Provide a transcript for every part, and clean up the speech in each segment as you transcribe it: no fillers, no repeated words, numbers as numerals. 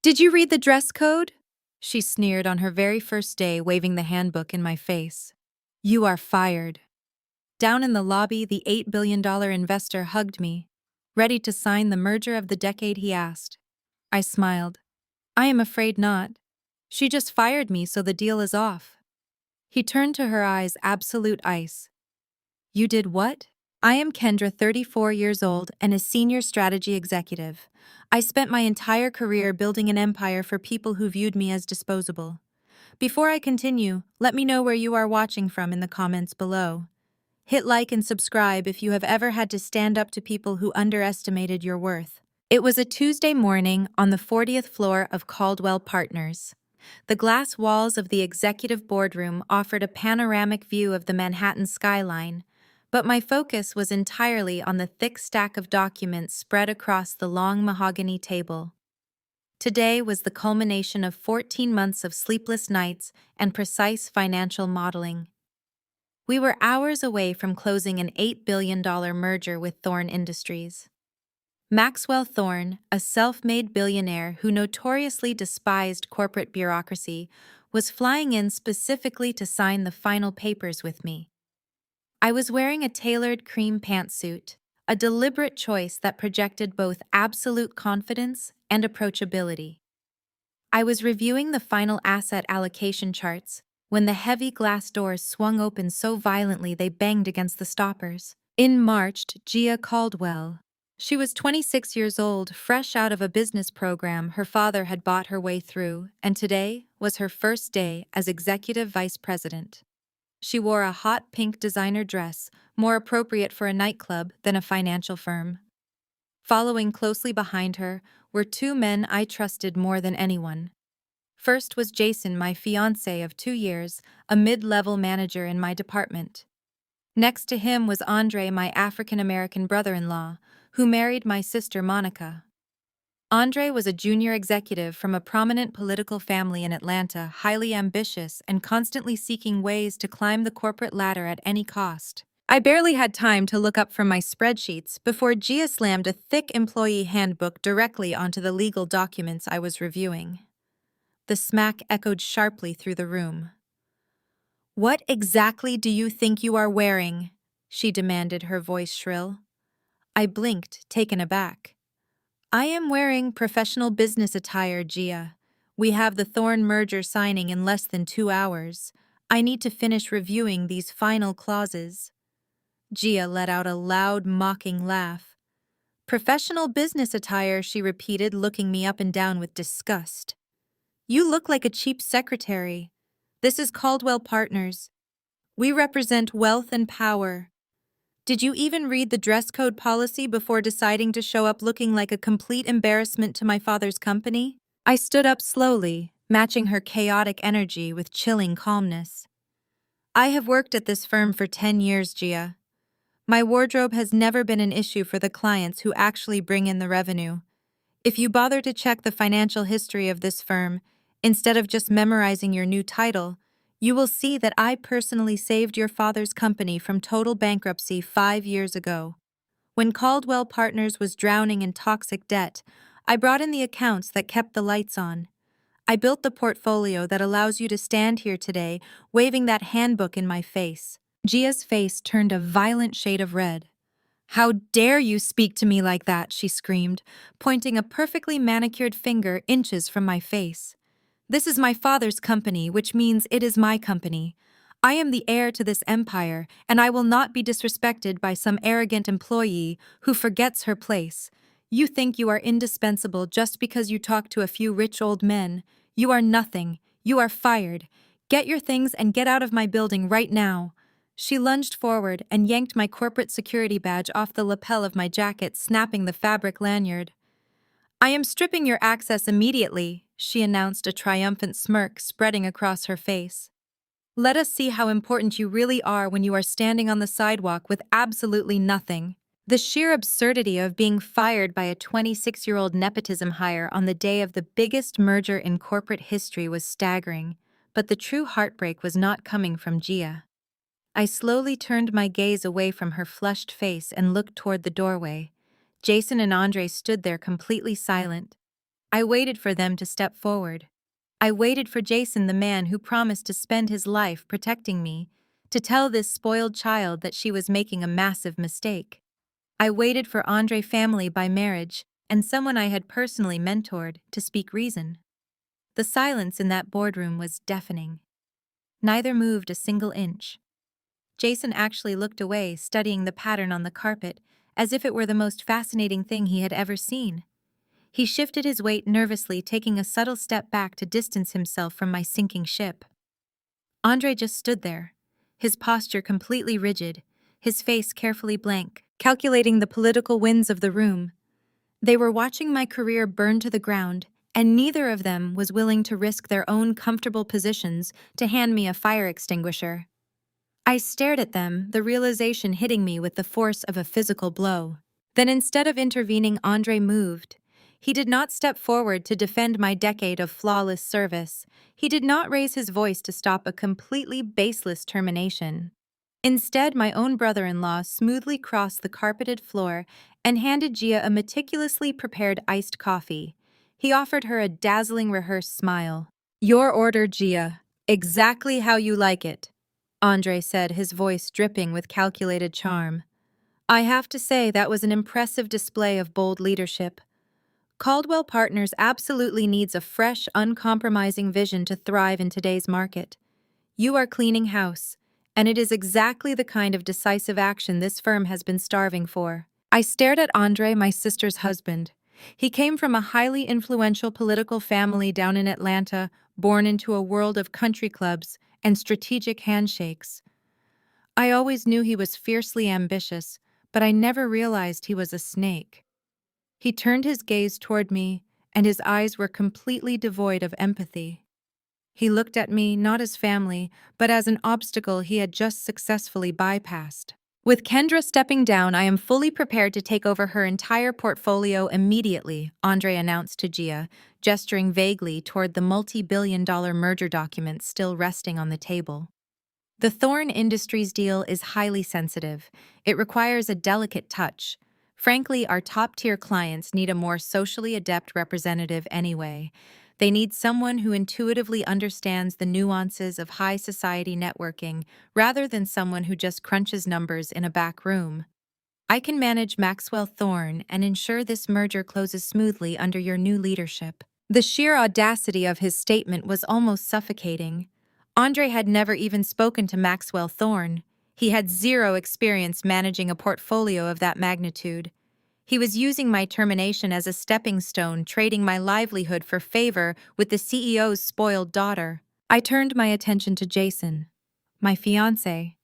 Did you read the dress code? She sneered on her very first day, waving the handbook in my face. You are fired. Down in the lobby, the $8 billion investor hugged me, ready to sign the merger of the decade he asked. I smiled. I am afraid not. She just fired me, so the deal is off. He turned to her eyes, absolute ice. You did what? I am Kendra, 34 years old, and a senior strategy executive. I spent my entire career building an empire for people who viewed me as disposable. Before I continue, let me know where you are watching from in the comments below. Hit like and subscribe if you have ever had to stand up to people who underestimated your worth. It was a Tuesday morning on the 40th floor of Caldwell Partners. The glass walls of the executive boardroom offered a panoramic view of the Manhattan skyline, but my focus was entirely on the thick stack of documents spread across the long mahogany table. Today was the culmination of 14 months of sleepless nights and precise financial modeling. We were hours away from closing an $8 billion merger with Thorne Industries. Maxwell Thorne, a self-made billionaire who notoriously despised corporate bureaucracy, was flying in specifically to sign the final papers with me. I was wearing a tailored cream pantsuit, a deliberate choice that projected both absolute confidence and approachability. I was reviewing the final asset allocation charts when the heavy glass doors swung open so violently they banged against the stoppers. In marched Gia Caldwell. She was 26 years old, fresh out of a business program her father had bought her way through, and today was her first day as executive vice president. She wore a hot pink designer dress, more appropriate for a nightclub than a financial firm. Following closely behind her were two men I trusted more than anyone. First was Jason, my fiancé of 2 years, a mid-level manager in my department. Next to him was Andre, my African-American brother-in-law, who married my sister Monica. Andre was a junior executive from a prominent political family in Atlanta, highly ambitious and constantly seeking ways to climb the corporate ladder at any cost. I barely had time to look up from my spreadsheets before Gia slammed a thick employee handbook directly onto the legal documents I was reviewing. The smack echoed sharply through the room. What exactly do you think you are wearing? She demanded, her voice shrill. I blinked, taken aback. I am wearing professional business attire, Gia. We have the Thorne merger signing in less than 2 hours. I need to finish reviewing these final clauses. Gia let out a loud, mocking laugh. Professional business attire, she repeated, looking me up and down with disgust. You look like a cheap secretary. This is Caldwell Partners. We represent wealth and power. Did you even read the dress code policy before deciding to show up looking like a complete embarrassment to my father's company? I stood up slowly, matching her chaotic energy with chilling calmness. I have worked at this firm for 10 years, Gia. My wardrobe has never been an issue for the clients who actually bring in the revenue. If you bother to check the financial history of this firm, instead of just memorizing your new title, you will see that I personally saved your father's company from total bankruptcy 5 years ago. When Caldwell Partners was drowning in toxic debt, I brought in the accounts that kept the lights on. I built the portfolio that allows you to stand here today, waving that handbook in my face. Gia's face turned a violent shade of red. How dare you speak to me like that, she screamed, pointing a perfectly manicured finger inches from my face. This is my father's company, which means it is my company. I am the heir to this empire, and I will not be disrespected by some arrogant employee who forgets her place. You think you are indispensable just because you talk to a few rich old men. You are nothing. You are fired. Get your things and get out of my building right now. She lunged forward and yanked my corporate security badge off the lapel of my jacket, snapping the fabric lanyard. I am stripping your access immediately, she announced, a triumphant smirk spreading across her face. Let us see how important you really are when you are standing on the sidewalk with absolutely nothing. The sheer absurdity of being fired by a 26-year-old nepotism hire on the day of the biggest merger in corporate history was staggering, but the true heartbreak was not coming from Gia. I slowly turned my gaze away from her flushed face and looked toward the doorway. Jason and Andre stood there completely silent. I waited for them to step forward. I waited for Jason, the man who promised to spend his life protecting me, to tell this spoiled child that she was making a massive mistake. I waited for Andre family by marriage and someone I had personally mentored to speak reason. The silence in that boardroom was deafening. Neither moved a single inch. Jason actually looked away, studying the pattern on the carpet, as if it were the most fascinating thing he had ever seen. He shifted his weight nervously, taking a subtle step back to distance himself from my sinking ship. Andre just stood there, his posture completely rigid, his face carefully blank, calculating the political winds of the room. They were watching my career burn to the ground, and neither of them was willing to risk their own comfortable positions to hand me a fire extinguisher. I stared at them, the realization hitting me with the force of a physical blow. Then instead of intervening, Andre moved. He did not step forward to defend my decade of flawless service. He did not raise his voice to stop a completely baseless termination. Instead, my own brother-in-law smoothly crossed the carpeted floor and handed Gia a meticulously prepared iced coffee. He offered her a dazzling rehearsed smile. "Your order, Gia. Exactly how you like it," Andre said, his voice dripping with calculated charm. I have to say that was an impressive display of bold leadership. Caldwell Partners absolutely needs a fresh, uncompromising vision to thrive in today's market. You are cleaning house, and it is exactly the kind of decisive action this firm has been starving for. I stared at Andre, my sister's husband. He came from a highly influential political family down in Atlanta, born into a world of country clubs and strategic handshakes. I always knew he was fiercely ambitious, but I never realized he was a snake. He turned his gaze toward me, and his eyes were completely devoid of empathy. He looked at me not as family, but as an obstacle he had just successfully bypassed. With Kendra stepping down, I am fully prepared to take over her entire portfolio immediately, Andre announced to Gia, gesturing vaguely toward the multi-billion-dollar merger documents still resting on the table. The Thorne Industries deal is highly sensitive. It requires a delicate touch. Frankly, our top-tier clients need a more socially adept representative anyway. They need someone who intuitively understands the nuances of high society networking rather than someone who just crunches numbers in a back room. I can manage Maxwell Thorne and ensure this merger closes smoothly under your new leadership. The sheer audacity of his statement was almost suffocating. Andre had never even spoken to Maxwell Thorne. He had zero experience managing a portfolio of that magnitude. He was using my termination as a stepping stone, trading my livelihood for favor with the CEO's spoiled daughter. I turned my attention to Jason, my fiancé,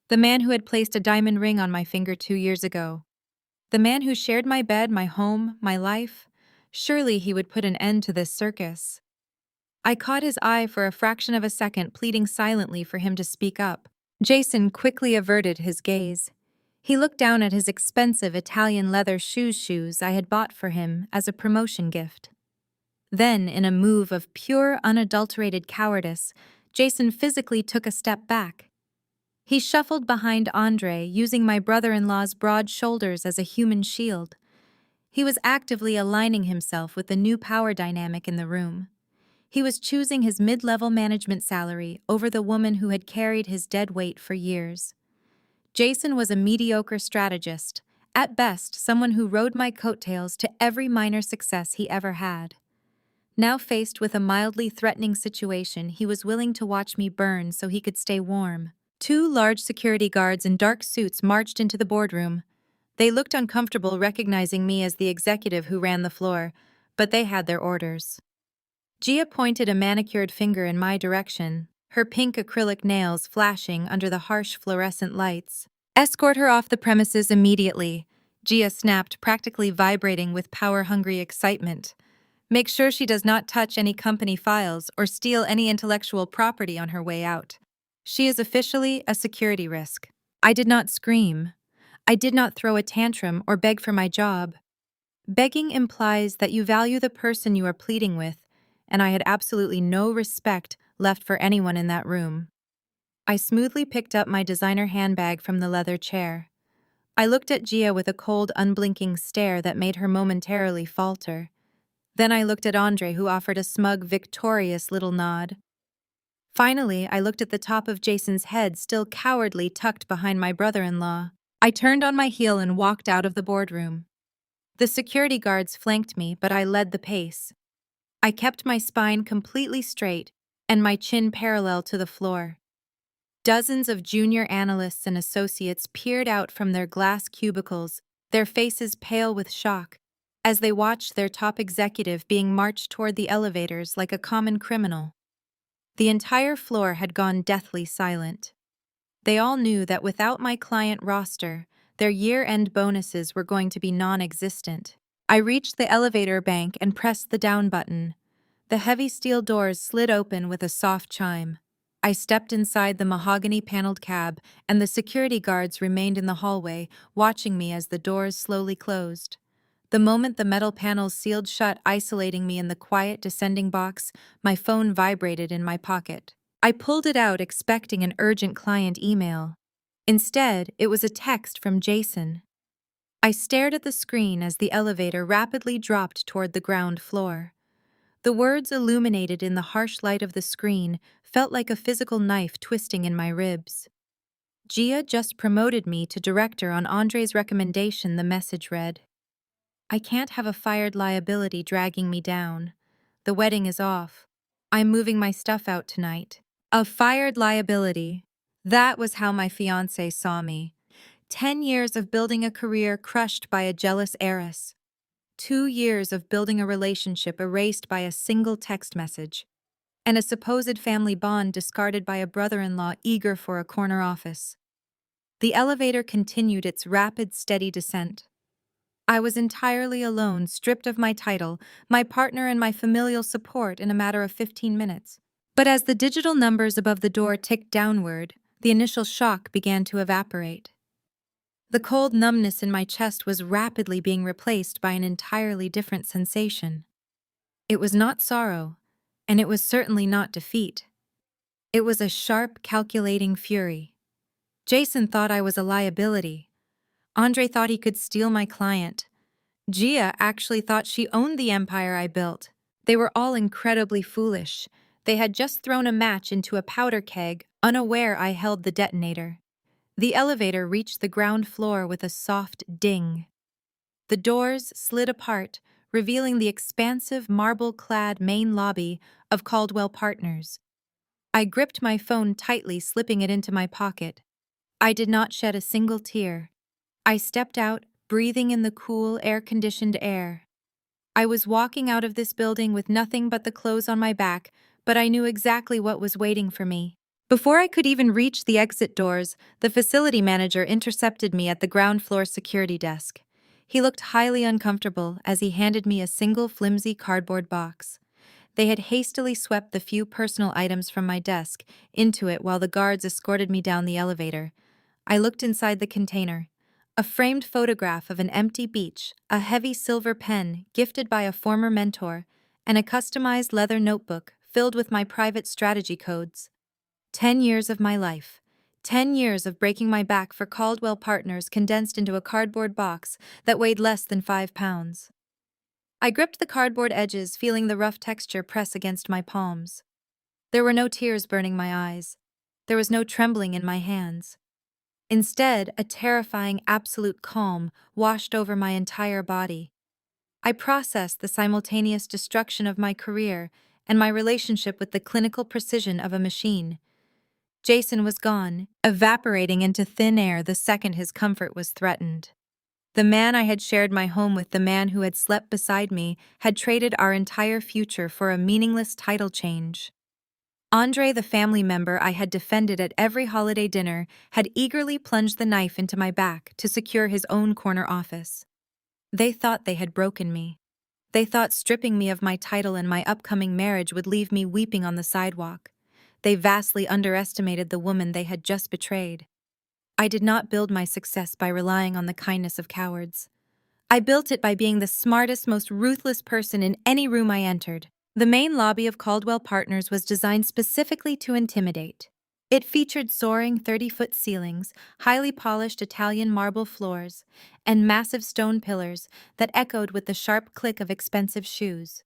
the man who had placed a diamond ring on my finger 2 years ago. The man who shared my bed, my home, my life. Surely he would put an end to this circus. I caught his eye for a fraction of a second, pleading silently for him to speak up. Jason quickly averted his gaze. He looked down at his expensive Italian leather shoes I had bought for him as a promotion gift. Then, in a move of pure, unadulterated cowardice, Jason physically took a step back. He shuffled behind Andre, using my brother-in-law's broad shoulders as a human shield. He was actively aligning himself with the new power dynamic in the room. He was choosing his mid-level management salary over the woman who had carried his dead weight for years. Jason was a mediocre strategist, at best someone who rode my coattails to every minor success he ever had. Now faced with a mildly threatening situation, he was willing to watch me burn so he could stay warm. 2 large security guards in dark suits marched into the boardroom. They looked uncomfortable recognizing me as the executive who ran the floor, but they had their orders. Gia pointed a manicured finger in my direction, her pink acrylic nails flashing under the harsh fluorescent lights. "Escort her off the premises immediately," Gia snapped, practically vibrating with power-hungry excitement. "Make sure she does not touch any company files or steal any intellectual property on her way out. She is officially a security risk." I did not scream. I did not throw a tantrum or beg for my job. Begging implies that you value the person you are pleading with, and I had absolutely no respect left for anyone in that room. I smoothly picked up my designer handbag from the leather chair. I looked at Gia with a cold, unblinking stare that made her momentarily falter. Then I looked at Andre, who offered a smug, victorious little nod. Finally, I looked at the top of Jason's head, still cowardly tucked behind my brother-in-law. I turned on my heel and walked out of the boardroom. The security guards flanked me, but I led the pace. I kept my spine completely straight and my chin parallel to the floor. Dozens of junior analysts and associates peered out from their glass cubicles, their faces pale with shock, as they watched their top executive being marched toward the elevators like a common criminal. The entire floor had gone deathly silent. They all knew that without my client roster, their year-end bonuses were going to be non-existent. I reached the elevator bank and pressed the down button. The heavy steel doors slid open with a soft chime. I stepped inside the mahogany-paneled cab, and the security guards remained in the hallway, watching me as the doors slowly closed. The moment the metal panels sealed shut, isolating me in the quiet descending box, my phone vibrated in my pocket. I pulled it out, expecting an urgent client email. Instead, it was a text from Jason. I stared at the screen as the elevator rapidly dropped toward the ground floor. The words illuminated in the harsh light of the screen felt like a physical knife twisting in my ribs. Gia just promoted me to director on Andre's recommendation, the message read. I can't have a fired liability dragging me down. The wedding is off. I'm moving my stuff out tonight. A fired liability. That was how my fiancé saw me. 10 years of building a career crushed by a jealous heiress. 2 years of building a relationship erased by a single text message. And a supposed family bond discarded by a brother-in-law eager for a corner office. The elevator continued its rapid, steady descent. I was entirely alone, stripped of my title, my partner, and my familial support in a matter of 15 minutes. But as the digital numbers above the door ticked downward, the initial shock began to evaporate. The cold numbness in my chest was rapidly being replaced by an entirely different sensation. It was not sorrow, and it was certainly not defeat. It was a sharp, calculating fury. Jason thought I was a liability. Andre thought he could steal my client. Gia actually thought she owned the empire I built. They were all incredibly foolish. They had just thrown a match into a powder keg, unaware I held the detonator. The elevator reached the ground floor with a soft ding. The doors slid apart, revealing the expansive, marble-clad main lobby of Caldwell Partners. I gripped my phone tightly, slipping it into my pocket. I did not shed a single tear. I stepped out, breathing in the cool, air-conditioned air. I was walking out of this building with nothing but the clothes on my back, but I knew exactly what was waiting for me. Before I could even reach the exit doors, the facility manager intercepted me at the ground floor security desk. He looked highly uncomfortable as he handed me a single flimsy cardboard box. They had hastily swept the few personal items from my desk into it while the guards escorted me down the elevator. I looked inside the container. A framed photograph of an empty beach, a heavy silver pen gifted by a former mentor, and a customized leather notebook filled with my private strategy codes. 10 years of my life. 10 years of breaking my back for Caldwell Partners condensed into a cardboard box that weighed less than 5 pounds. I gripped the cardboard edges, feeling the rough texture press against my palms. There were no tears burning my eyes. There was no trembling in my hands. Instead, a terrifying, absolute calm washed over my entire body. I processed the simultaneous destruction of my career and my relationship with the clinical precision of a machine. Jason was gone, evaporating into thin air the second his comfort was threatened. The man I had shared my home with, the man who had slept beside me, had traded our entire future for a meaningless title change. Andre, the family member I had defended at every holiday dinner, had eagerly plunged the knife into my back to secure his own corner office. They thought they had broken me. They thought stripping me of my title and my upcoming marriage would leave me weeping on the sidewalk. They vastly underestimated the woman they had just betrayed. I did not build my success by relying on the kindness of cowards. I built it by being the smartest, most ruthless person in any room I entered. The main lobby of Caldwell Partners was designed specifically to intimidate. It featured soaring 30-foot ceilings, highly polished Italian marble floors, and massive stone pillars that echoed with the sharp click of expensive shoes.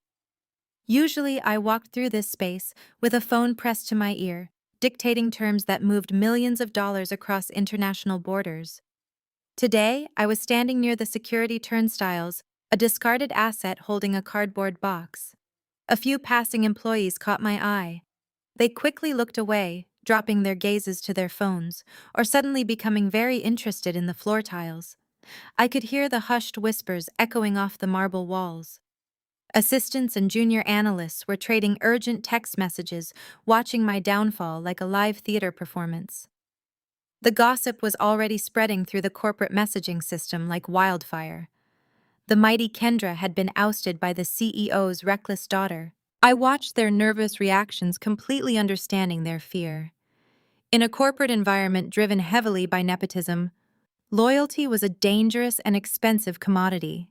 Usually, I walked through this space with a phone pressed to my ear, dictating terms that moved millions of dollars across international borders. Today, I was standing near the security turnstiles, a discarded asset holding a cardboard box. A few passing employees caught my eye. They quickly looked away, dropping their gazes to their phones, or suddenly becoming very interested in the floor tiles. I could hear the hushed whispers echoing off the marble walls. Assistants and junior analysts were trading urgent text messages, watching my downfall like a live theater performance. The gossip was already spreading through the corporate messaging system like wildfire. The mighty Kendra had been ousted by the CEO's reckless daughter. I watched their nervous reactions, completely understanding their fear. In a corporate environment driven heavily by nepotism, loyalty was a dangerous and expensive commodity.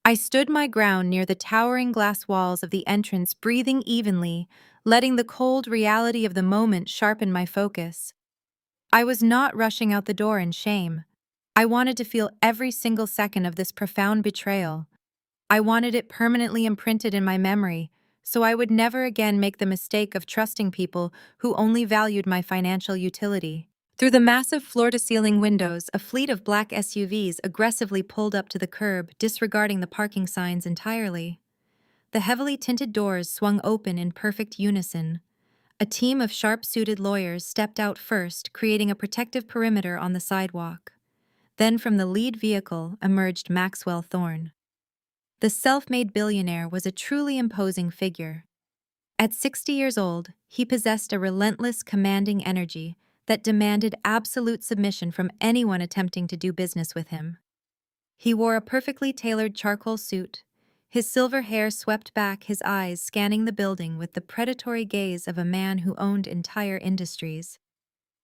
I stood my ground near the towering glass walls of the entrance, breathing evenly, letting the cold reality of the moment sharpen my focus. I was not rushing out the door in shame. I wanted to feel every single second of this profound betrayal. I wanted it permanently imprinted in my memory, so I would never again make the mistake of trusting people who only valued my financial utility. Through the massive floor-to-ceiling windows, a fleet of black SUVs aggressively pulled up to the curb, disregarding the parking signs entirely. The heavily tinted doors swung open in perfect unison. A team of sharp-suited lawyers stepped out first, creating a protective perimeter on the sidewalk. Then from the lead vehicle emerged Maxwell Thorne. The self-made billionaire was a truly imposing figure. At 60 years old, he possessed a relentless, commanding energy that demanded absolute submission from anyone attempting to do business with him. He wore a perfectly tailored charcoal suit, his silver hair swept back, his eyes scanning the building with the predatory gaze of a man who owned entire industries.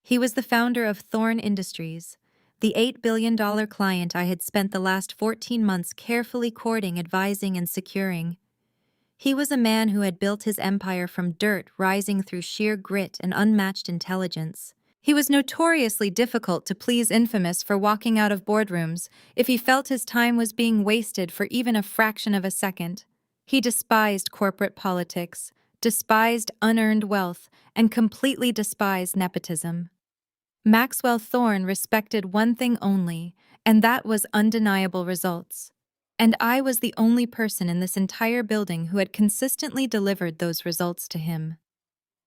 He was the founder of Thorne Industries, the $8 billion client I had spent the last 14 months carefully courting, advising, and securing. He was a man who had built his empire from dirt, rising through sheer grit and unmatched intelligence. He was notoriously difficult to please, infamous for walking out of boardrooms if he felt his time was being wasted for even a fraction of a second. He despised corporate politics, despised unearned wealth, and completely despised nepotism. Maxwell Thorne respected one thing only, and that was undeniable results. And I was the only person in this entire building who had consistently delivered those results to him.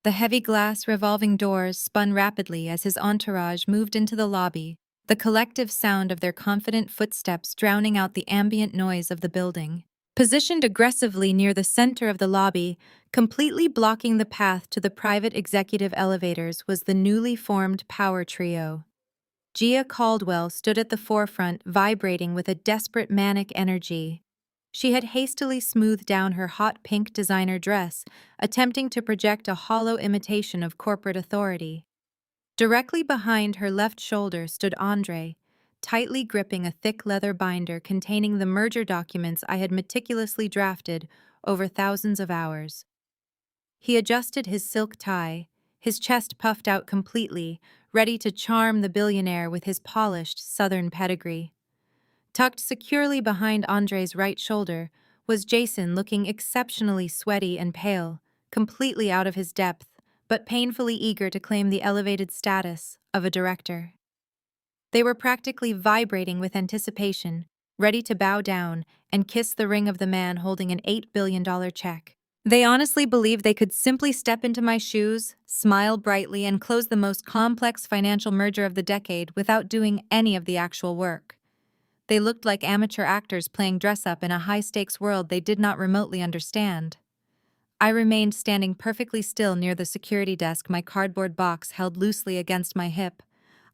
The heavy glass revolving doors spun rapidly as his entourage moved into the lobby, the collective sound of their confident footsteps drowning out the ambient noise of the building. Positioned aggressively near the center of the lobby, completely blocking the path to the private executive elevators, was the newly formed power trio. Gia Caldwell stood at the forefront, vibrating with a desperate manic energy. She had hastily smoothed down her hot pink designer dress, attempting to project a hollow imitation of corporate authority. Directly behind her left shoulder stood Andre, tightly gripping a thick leather binder containing the merger documents I had meticulously drafted over thousands of hours. He adjusted his silk tie, his chest puffed out completely, ready to charm the billionaire with his polished Southern pedigree. Tucked securely behind Andre's right shoulder was Jason, looking exceptionally sweaty and pale, completely out of his depth, but painfully eager to claim the elevated status of a director. They were practically vibrating with anticipation, ready to bow down and kiss the ring of the man holding an $8 billion check. They honestly believed they could simply step into my shoes, smile brightly, and close the most complex financial merger of the decade without doing any of the actual work. They looked like amateur actors playing dress-up in a high-stakes world they did not remotely understand. I remained standing perfectly still near the security desk, my cardboard box held loosely against my hip.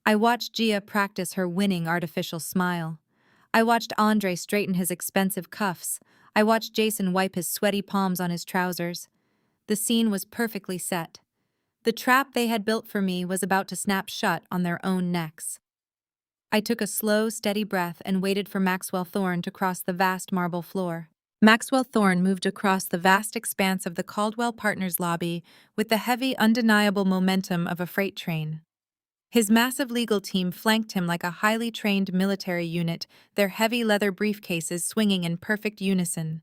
I watched Gia practice her winning artificial smile. I watched Andre straighten his expensive cuffs. I watched Jason wipe his sweaty palms on his trousers. The scene was perfectly set. The trap they had built for me was about to snap shut on their own necks. I took a slow, steady breath and waited for Maxwell Thorne to cross the vast marble floor. Maxwell Thorne moved across the vast expanse of the Caldwell Partners lobby with the heavy, undeniable momentum of a freight train. His massive legal team flanked him like a highly trained military unit, their heavy leather briefcases swinging in perfect unison.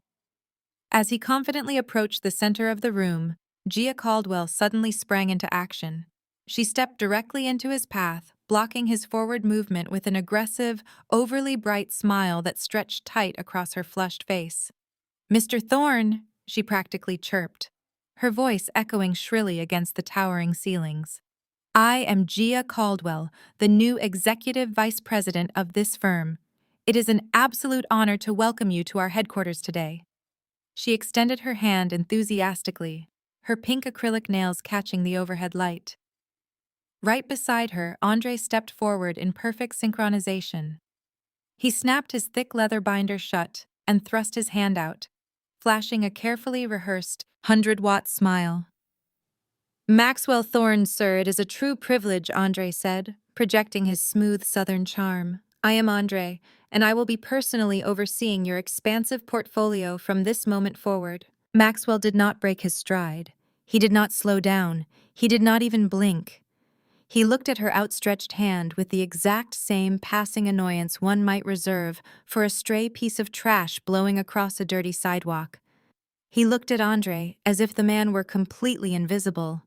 As he confidently approached the center of the room, Gia Caldwell suddenly sprang into action. She stepped directly into his path, blocking his forward movement with an aggressive, overly bright smile that stretched tight across her flushed face. "Mr. Thorne," she practically chirped, her voice echoing shrilly against the towering ceilings. "I am Gia Caldwell, the new executive vice president of this firm. It is an absolute honor to welcome you to our headquarters today." She extended her hand enthusiastically, her pink acrylic nails catching the overhead light. Right beside her, Andre stepped forward in perfect synchronization. He snapped his thick leather binder shut and thrust his hand out, flashing a carefully rehearsed 100-watt smile. "Maxwell Thorne, sir, it is a true privilege," Andre said, projecting his smooth southern charm. "I am Andre, and I will be personally overseeing your expansive portfolio from this moment forward." Maxwell did not break his stride. He did not slow down. He did not even blink. He looked at her outstretched hand with the exact same passing annoyance one might reserve for a stray piece of trash blowing across a dirty sidewalk. He looked at Andre as if the man were completely invisible.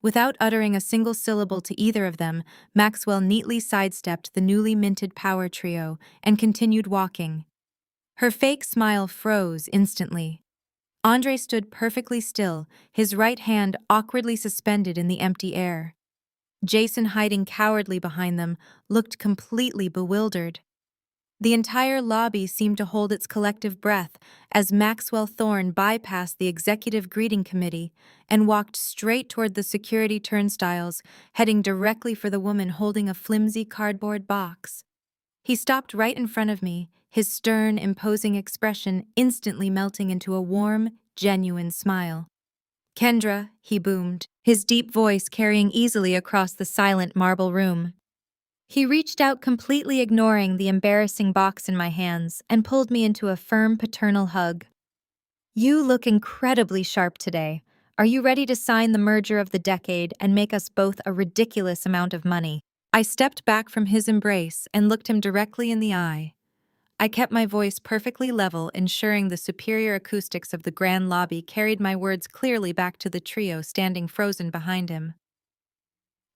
Without uttering a single syllable to either of them, Maxwell neatly sidestepped the newly minted power trio and continued walking. Her fake smile froze instantly. Andre stood perfectly still, his right hand awkwardly suspended in the empty air. Jason, hiding cowardly behind them, looked completely bewildered. The entire lobby seemed to hold its collective breath as Maxwell Thorne bypassed the executive greeting committee and walked straight toward the security turnstiles, heading directly for the woman holding a flimsy cardboard box. He stopped right in front of me, his stern, imposing expression instantly melting into a warm, genuine smile. "Kendra," he boomed, his deep voice carrying easily across the silent marble room. He reached out, completely ignoring the embarrassing box in my hands, and pulled me into a firm paternal hug. "You look incredibly sharp today. Are you ready to sign the merger of the decade and make us both a ridiculous amount of money?" I stepped back from his embrace and looked him directly in the eye. I kept my voice perfectly level, ensuring the superior acoustics of the grand lobby carried my words clearly back to the trio standing frozen behind him.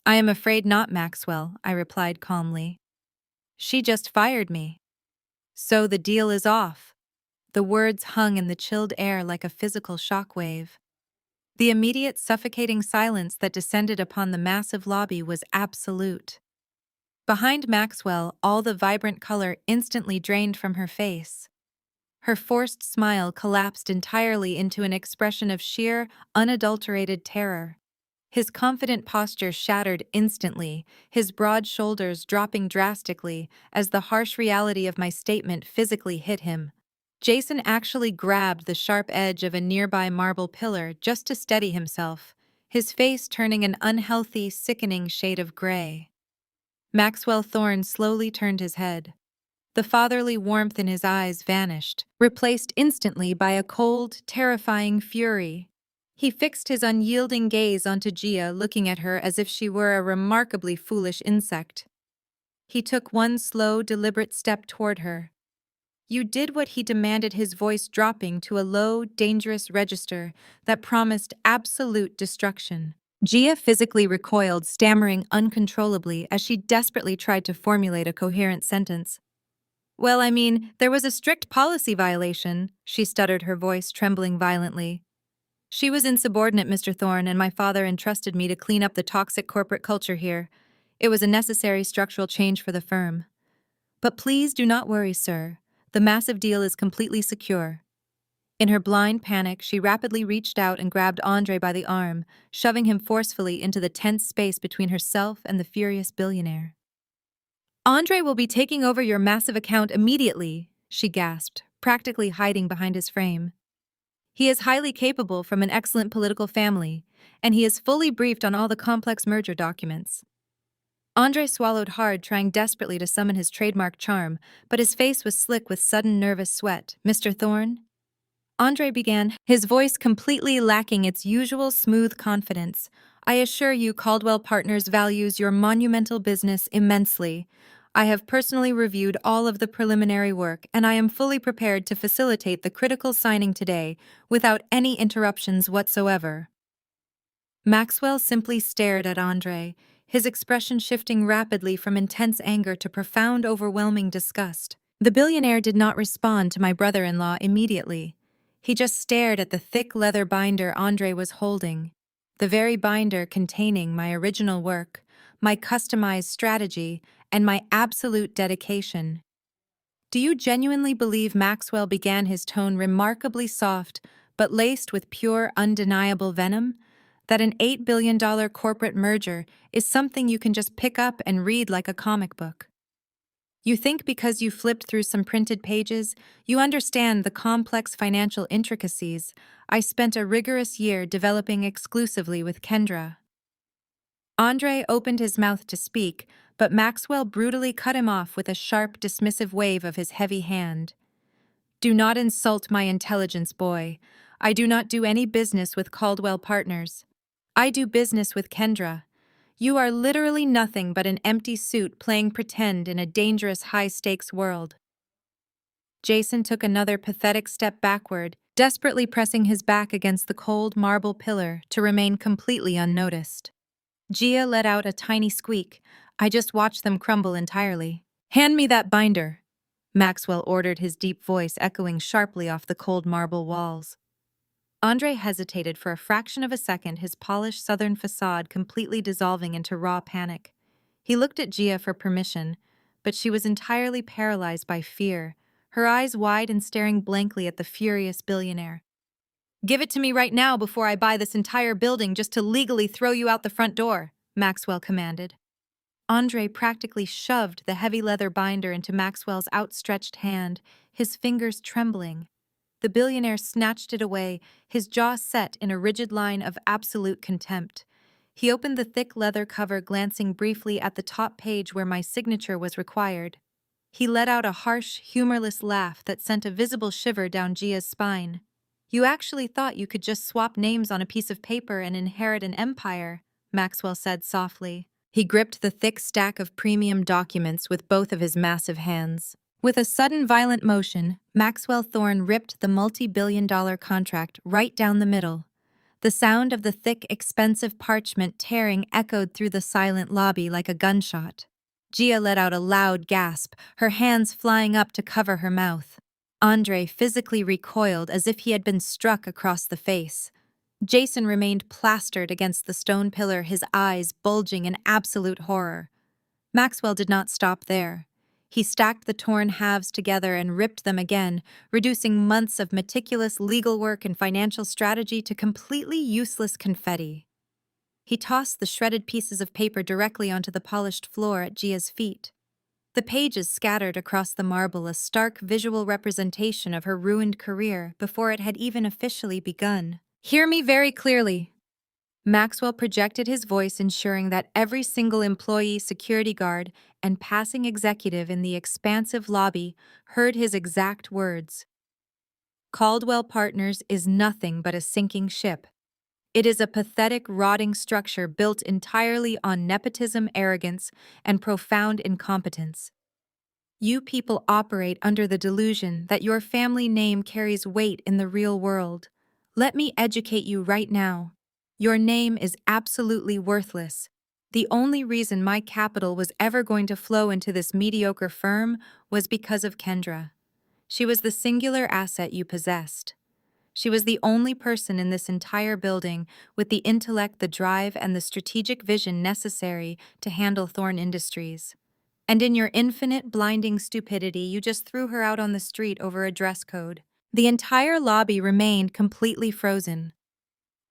"I am afraid not, Maxwell," I replied calmly. "She just fired me." "So the deal is off." The words hung in the chilled air like a physical shockwave. The immediate suffocating silence that descended upon the massive lobby was absolute. Behind Maxwell, all the vibrant color instantly drained from her face. Her forced smile collapsed entirely into an expression of sheer, unadulterated terror. His confident posture shattered instantly, his broad shoulders dropping drastically as the harsh reality of my statement physically hit him. Jason actually grabbed the sharp edge of a nearby marble pillar just to steady himself, his face turning an unhealthy, sickening shade of gray. Maxwell Thorne slowly turned his head. The fatherly warmth in his eyes vanished, replaced instantly by a cold, terrifying fury. He fixed his unyielding gaze onto Gia, looking at her as if she were a remarkably foolish insect. He took one slow, deliberate step toward her. "You did what he demanded," his voice dropping to a low, dangerous register that promised absolute destruction. Gia physically recoiled, stammering uncontrollably as she desperately tried to formulate a coherent sentence. "Well, I mean, there was a strict policy violation," she stuttered, her voice trembling violently. "She was insubordinate, Mr. Thorne, and my father entrusted me to clean up the toxic corporate culture here. It was a necessary structural change for the firm. But please do not worry, sir. The massive deal is completely secure." In her blind panic, she rapidly reached out and grabbed Andre by the arm, shoving him forcefully into the tense space between herself and the furious billionaire. "Andre will be taking over your massive account immediately," she gasped, practically hiding behind his frame. "He is highly capable, from an excellent political family, and he is fully briefed on all the complex merger documents." Andre swallowed hard, trying desperately to summon his trademark charm, but his face was slick with sudden nervous sweat. "Mr. Thorne?" Andre began, his voice completely lacking its usual smooth confidence. "I assure you Caldwell Partners values your monumental business immensely. I have personally reviewed all of the preliminary work, and I am fully prepared to facilitate the critical signing today without any interruptions whatsoever. Maxwell simply stared at Andre, his expression shifting rapidly from intense anger to profound, overwhelming disgust. The billionaire did not respond to my brother-in-law immediately. He just stared at the thick leather binder Andre was holding, the very binder containing my original work, my customized strategy, and my absolute dedication. Do you genuinely believe Maxwell began his tone remarkably soft, but laced with pure, undeniable venom? That an $8 billion corporate merger is something you can just pick up and read like a comic book? You think because you flipped through some printed pages, you understand the complex financial intricacies I spent a rigorous year developing exclusively with Kendra. Andre opened his mouth to speak, but Maxwell brutally cut him off with a sharp, dismissive wave of his heavy hand. Do not insult my intelligence, boy. I do not do any business with Caldwell Partners. I do business with Kendra. You are literally nothing but an empty suit playing pretend in a dangerous high-stakes world. Jason took another pathetic step backward, desperately pressing his back against the cold marble pillar to remain completely unnoticed. Gia let out a tiny squeak. I just watched them crumble entirely. Hand me that binder, Maxwell ordered, his deep voice echoing sharply off the cold marble walls. Andre hesitated for a fraction of a second, his polished southern facade completely dissolving into raw panic. He looked at Gia for permission, but she was entirely paralyzed by fear, her eyes wide and staring blankly at the furious billionaire. Give it to me right now before I buy this entire building just to legally throw you out the front door, Maxwell commanded. Andre practically shoved the heavy leather binder into Maxwell's outstretched hand, his fingers trembling. The billionaire snatched it away, his jaw set in a rigid line of absolute contempt. He opened the thick leather cover, glancing briefly at the top page where my signature was required. He let out a harsh, humorless laugh that sent a visible shiver down Gia's spine. You actually thought you could just swap names on a piece of paper and inherit an empire, Maxwell said softly. He gripped the thick stack of premium documents with both of his massive hands. With a sudden violent motion, Maxwell Thorne ripped the multi-billion-dollar contract right down the middle. The sound of the thick, expensive parchment tearing echoed through the silent lobby like a gunshot. Gia let out a loud gasp, her hands flying up to cover her mouth. Andre physically recoiled as if he had been struck across the face. Jason remained plastered against the stone pillar, his eyes bulging in absolute horror. Maxwell did not stop there. He stacked the torn halves together and ripped them again, reducing months of meticulous legal work and financial strategy to completely useless confetti. He tossed the shredded pieces of paper directly onto the polished floor at Gia's feet. The pages scattered across the marble, a stark visual representation of her ruined career before it had even officially begun. Hear me very clearly. Maxwell projected his voice, ensuring that every single employee, security guard, and passing executive in the expansive lobby heard his exact words. Caldwell Partners is nothing but a sinking ship. It is a pathetic, rotting structure built entirely on nepotism, arrogance, and profound incompetence. You people operate under the delusion that your family name carries weight in the real world. Let me educate you right now. Your name is absolutely worthless. The only reason my capital was ever going to flow into this mediocre firm was because of Kendra. She was the singular asset you possessed. She was the only person in this entire building with the intellect, the drive, and the strategic vision necessary to handle Thorne Industries. And in your infinite, blinding stupidity, you just threw her out on the street over a dress code. The entire lobby remained completely frozen.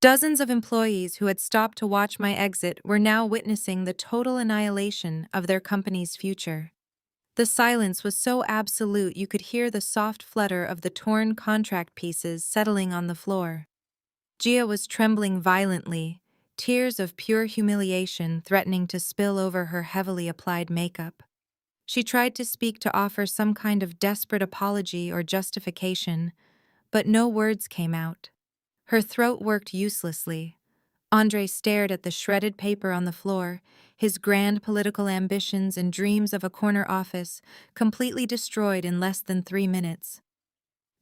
Dozens of employees who had stopped to watch my exit were now witnessing the total annihilation of their company's future. The silence was so absolute you could hear the soft flutter of the torn contract pieces settling on the floor. Gia was trembling violently, tears of pure humiliation threatening to spill over her heavily applied makeup. She tried to speak, to offer some kind of desperate apology or justification, but no words came out. Her throat worked uselessly. Andre stared at the shredded paper on the floor, his grand political ambitions and dreams of a corner office completely destroyed in less than 3 minutes.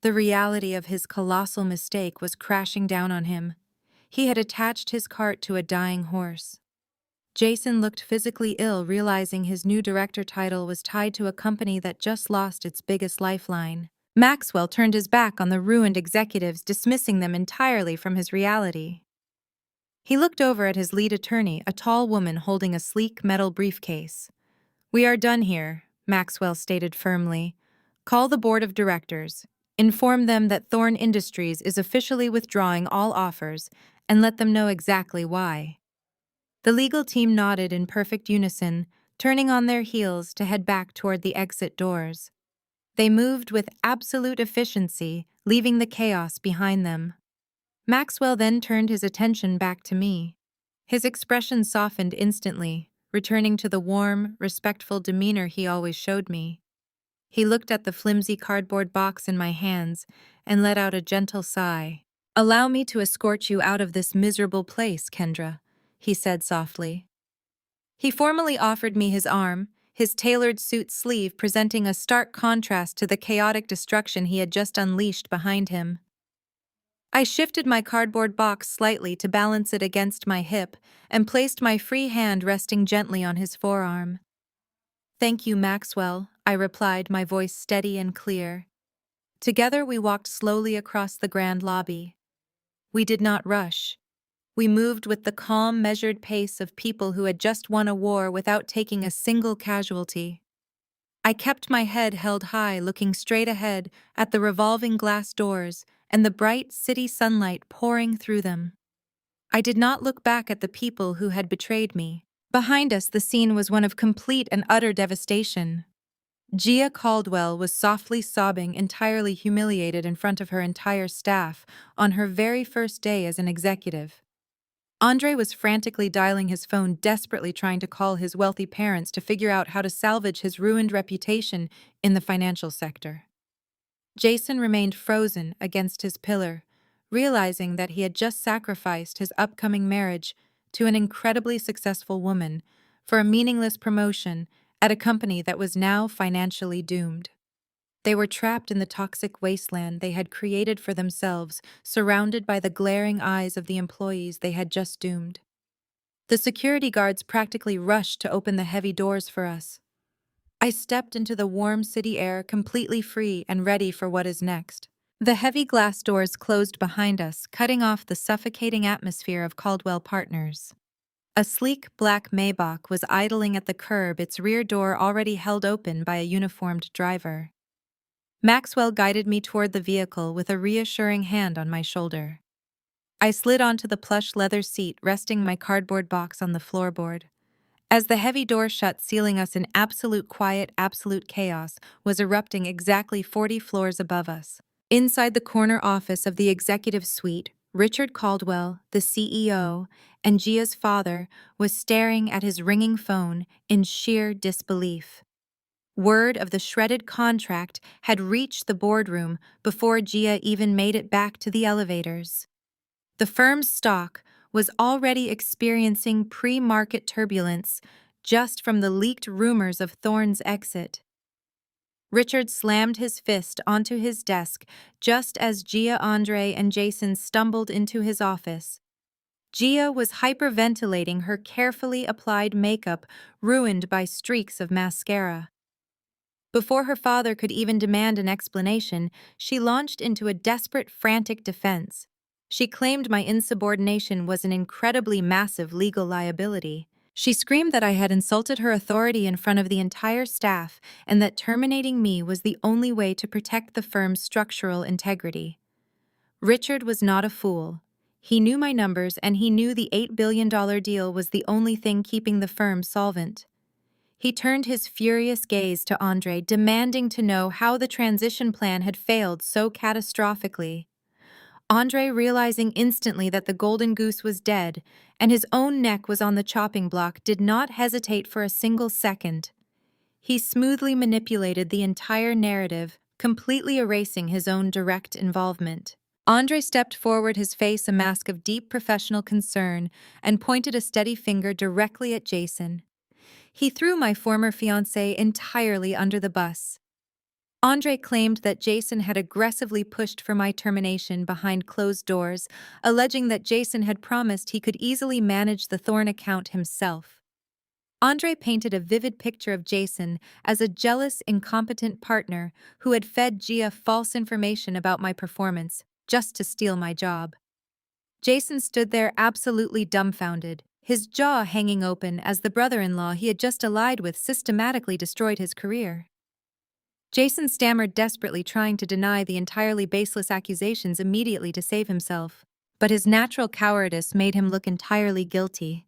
The reality of his colossal mistake was crashing down on him. He had attached his cart to a dying horse. Jason looked physically ill, realizing his new director title was tied to a company that just lost its biggest lifeline. Maxwell turned his back on the ruined executives, dismissing them entirely from his reality. He looked over at his lead attorney, a tall woman holding a sleek metal briefcase. "We are done here," Maxwell stated firmly. "Call the board of directors. Inform them that Thorne Industries is officially withdrawing all offers, and let them know exactly why." The legal team nodded in perfect unison, turning on their heels to head back toward the exit doors. They moved with absolute efficiency, leaving the chaos behind them. Maxwell then turned his attention back to me. His expression softened instantly, returning to the warm, respectful demeanor he always showed me. He looked at the flimsy cardboard box in my hands and let out a gentle sigh. "Allow me to escort you out of this miserable place, Kendra," he said softly. He formally offered me his arm, his tailored suit sleeve presenting a stark contrast to the chaotic destruction he had just unleashed behind him. I shifted my cardboard box slightly to balance it against my hip and placed my free hand resting gently on his forearm. "Thank you, Maxwell," I replied, my voice steady and clear. Together we walked slowly across the grand lobby. We did not rush. We moved with the calm, measured pace of people who had just won a war without taking a single casualty. I kept my head held high, looking straight ahead at the revolving glass doors and the bright city sunlight pouring through them. I did not look back at the people who had betrayed me. Behind us, the scene was one of complete and utter devastation. Gia Caldwell was softly sobbing, entirely humiliated in front of her entire staff on her very first day as an executive. Andre was frantically dialing his phone, desperately trying to call his wealthy parents to figure out how to salvage his ruined reputation in the financial sector. Jason remained frozen against his pillar, realizing that he had just sacrificed his upcoming marriage to an incredibly successful woman for a meaningless promotion at a company that was now financially doomed. They were trapped in the toxic wasteland they had created for themselves, surrounded by the glaring eyes of the employees they had just doomed. The security guards practically rushed to open the heavy doors for us. I stepped into the warm city air, completely free and ready for what is next. The heavy glass doors closed behind us, cutting off the suffocating atmosphere of Caldwell Partners. A sleek black Maybach was idling at the curb, its rear door already held open by a uniformed driver. Maxwell guided me toward the vehicle with a reassuring hand on my shoulder. I slid onto the plush leather seat, resting my cardboard box on the floorboard. As the heavy door shut, sealing us in absolute quiet, absolute chaos was erupting exactly 40 floors above us. Inside the corner office of the executive suite, Richard Caldwell, the CEO, and Gia's father was staring at his ringing phone in sheer disbelief. Word of the shredded contract had reached the boardroom before Gia even made it back to the elevators. The firm's stock was already experiencing pre-market turbulence just from the leaked rumors of Thorne's exit. Richard slammed his fist onto his desk just as Gia, Andre, and Jason stumbled into his office. Gia was hyperventilating, her carefully applied makeup ruined by streaks of mascara. Before her father could even demand an explanation, she launched into a desperate, frantic defense. She claimed my insubordination was an incredibly massive legal liability. She screamed that I had insulted her authority in front of the entire staff and that terminating me was the only way to protect the firm's structural integrity. Richard was not a fool. He knew my numbers and he knew the $8 billion deal was the only thing keeping the firm solvent. He turned his furious gaze to Andre, demanding to know how the transition plan had failed so catastrophically. Andre, realizing instantly that the golden goose was dead and his own neck was on the chopping block, did not hesitate for a single second. He smoothly manipulated the entire narrative, completely erasing his own direct involvement. Andre stepped forward, his face a mask of deep professional concern, and pointed a steady finger directly at Jason. He threw my former fiancé entirely under the bus. Andre claimed that Jason had aggressively pushed for my termination behind closed doors, alleging that Jason had promised he could easily manage the Thorn account himself. Andre painted a vivid picture of Jason as a jealous, incompetent partner who had fed Gia false information about my performance just to steal my job. Jason stood there absolutely dumbfounded, his jaw hanging open as the brother-in-law he had just allied with systematically destroyed his career. Jason stammered desperately, trying to deny the entirely baseless accusations immediately to save himself, but his natural cowardice made him look entirely guilty.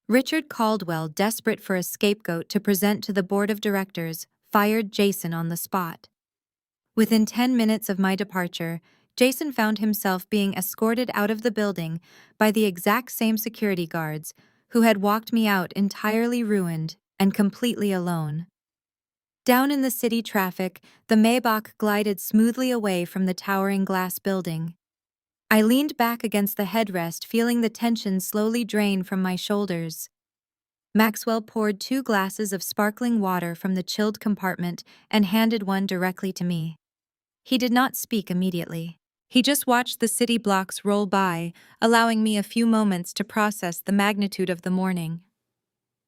Richard Caldwell, desperate for a scapegoat to present to the board of directors, fired Jason on the spot. Within 10 minutes of my departure, Jason found himself being escorted out of the building by the exact same security guards who had walked me out entirely ruined and completely alone. Down in the city traffic, the Maybach glided smoothly away from the towering glass building. I leaned back against the headrest, feeling the tension slowly drain from my shoulders. Maxwell poured 2 glasses of sparkling water from the chilled compartment and handed one directly to me. He did not speak immediately. He just watched the city blocks roll by, allowing me a few moments to process the magnitude of the morning.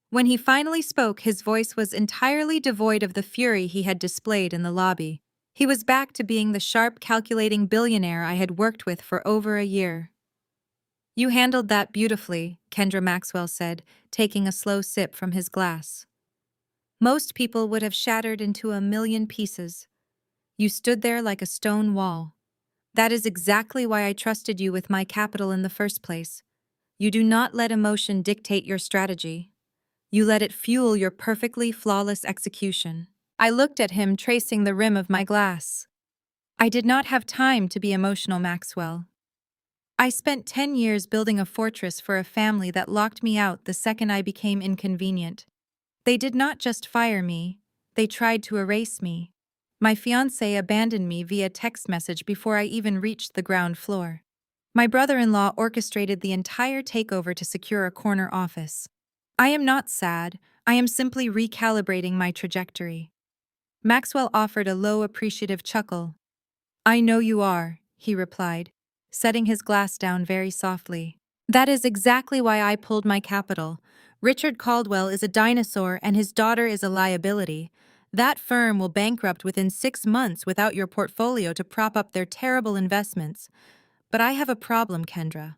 When he finally spoke, his voice was entirely devoid of the fury he had displayed in the lobby. He was back to being the sharp, calculating billionaire I had worked with for over a year. "You handled that beautifully," Kendra Maxwell said, taking a slow sip from his glass. "Most people would have shattered into a million pieces. You stood there like a stone wall. That is exactly why I trusted you with my capital in the first place. You do not let emotion dictate your strategy. You let it fuel your perfectly flawless execution." I looked at him, tracing the rim of my glass. "I did not have time to be emotional, Maxwell. I spent 10 years building a fortress for a family that locked me out the second I became inconvenient. They did not just fire me, they tried to erase me. My fiancé abandoned me via text message before I even reached the ground floor. My brother-in-law orchestrated the entire takeover to secure a corner office. I am not sad, I am simply recalibrating my trajectory." Maxwell offered a low, appreciative chuckle. "I know you are," he replied, setting his glass down very softly. "That is exactly why I pulled my capital. Richard Caldwell is a dinosaur and his daughter is a liability. That firm will bankrupt within 6 months without your portfolio to prop up their terrible investments. But I have a problem, Kendra.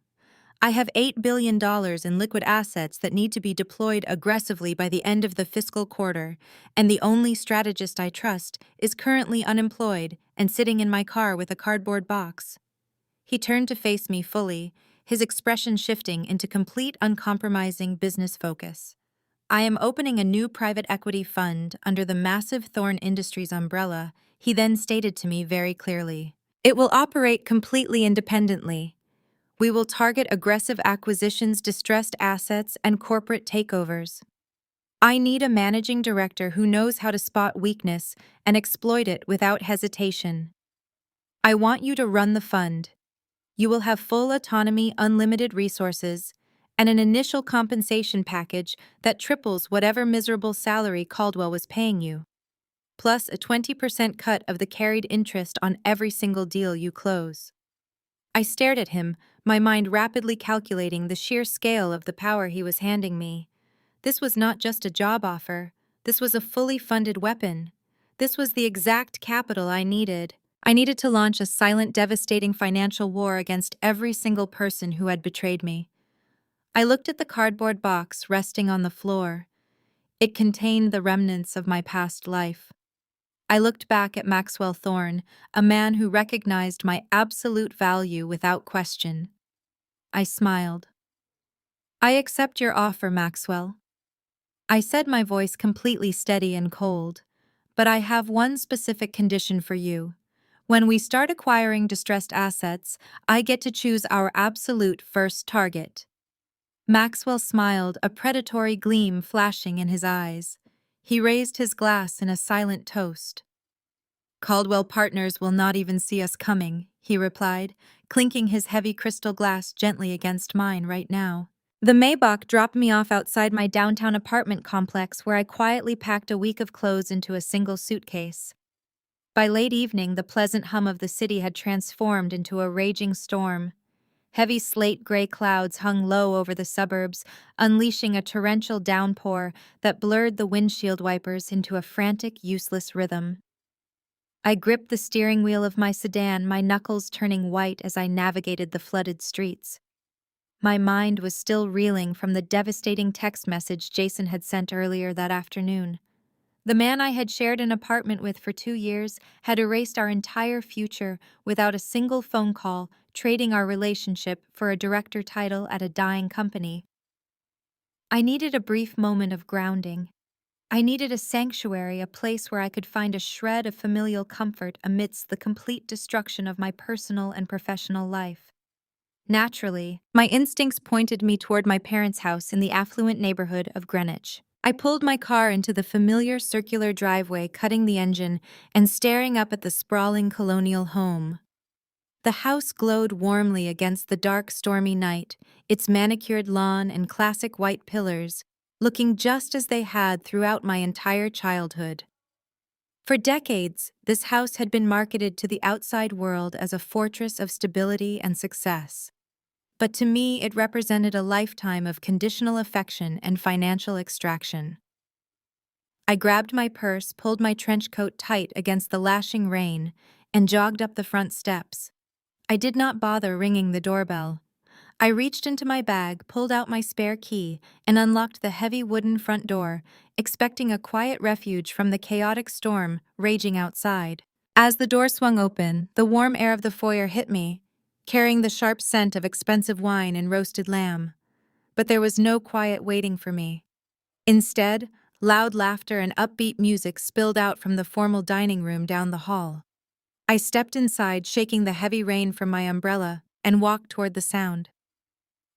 I have $8 billion in liquid assets that need to be deployed aggressively by the end of the fiscal quarter, and the only strategist I trust is currently unemployed and sitting in my car with a cardboard box." He turned to face me fully, his expression shifting into complete, uncompromising business focus. "I am opening a new private equity fund under the massive Thorn Industries umbrella," he then stated to me very clearly. "It will operate completely independently. We will target aggressive acquisitions, distressed assets, and corporate takeovers. I need a managing director who knows how to spot weakness and exploit it without hesitation. I want you to run the fund. You will have full autonomy, unlimited resources, and an initial compensation package that triples whatever miserable salary Caldwell was paying you, plus a 20% cut of the carried interest on every single deal you close." I stared at him, my mind rapidly calculating the sheer scale of the power he was handing me. This was not just a job offer. This was a fully funded weapon. This was the exact capital I needed. I needed to launch a silent, devastating financial war against every single person who had betrayed me. I looked at the cardboard box resting on the floor. It contained the remnants of my past life. I looked back at Maxwell Thorn, a man who recognized my absolute value without question. I smiled. "I accept your offer, Maxwell," I said, my voice completely steady and cold. "But I have one specific condition for you. When we start acquiring distressed assets, I get to choose our absolute first target." Maxwell smiled, a predatory gleam flashing in his eyes. He raised his glass in a silent toast. "Caldwell Partners will not even see us coming," he replied, clinking his heavy crystal glass gently against mine right now. The Maybach dropped me off outside my downtown apartment complex where I quietly packed a week of clothes into a single suitcase. By late evening, the pleasant hum of the city had transformed into a raging storm. Heavy slate-gray clouds hung low over the suburbs, unleashing a torrential downpour that blurred the windshield wipers into a frantic, useless rhythm. I gripped the steering wheel of my sedan, my knuckles turning white as I navigated the flooded streets. My mind was still reeling from the devastating text message Jason had sent earlier that afternoon. The man I had shared an apartment with for 2 years had erased our entire future without a single phone call, trading our relationship for a director title at a dying company. I needed a brief moment of grounding. I needed a sanctuary, a place where I could find a shred of familial comfort amidst the complete destruction of my personal and professional life. Naturally, my instincts pointed me toward my parents' house in the affluent neighborhood of Greenwich. I pulled my car into the familiar circular driveway, cutting the engine and staring up at the sprawling colonial home. The house glowed warmly against the dark, stormy night, its manicured lawn and classic white pillars looking just as they had throughout my entire childhood. For decades, this house had been marketed to the outside world as a fortress of stability and success. But to me, it represented a lifetime of conditional affection and financial extraction. I grabbed my purse, pulled my trench coat tight against the lashing rain, and jogged up the front steps. I did not bother ringing the doorbell. I reached into my bag, pulled out my spare key, and unlocked the heavy wooden front door, expecting a quiet refuge from the chaotic storm raging outside. As the door swung open, the warm air of the foyer hit me, carrying the sharp scent of expensive wine and roasted lamb. But there was no quiet waiting for me. Instead, loud laughter and upbeat music spilled out from the formal dining room down the hall. I stepped inside, shaking the heavy rain from my umbrella, and walked toward the sound.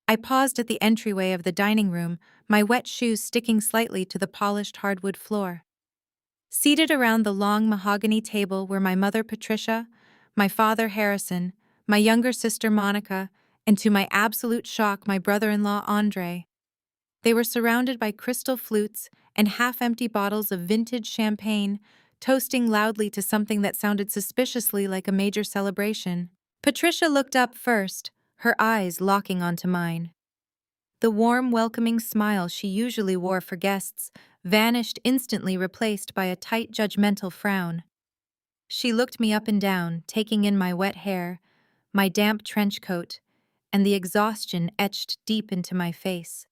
I paused at the entryway of the dining room, my wet shoes sticking slightly to the polished hardwood floor. Seated around the long mahogany table were my mother Patricia, my father Harrison, my younger sister Monica, and to my absolute shock, my brother-in-law Andre. They were surrounded by crystal flutes and half-empty bottles of vintage champagne, toasting loudly to something that sounded suspiciously like a major celebration. Patricia looked up first, her eyes locking onto mine. The warm, welcoming smile she usually wore for guests vanished instantly, replaced by a tight, judgmental frown. She looked me up and down, taking in my wet hair, my damp trench coat, and the exhaustion etched deep into my face.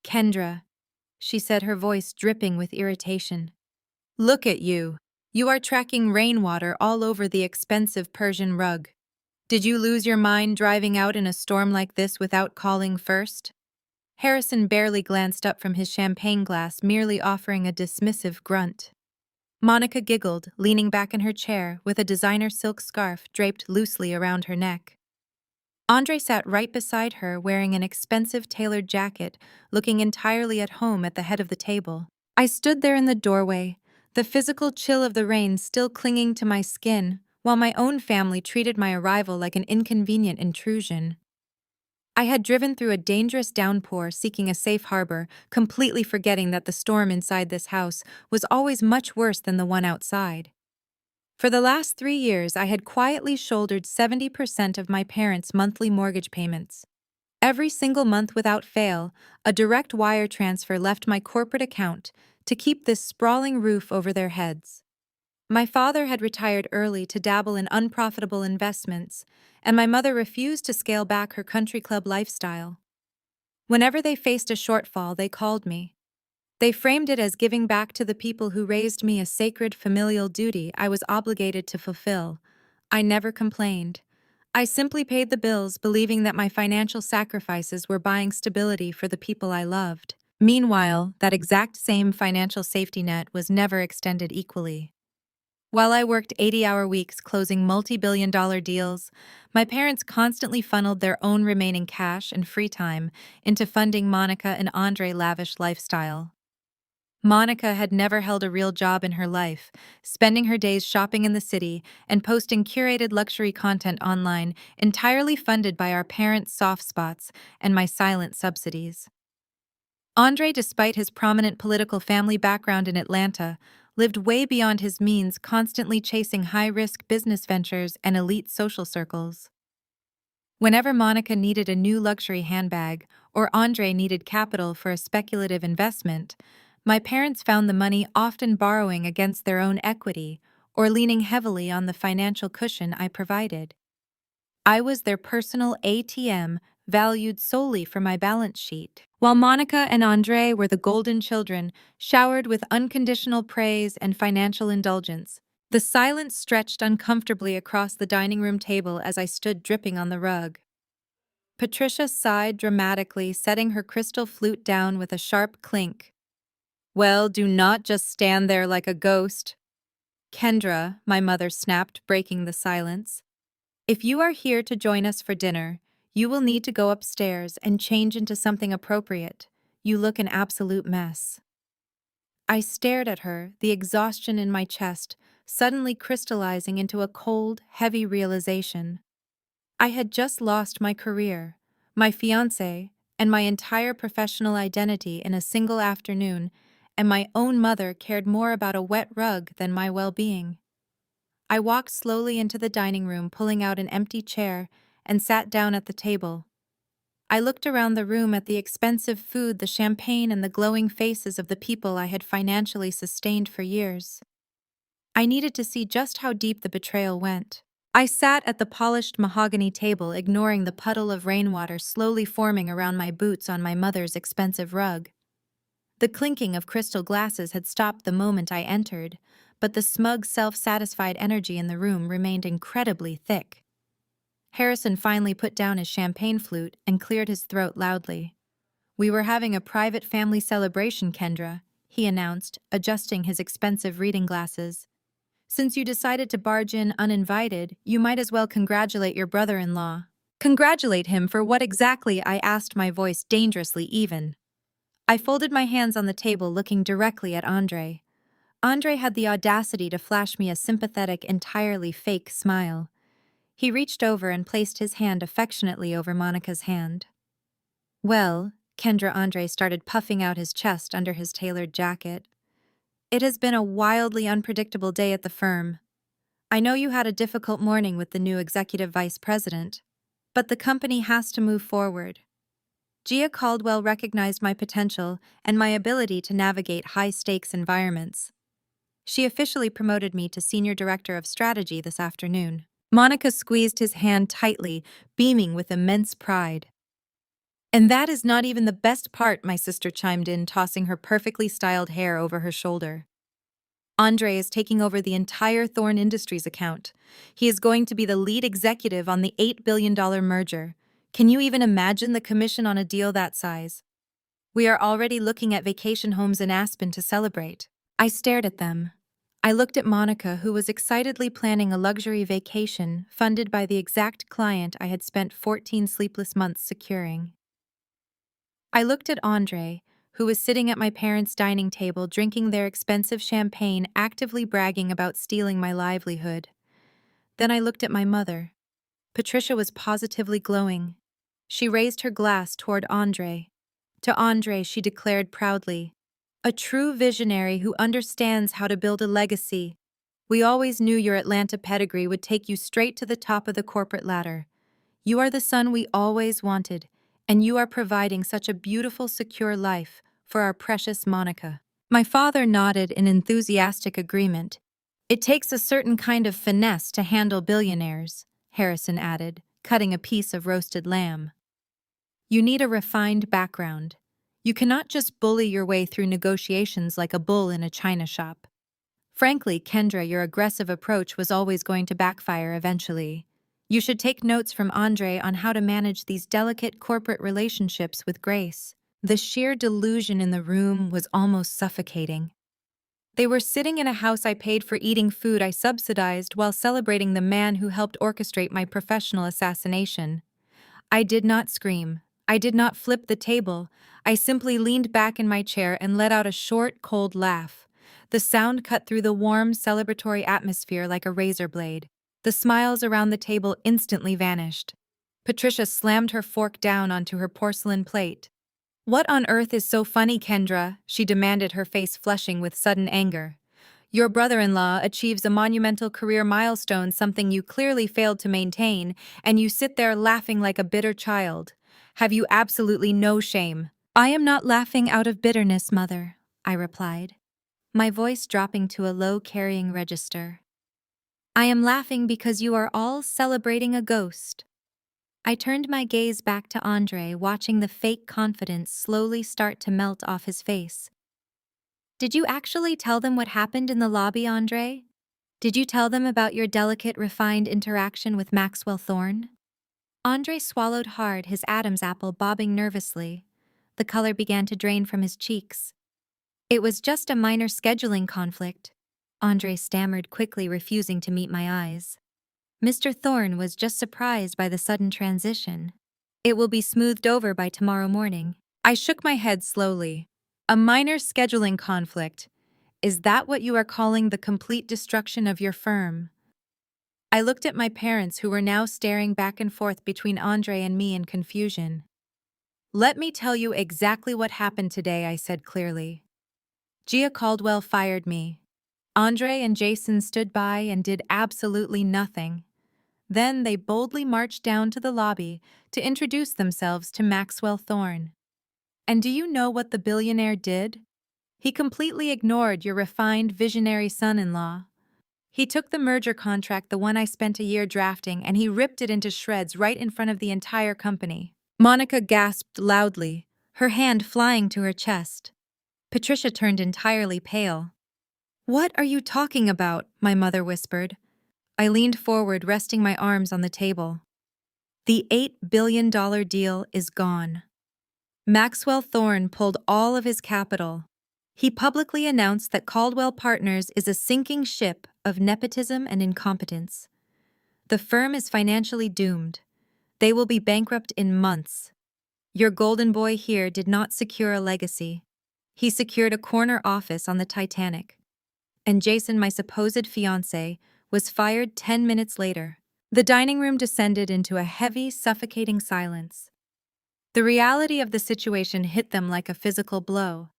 "Kendra," she said, her voice dripping with irritation. "Look at you. You are tracking rainwater all over the expensive Persian rug. Did you lose your mind driving out in a storm like this without calling first?" Harrison barely glanced up from his champagne glass, merely offering a dismissive grunt. Monica giggled, leaning back in her chair with a designer silk scarf draped loosely around her neck. Andre sat right beside her, wearing an expensive tailored jacket, looking entirely at home at the head of the table. I stood there in the doorway, the physical chill of the rain still clinging to my skin, while my own family treated my arrival like an inconvenient intrusion. I had driven through a dangerous downpour, seeking a safe harbor, completely forgetting that the storm inside this house was always much worse than the one outside. For the last 3 years, I had quietly shouldered 70% of my parents' monthly mortgage payments. Every single month without fail, a direct wire transfer left my corporate account to keep this sprawling roof over their heads. My father had retired early to dabble in unprofitable investments, and my mother refused to scale back her country club lifestyle. Whenever they faced a shortfall, they called me. They framed it as giving back to the people who raised me, a sacred familial duty I was obligated to fulfill. I never complained. I simply paid the bills, believing that my financial sacrifices were buying stability for the people I loved. Meanwhile, that exact same financial safety net was never extended equally. While I worked 80-hour weeks closing multi-billion-dollar deals, my parents constantly funneled their own remaining cash and free time into funding Monica and Andre's lavish lifestyle. Monica had never held a real job in her life, spending her days shopping in the city and posting curated luxury content online, entirely funded by our parents' soft spots and my silent subsidies. Andre, despite his prominent political family background in Atlanta, lived way beyond his means, constantly chasing high-risk business ventures and elite social circles. Whenever Monica needed a new luxury handbag or Andre needed capital for a speculative investment, my parents found the money often borrowing against their own equity or leaning heavily on the financial cushion I provided. I was their personal ATM, valued solely for my balance sheet. While Monica and Andre were the golden children, showered with unconditional praise and financial indulgence, the silence stretched uncomfortably across the dining room table as I stood dripping on the rug. Patricia sighed dramatically, setting her crystal flute down with a sharp clink. "Well, do not just stand there like a ghost." "Kendra," my mother snapped, breaking the silence. "If you are here to join us for dinner, you will need to go upstairs and change into something appropriate. You look an absolute mess." I stared at her, the exhaustion in my chest suddenly crystallizing into a cold, heavy realization. I had just lost my career, my fiancé, and my entire professional identity in a single afternoon, and my own mother cared more about a wet rug than my well-being. I walked slowly into the dining room, pulling out an empty chair, and sat down at the table. I looked around the room at the expensive food, the champagne, and the glowing faces of the people I had financially sustained for years. I needed to see just how deep the betrayal went. I sat at the polished mahogany table, ignoring the puddle of rainwater slowly forming around my boots on my mother's expensive rug. The clinking of crystal glasses had stopped the moment I entered, but the smug, self-satisfied energy in the room remained incredibly thick. Harrison finally put down his champagne flute and cleared his throat loudly. "We were having a private family celebration, Kendra," he announced, adjusting his expensive reading glasses. "Since you decided to barge in uninvited, you might as well congratulate your brother-in-law." "Congratulate him for what exactly?" I asked, my voice dangerously even. I folded my hands on the table, looking directly at Andre. Andre had the audacity to flash me a sympathetic, entirely fake smile. He reached over and placed his hand affectionately over Monica's hand. "Well," Andre started puffing out his chest under his tailored jacket, "it has been a wildly unpredictable day at the firm. I know you had a difficult morning with the new executive vice president, but the company has to move forward. Gia Caldwell recognized my potential and my ability to navigate high-stakes environments. She officially promoted me to Senior Director of Strategy this afternoon." Monica squeezed his hand tightly, beaming with immense pride. "And that is not even the best part," my sister chimed in, tossing her perfectly styled hair over her shoulder. "Andre is taking over the entire Thorne Industries account. He is going to be the lead executive on the $8 billion merger. Can you even imagine the commission on a deal that size? We are already looking at vacation homes in Aspen to celebrate." I stared at them. I looked at Monica, who was excitedly planning a luxury vacation funded by the exact client I had spent 14 sleepless months securing. I looked at Andre, who was sitting at my parents' dining table drinking their expensive champagne, actively bragging about stealing my livelihood. Then I looked at my mother. Patricia was positively glowing. She raised her glass toward Andre. To Andre, she declared proudly, "A true visionary who understands how to build a legacy. We always knew your Atlanta pedigree would take you straight to the top of the corporate ladder. You are the son we always wanted, and you are providing such a beautiful, secure life for our precious Monica." My father nodded in enthusiastic agreement. "It takes a certain kind of finesse to handle billionaires," Harrison added, cutting a piece of roasted lamb. "You need a refined background. You cannot just bully your way through negotiations like a bull in a china shop. Frankly, Kendra, your aggressive approach was always going to backfire eventually. You should take notes from Andre on how to manage these delicate corporate relationships with grace." The sheer delusion in the room was almost suffocating. They were sitting in a house I paid for, eating food I subsidized, while celebrating the man who helped orchestrate my professional assassination. I did not scream. I did not flip the table. I simply leaned back in my chair and let out a short, cold laugh. The sound cut through the warm, celebratory atmosphere like a razor blade. The smiles around the table instantly vanished. Patricia slammed her fork down onto her porcelain plate. "What on earth is so funny, Kendra?" she demanded, her face flushing with sudden anger. "Your brother-in-law achieves a monumental career milestone, something you clearly failed to maintain, and you sit there laughing like a bitter child. Have you absolutely no shame?" "I am not laughing out of bitterness, Mother," I replied, my voice dropping to a low carrying register. "I am laughing because you are all celebrating a ghost." I turned my gaze back to Andre, watching the fake confidence slowly start to melt off his face. "Did you actually tell them what happened in the lobby, Andre? Did you tell them about your delicate, refined interaction with Maxwell Thorne?" Andre swallowed hard, his Adam's apple bobbing nervously. The color began to drain from his cheeks. "It was just a minor scheduling conflict," Andre stammered, quickly refusing to meet my eyes. "Mr. Thorne was just surprised by the sudden transition. It will be smoothed over by tomorrow morning." I shook my head slowly. "A minor scheduling conflict. Is that what you are calling the complete destruction of your firm?" I looked at my parents, who were now staring back and forth between Andre and me in confusion. "Let me tell you exactly what happened today," I said clearly. "Gia Caldwell fired me. Andre and Jason stood by and did absolutely nothing. Then they boldly marched down to the lobby to introduce themselves to Maxwell Thorne. And do you know what the billionaire did? He completely ignored your refined, visionary son-in-law. He took the merger contract, the one I spent a year drafting, and he ripped it into shreds right in front of the entire company." Monica gasped loudly, her hand flying to her chest. Patricia turned entirely pale. "What are you talking about?" my mother whispered. I leaned forward, resting my arms on the table. "The $8 billion deal is gone. Maxwell Thorne pulled all of his capital. He publicly announced that Caldwell Partners is a sinking ship of nepotism and incompetence. The firm is financially doomed. They will be bankrupt in months. Your golden boy here did not secure a legacy. He secured a corner office on the Titanic. And Jason, my supposed fiancé, was fired 10 minutes later." The dining room descended into a heavy, suffocating silence. The reality of the situation hit them like a physical blow.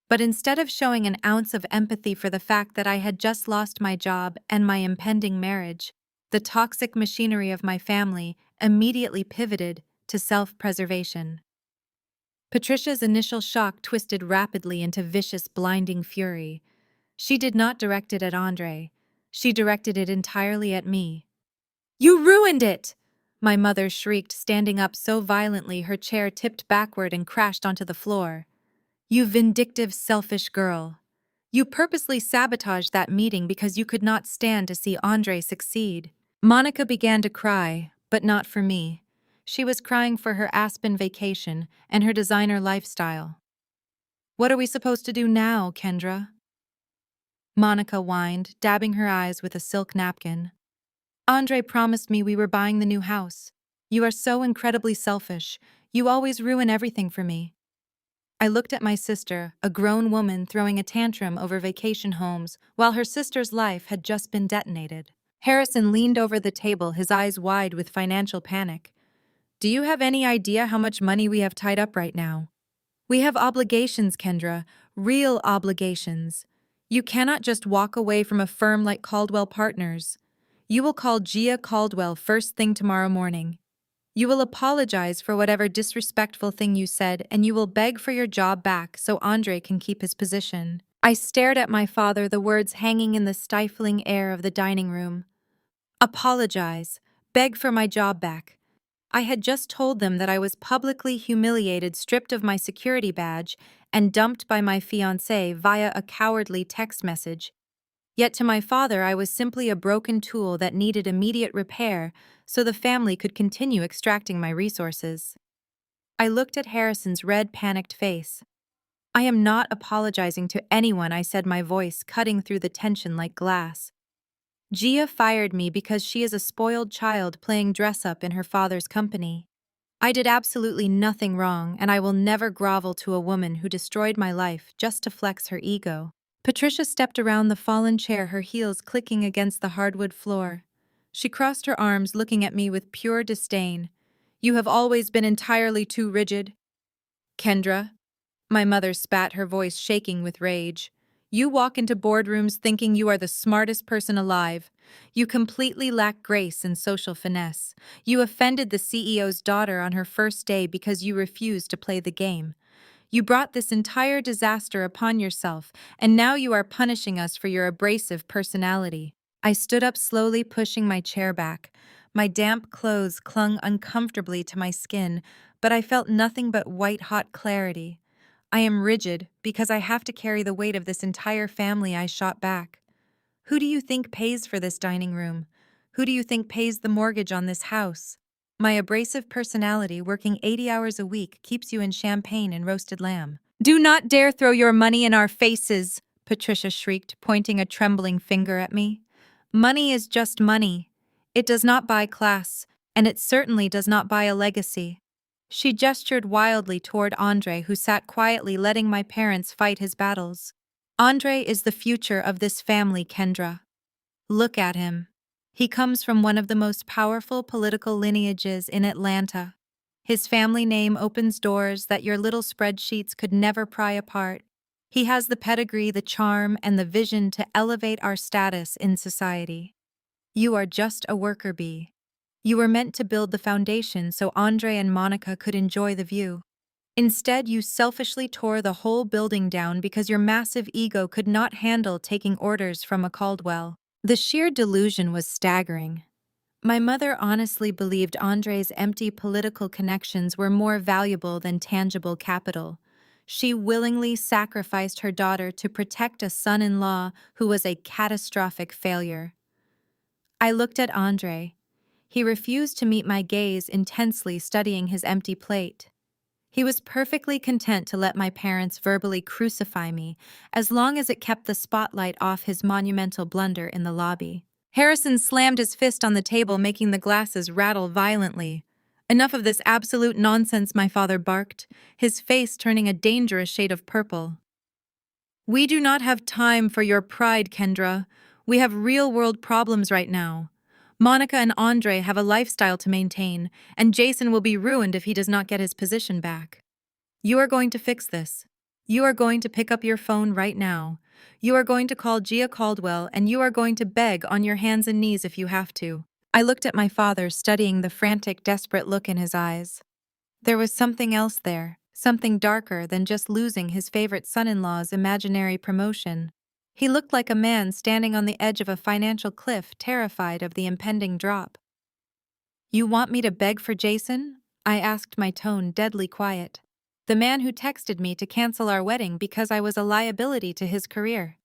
But instead of showing an ounce of empathy for the fact that I had just lost my job and my impending marriage, the toxic machinery of my family immediately pivoted to self-preservation. Patricia's initial shock twisted rapidly into vicious, blinding fury. She did not direct it at Andre. She directed it entirely at me. "You ruined it!" my mother shrieked, standing up so violently her chair tipped backward and crashed onto the floor. "You vindictive, selfish girl. You purposely sabotaged that meeting because you could not stand to see Andre succeed." Monica began to cry, but not for me. She was crying for her Aspen vacation and her designer lifestyle. "What are we supposed to do now, Kendra?" Monica whined, dabbing her eyes with a silk napkin. "Andre promised me we were buying the new house. You are so incredibly selfish. You always ruin everything for me." I looked at my sister, a grown woman throwing a tantrum over vacation homes while her sister's life had just been detonated. Harrison leaned over the table, his eyes wide with financial panic. "Do you have any idea how much money we have tied up right now? We have obligations, Kendra, real obligations. You cannot just walk away from a firm like Caldwell Partners. You will call Gia Caldwell first thing tomorrow morning. You will apologize for whatever disrespectful thing you said, and you will beg for your job back so Andre can keep his position." I stared at my father, the words hanging in the stifling air of the dining room. Apologize, beg for my job back. I had just told them that I was publicly humiliated, stripped of my security badge, and dumped by my fiancé via a cowardly text message. Yet to my father, I was simply a broken tool that needed immediate repair so the family could continue extracting my resources. I looked at Harrison's red, panicked face. "I am not apologizing to anyone," I said, my voice cutting through the tension like glass. "Gia fired me because she is a spoiled child playing dress-up in her father's company. I did absolutely nothing wrong, and I will never grovel to a woman who destroyed my life just to flex her ego. Patricia stepped around the fallen chair, her heels clicking against the hardwood floor. She crossed her arms, looking at me with pure disdain. You have always been entirely too rigid. Kendra, my mother spat, her voice shaking with rage. You walk into boardrooms thinking you are the smartest person alive. You completely lack grace and social finesse. You offended the CEO's daughter on her first day because you refused to play the game. You brought this entire disaster upon yourself, and now you are punishing us for your abrasive personality. I stood up slowly, pushing my chair back. My damp clothes clung uncomfortably to my skin, but I felt nothing but white-hot clarity. I am rigid because I have to carry the weight of this entire family, I shot back. Who do you think pays for this dining room? Who do you think pays the mortgage on this house? My abrasive personality, working 80 hours a week, keeps you in champagne and roasted lamb. Do not dare throw your money in our faces, Patricia shrieked, pointing a trembling finger at me. Money is just money. It does not buy class, and it certainly does not buy a legacy. She gestured wildly toward Andre, who sat quietly letting my parents fight his battles. Andre is the future of this family, Kendra. Look at him. He comes from one of the most powerful political lineages in Atlanta. His family name opens doors that your little spreadsheets could never pry apart. He has the pedigree, the charm, and the vision to elevate our status in society. You are just a worker bee. You were meant to build the foundation so Andre and Monica could enjoy the view. Instead, you selfishly tore the whole building down because your massive ego could not handle taking orders from a Caldwell. The sheer delusion was staggering. My mother honestly believed Andre's empty political connections were more valuable than tangible capital. She willingly sacrificed her daughter to protect a son-in-law who was a catastrophic failure. I looked at Andre. He refused to meet my gaze, intensely studying his empty plate. He was perfectly content to let my parents verbally crucify me, as long as it kept the spotlight off his monumental blunder in the lobby. Harrison slammed his fist on the table, making the glasses rattle violently. Enough of this absolute nonsense, my father barked, his face turning a dangerous shade of purple. We do not have time for your pride, Kendra. We have real-world problems right now. Monica and Andre have a lifestyle to maintain, and Jason will be ruined if he does not get his position back. You are going to fix this. You are going to pick up your phone right now. You are going to call Gia Caldwell, and you are going to beg on your hands and knees if you have to. I looked at my father, studying the frantic, desperate look in his eyes. There was something else there, something darker than just losing his favorite son-in-law's imaginary promotion. He looked like a man standing on the edge of a financial cliff, terrified of the impending drop. You want me to beg for Jason? I asked, my tone deadly quiet. The man who texted me to cancel our wedding because I was a liability to his career.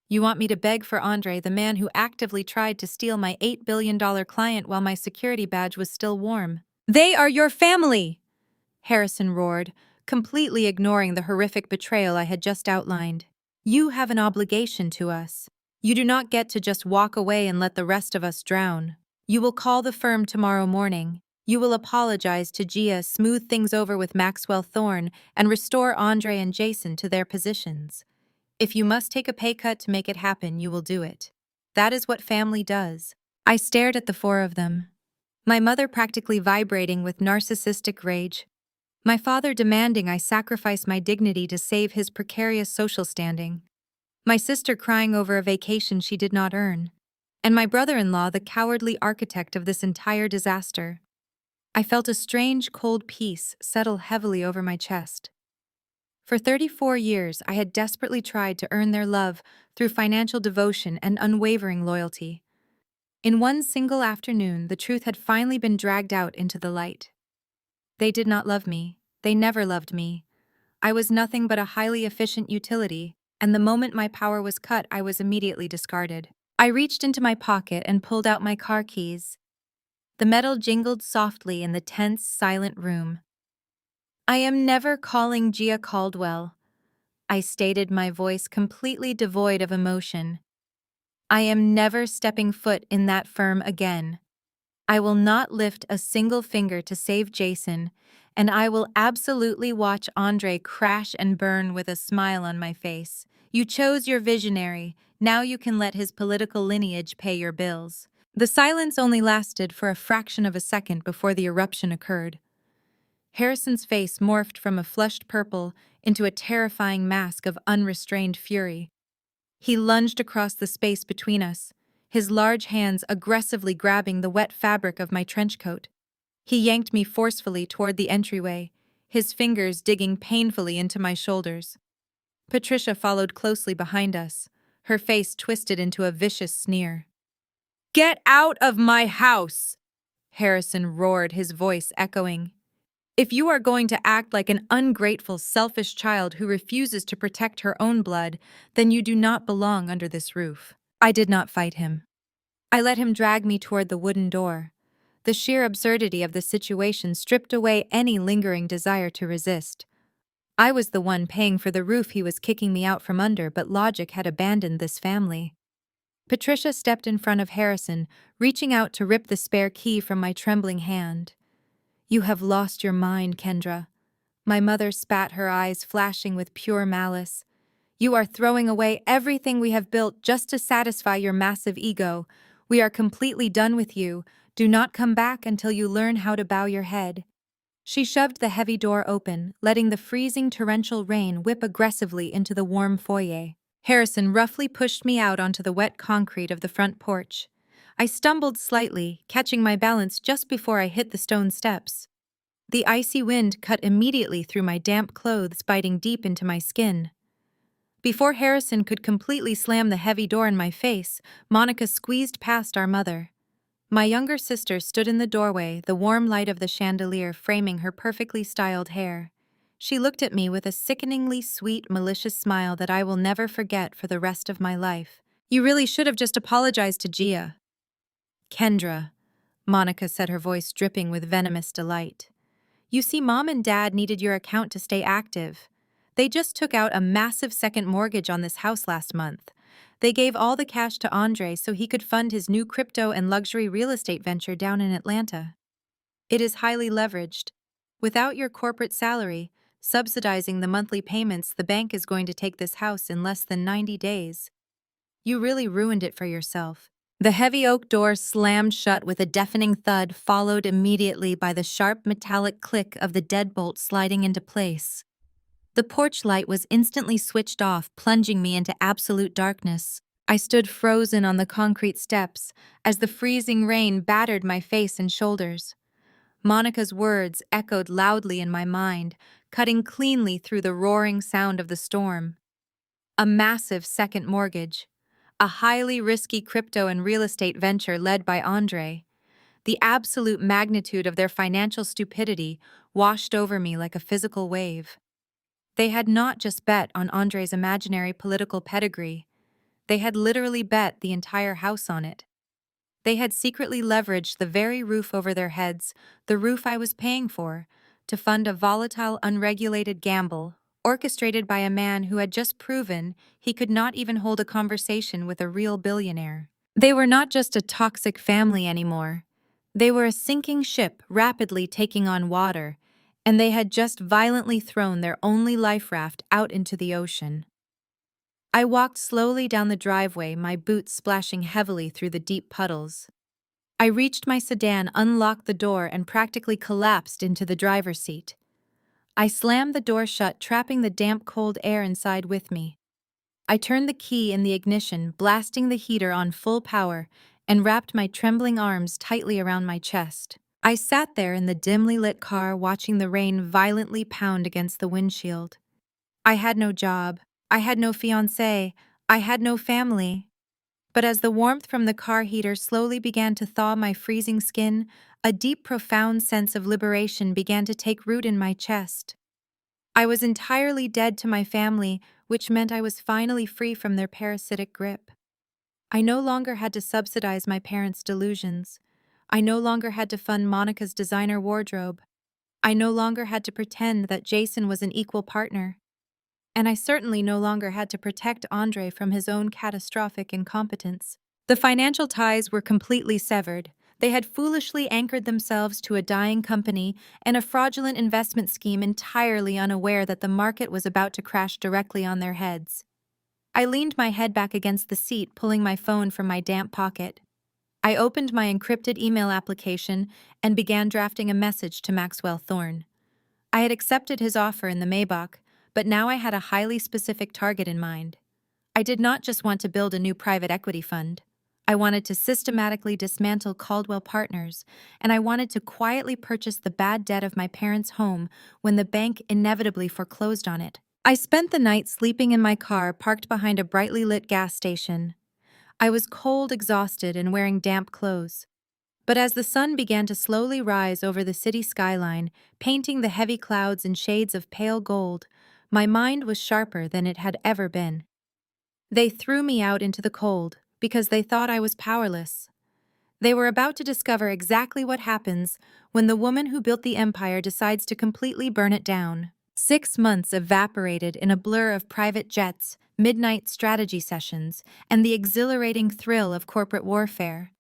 You want me to beg for Andre, the man who actively tried to steal my $8 billion client while my security badge was still warm. They are your family! Harrison roared, completely ignoring the horrific betrayal I had just outlined. You have an obligation to us. You do not get to just walk away and let the rest of us drown. You will call the firm tomorrow morning. You will apologize to Gia, smooth things over with Maxwell Thorne, and restore Andre and Jason to their positions. If you must take a pay cut to make it happen, you will do it. That is what family does. I stared at the four of them, my mother practically vibrating with narcissistic rage, my father demanding I sacrifice my dignity to save his precarious social standing, my sister crying over a vacation she did not earn, and my brother-in-law the cowardly architect of this entire disaster. I felt a strange, cold peace settle heavily over my chest. For 34 years, I had desperately tried to earn their love through financial devotion and unwavering loyalty. In one single afternoon, the truth had finally been dragged out into the light. They did not love me. They never loved me. I was nothing but a highly efficient utility, and the moment my power was cut, I was immediately discarded. I reached into my pocket and pulled out my car keys. The metal jingled softly in the tense, silent room. I am never calling Gia Caldwell, I stated, my voice completely devoid of emotion. I am never stepping foot in that firm again. I will not lift a single finger to save Jason, and I will absolutely watch Andre crash and burn with a smile on my face. You chose your visionary, now you can let his political lineage pay your bills. The silence only lasted for a fraction of a second before the eruption occurred. Harrison's face morphed from a flushed purple into a terrifying mask of unrestrained fury. He lunged across the space between us, his large hands aggressively grabbing the wet fabric of my trench coat. He yanked me forcefully toward the entryway, his fingers digging painfully into my shoulders. Patricia followed closely behind us, her face twisted into a vicious sneer. "Get out of my house!" Harrison roared, his voice echoing. "If you are going to act like an ungrateful, selfish child who refuses to protect her own blood, then you do not belong under this roof." I did not fight him. I let him drag me toward the wooden door. The sheer absurdity of the situation stripped away any lingering desire to resist. I was the one paying for the roof he was kicking me out from under, but logic had abandoned this family. Patricia stepped in front of Harrison, reaching out to rip the spare key from my trembling hand. "You have lost your mind, Kendra." My mother spat, her eyes flashing with pure malice. "You are throwing away everything we have built just to satisfy your massive ego. We are completely done with you. Do not come back until you learn how to bow your head." She shoved the heavy door open, letting the freezing torrential rain whip aggressively into the warm foyer. Harrison roughly pushed me out onto the wet concrete of the front porch. I stumbled slightly, catching my balance just before I hit the stone steps. The icy wind cut immediately through my damp clothes, biting deep into my skin. Before Harrison could completely slam the heavy door in my face, Monica squeezed past our mother. My younger sister stood in the doorway, the warm light of the chandelier framing her perfectly styled hair. She looked at me with a sickeningly sweet, malicious smile that I will never forget for the rest of my life. "You really should have just apologized to Gia." "Kendra," Monica said, her voice dripping with venomous delight. "You see, Mom and Dad needed your account to stay active. They just took out a massive second mortgage on this house last month. They gave all the cash to Andre so he could fund his new crypto and luxury real estate venture down in Atlanta. It is highly leveraged. Without your corporate salary, subsidizing the monthly payments, the bank is going to take this house in less than 90 days. You really ruined it for yourself." The heavy oak door slammed shut with a deafening thud, followed immediately by the sharp metallic click of the deadbolt sliding into place. The porch light was instantly switched off, plunging me into absolute darkness. I stood frozen on the concrete steps as the freezing rain battered my face and shoulders. Monica's words echoed loudly in my mind, cutting cleanly through the roaring sound of the storm. A massive second mortgage. A highly risky crypto and real estate venture led by Andre. The absolute magnitude of their financial stupidity washed over me like a physical wave. They had not just bet on Andre's imaginary political pedigree. They had literally bet the entire house on it. They had secretly leveraged the very roof over their heads, the roof I was paying for, to fund a volatile, unregulated gamble, orchestrated by a man who had just proven he could not even hold a conversation with a real billionaire. They were not just a toxic family anymore. They were a sinking ship rapidly taking on water, and they had just violently thrown their only life raft out into the ocean. I walked slowly down the driveway, my boots splashing heavily through the deep puddles. I reached my sedan, unlocked the door, and practically collapsed into the driver's seat. I slammed the door shut, trapping the damp, cold air inside with me. I turned the key in the ignition, blasting the heater on full power, and wrapped my trembling arms tightly around my chest. I sat there in the dimly lit car, watching the rain violently pound against the windshield. I had no job. I had no fiancé. I had no family. But as the warmth from the car heater slowly began to thaw my freezing skin, a deep, profound sense of liberation began to take root in my chest. I was entirely dead to my family, which meant I was finally free from their parasitic grip. I no longer had to subsidize my parents' delusions. I no longer had to fund Monica's designer wardrobe. I no longer had to pretend that Jason was an equal partner. And I certainly no longer had to protect Andre from his own catastrophic incompetence. The financial ties were completely severed. They had foolishly anchored themselves to a dying company and a fraudulent investment scheme entirely unaware that the market was about to crash directly on their heads. I leaned my head back against the seat, pulling my phone from my damp pocket. I opened my encrypted email application and began drafting a message to Maxwell Thorne. I had accepted his offer in the Maybach, but now I had a highly specific target in mind. I did not just want to build a new private equity fund. I wanted to systematically dismantle Caldwell Partners, and I wanted to quietly purchase the bad debt of my parents' home when the bank inevitably foreclosed on it. I spent the night sleeping in my car parked behind a brightly lit gas station. I was cold, exhausted, and wearing damp clothes. But as the sun began to slowly rise over the city skyline, painting the heavy clouds in shades of pale gold, my mind was sharper than it had ever been. They threw me out into the cold because they thought I was powerless. They were about to discover exactly what happens when the woman who built the empire decides to completely burn it down. 6 months evaporated in a blur of private jets, midnight strategy sessions, and the exhilarating thrill of corporate warfare.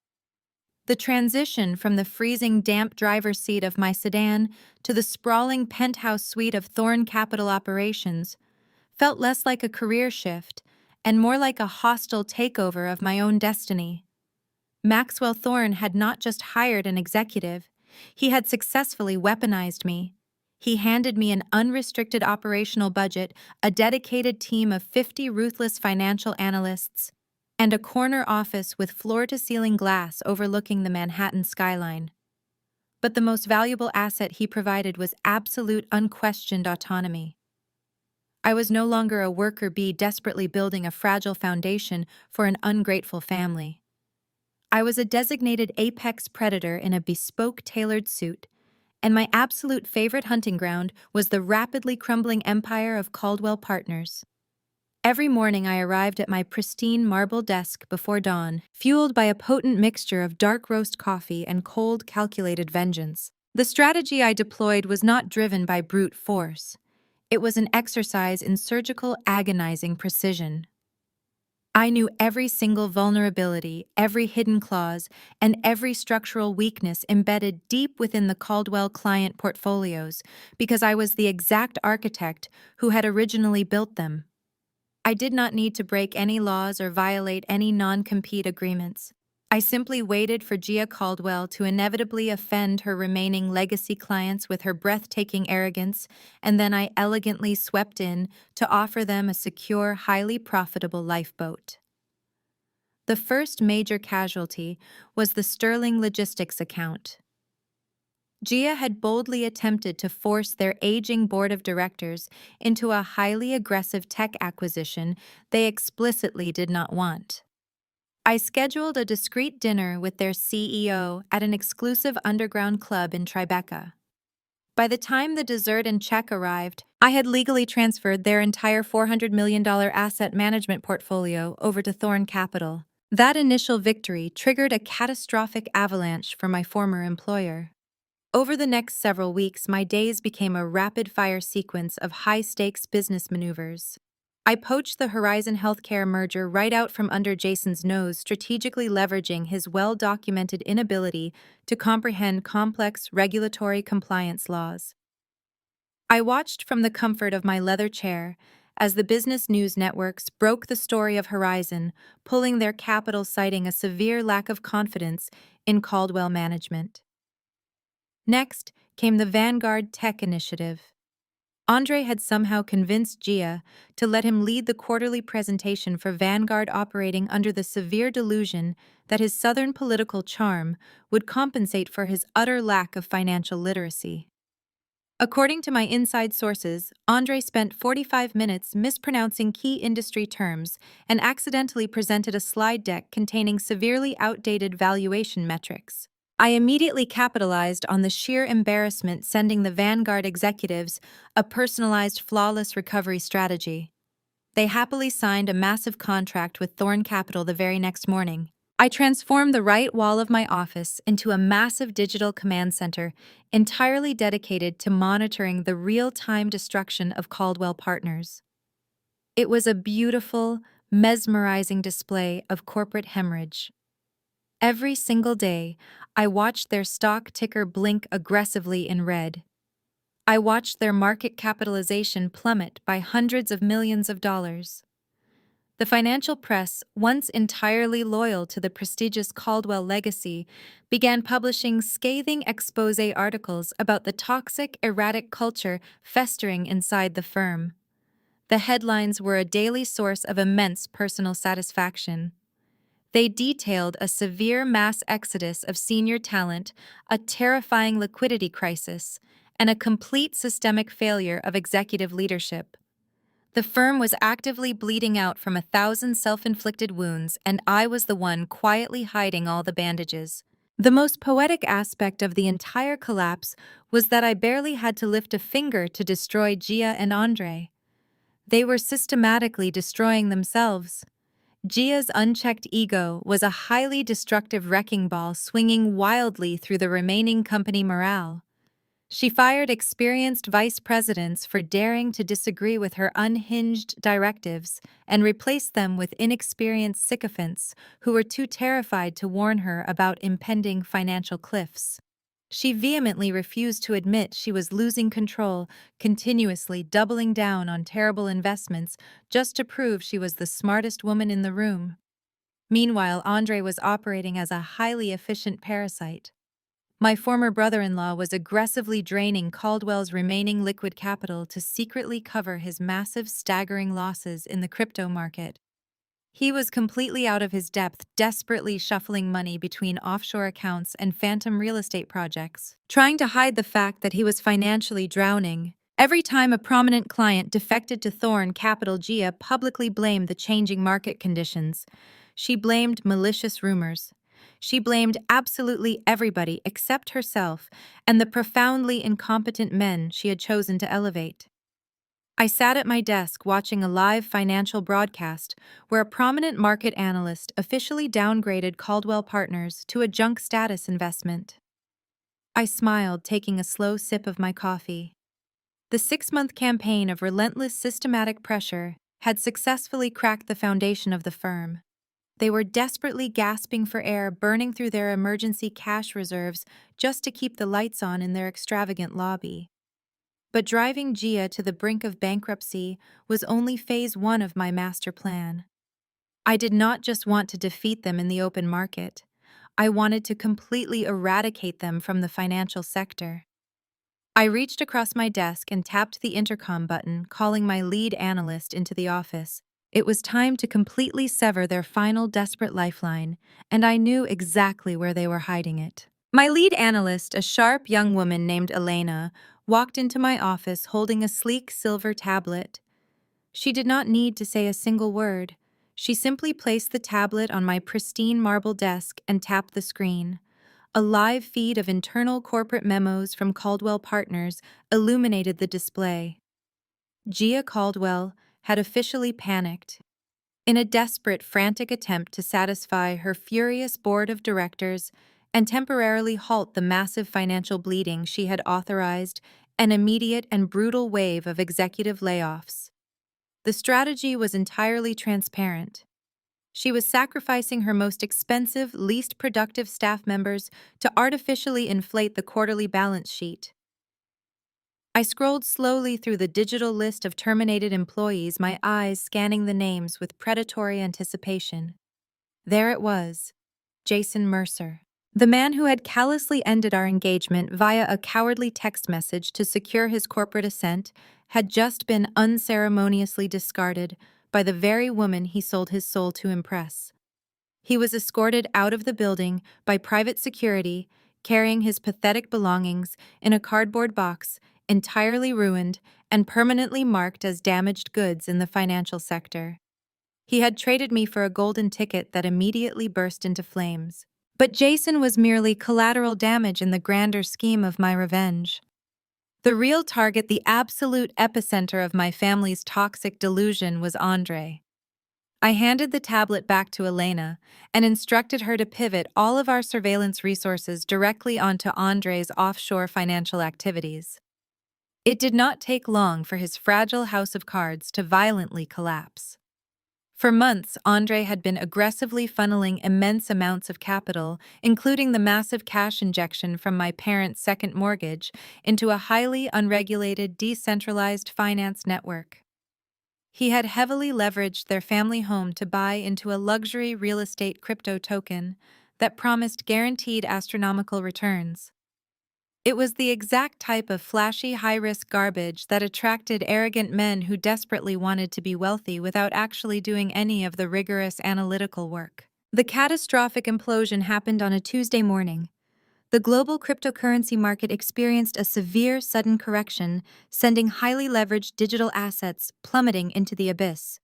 The transition from the freezing damp driver's seat of my sedan to the sprawling penthouse suite of Thorne Capital Operations felt less like a career shift and more like a hostile takeover of my own destiny. Maxwell Thorne had not just hired an executive, he had successfully weaponized me. He handed me an unrestricted operational budget, a dedicated team of 50 ruthless financial analysts, and a corner office with floor-to-ceiling glass overlooking the Manhattan skyline. But the most valuable asset he provided was absolute, unquestioned autonomy. I was no longer a worker bee desperately building a fragile foundation for an ungrateful family. I was a designated apex predator in a bespoke tailored suit, and my absolute favorite hunting ground was the rapidly crumbling empire of Caldwell Partners. Every morning I arrived at my pristine marble desk before dawn, fueled by a potent mixture of dark roast coffee and cold, calculated vengeance. The strategy I deployed was not driven by brute force. It was an exercise in surgical, agonizing precision. I knew every single vulnerability, every hidden clause, and every structural weakness embedded deep within the Caldwell client portfolios because I was the exact architect who had originally built them. I did not need to break any laws or violate any non-compete agreements. I simply waited for Gia Caldwell to inevitably offend her remaining legacy clients with her breathtaking arrogance, and then I elegantly swept in to offer them a secure, highly profitable lifeboat. The first major casualty was the Sterling Logistics account. Gia had boldly attempted to force their aging board of directors into a highly aggressive tech acquisition they explicitly did not want. I scheduled a discreet dinner with their CEO at an exclusive underground club in Tribeca. By the time the dessert and check arrived, I had legally transferred their entire $400 million asset management portfolio over to Thorne Capital. That initial victory triggered a catastrophic avalanche for my former employer. Over the next several weeks, my days became a rapid-fire sequence of high-stakes business maneuvers. I poached the Horizon Healthcare merger right out from under Jason's nose, strategically leveraging his well-documented inability to comprehend complex regulatory compliance laws. I watched from the comfort of my leather chair as the business news networks broke the story of Horizon, pulling their capital citing a severe lack of confidence in Caldwell management. Next came the Vanguard Tech Initiative. Andre had somehow convinced Gia to let him lead the quarterly presentation for Vanguard, operating under the severe delusion that his Southern political charm would compensate for his utter lack of financial literacy. According to my inside sources, Andre spent 45 minutes mispronouncing key industry terms and accidentally presented a slide deck containing severely outdated valuation metrics. I immediately capitalized on the sheer embarrassment, sending the Vanguard executives a personalized, flawless recovery strategy. They happily signed a massive contract with Thorne Capital the very next morning. I transformed the right wall of my office into a massive digital command center entirely dedicated to monitoring the real-time destruction of Caldwell Partners. It was a beautiful, mesmerizing display of corporate hemorrhage. Every single day, I watched their stock ticker blink aggressively in red. I watched their market capitalization plummet by hundreds of millions of dollars. The financial press, once entirely loyal to the prestigious Caldwell legacy, began publishing scathing expose articles about the toxic, erratic culture festering inside the firm. The headlines were a daily source of immense personal satisfaction. They detailed a severe mass exodus of senior talent, a terrifying liquidity crisis, and a complete systemic failure of executive leadership. The firm was actively bleeding out from 1,000 self-inflicted wounds, and I was the one quietly hiding all the bandages. The most poetic aspect of the entire collapse was that I barely had to lift a finger to destroy Gia and Andre. They were systematically destroying themselves. Gia's unchecked ego was a highly destructive wrecking ball swinging wildly through the remaining company morale. She fired experienced vice presidents for daring to disagree with her unhinged directives and replaced them with inexperienced sycophants who were too terrified to warn her about impending financial cliffs. She vehemently refused to admit she was losing control, continuously doubling down on terrible investments just to prove she was the smartest woman in the room. Meanwhile, Andre was operating as a highly efficient parasite. My former brother-in-law was aggressively draining Caldwell's remaining liquid capital to secretly cover his massive, staggering losses in the crypto market. He was completely out of his depth, desperately shuffling money between offshore accounts and phantom real estate projects, trying to hide the fact that he was financially drowning. Every time a prominent client defected to Thorn Capital, Gia publicly blamed the changing market conditions. She blamed malicious rumors. She blamed absolutely everybody except herself and the profoundly incompetent men she had chosen to elevate. I sat at my desk watching a live financial broadcast where a prominent market analyst officially downgraded Caldwell Partners to a junk status investment. I smiled, taking a slow sip of my coffee. The 6-month campaign of relentless systematic pressure had successfully cracked the foundation of the firm. They were desperately gasping for air, burning through their emergency cash reserves just to keep the lights on in their extravagant lobby. But driving Gia to the brink of bankruptcy was only phase 1 of my master plan. I did not just want to defeat them in the open market. I wanted to completely eradicate them from the financial sector. I reached across my desk and tapped the intercom button, calling my lead analyst into the office. It was time to completely sever their final desperate lifeline, and I knew exactly where they were hiding it. My lead analyst, a sharp young woman named Elena, walked into my office holding a sleek silver tablet. She did not need to say a single word. She simply placed the tablet on my pristine marble desk and tapped the screen. A live feed of internal corporate memos from Caldwell Partners illuminated the display. Gia Caldwell had officially panicked. In a desperate, frantic attempt to satisfy her furious board of directors and temporarily halt the massive financial bleeding, she had authorized an immediate and brutal wave of executive layoffs. The strategy was entirely transparent. She was sacrificing her most expensive, least productive staff members to artificially inflate the quarterly balance sheet. I scrolled slowly through the digital list of terminated employees, my eyes scanning the names with predatory anticipation. There it was, Jason Mercer. The man who had callously ended our engagement via a cowardly text message to secure his corporate ascent had just been unceremoniously discarded by the very woman he sold his soul to impress. He was escorted out of the building by private security, carrying his pathetic belongings in a cardboard box, entirely ruined and permanently marked as damaged goods in the financial sector. He had traded me for a golden ticket that immediately burst into flames. But Jason was merely collateral damage in the grander scheme of my revenge. The real target, the absolute epicenter of my family's toxic delusion, was Andre. I handed the tablet back to Elena and instructed her to pivot all of our surveillance resources directly onto Andre's offshore financial activities. It did not take long for his fragile house of cards to violently collapse. For months, Andre had been aggressively funneling immense amounts of capital, including the massive cash injection from my parents' second mortgage, into a highly unregulated, decentralized finance network. He had heavily leveraged their family home to buy into a luxury real estate crypto token that promised guaranteed astronomical returns. It was the exact type of flashy, high-risk garbage that attracted arrogant men who desperately wanted to be wealthy without actually doing any of the rigorous analytical work. The catastrophic implosion happened on a Tuesday morning. The global cryptocurrency market experienced a severe sudden correction, sending highly leveraged digital assets plummeting into the abyss.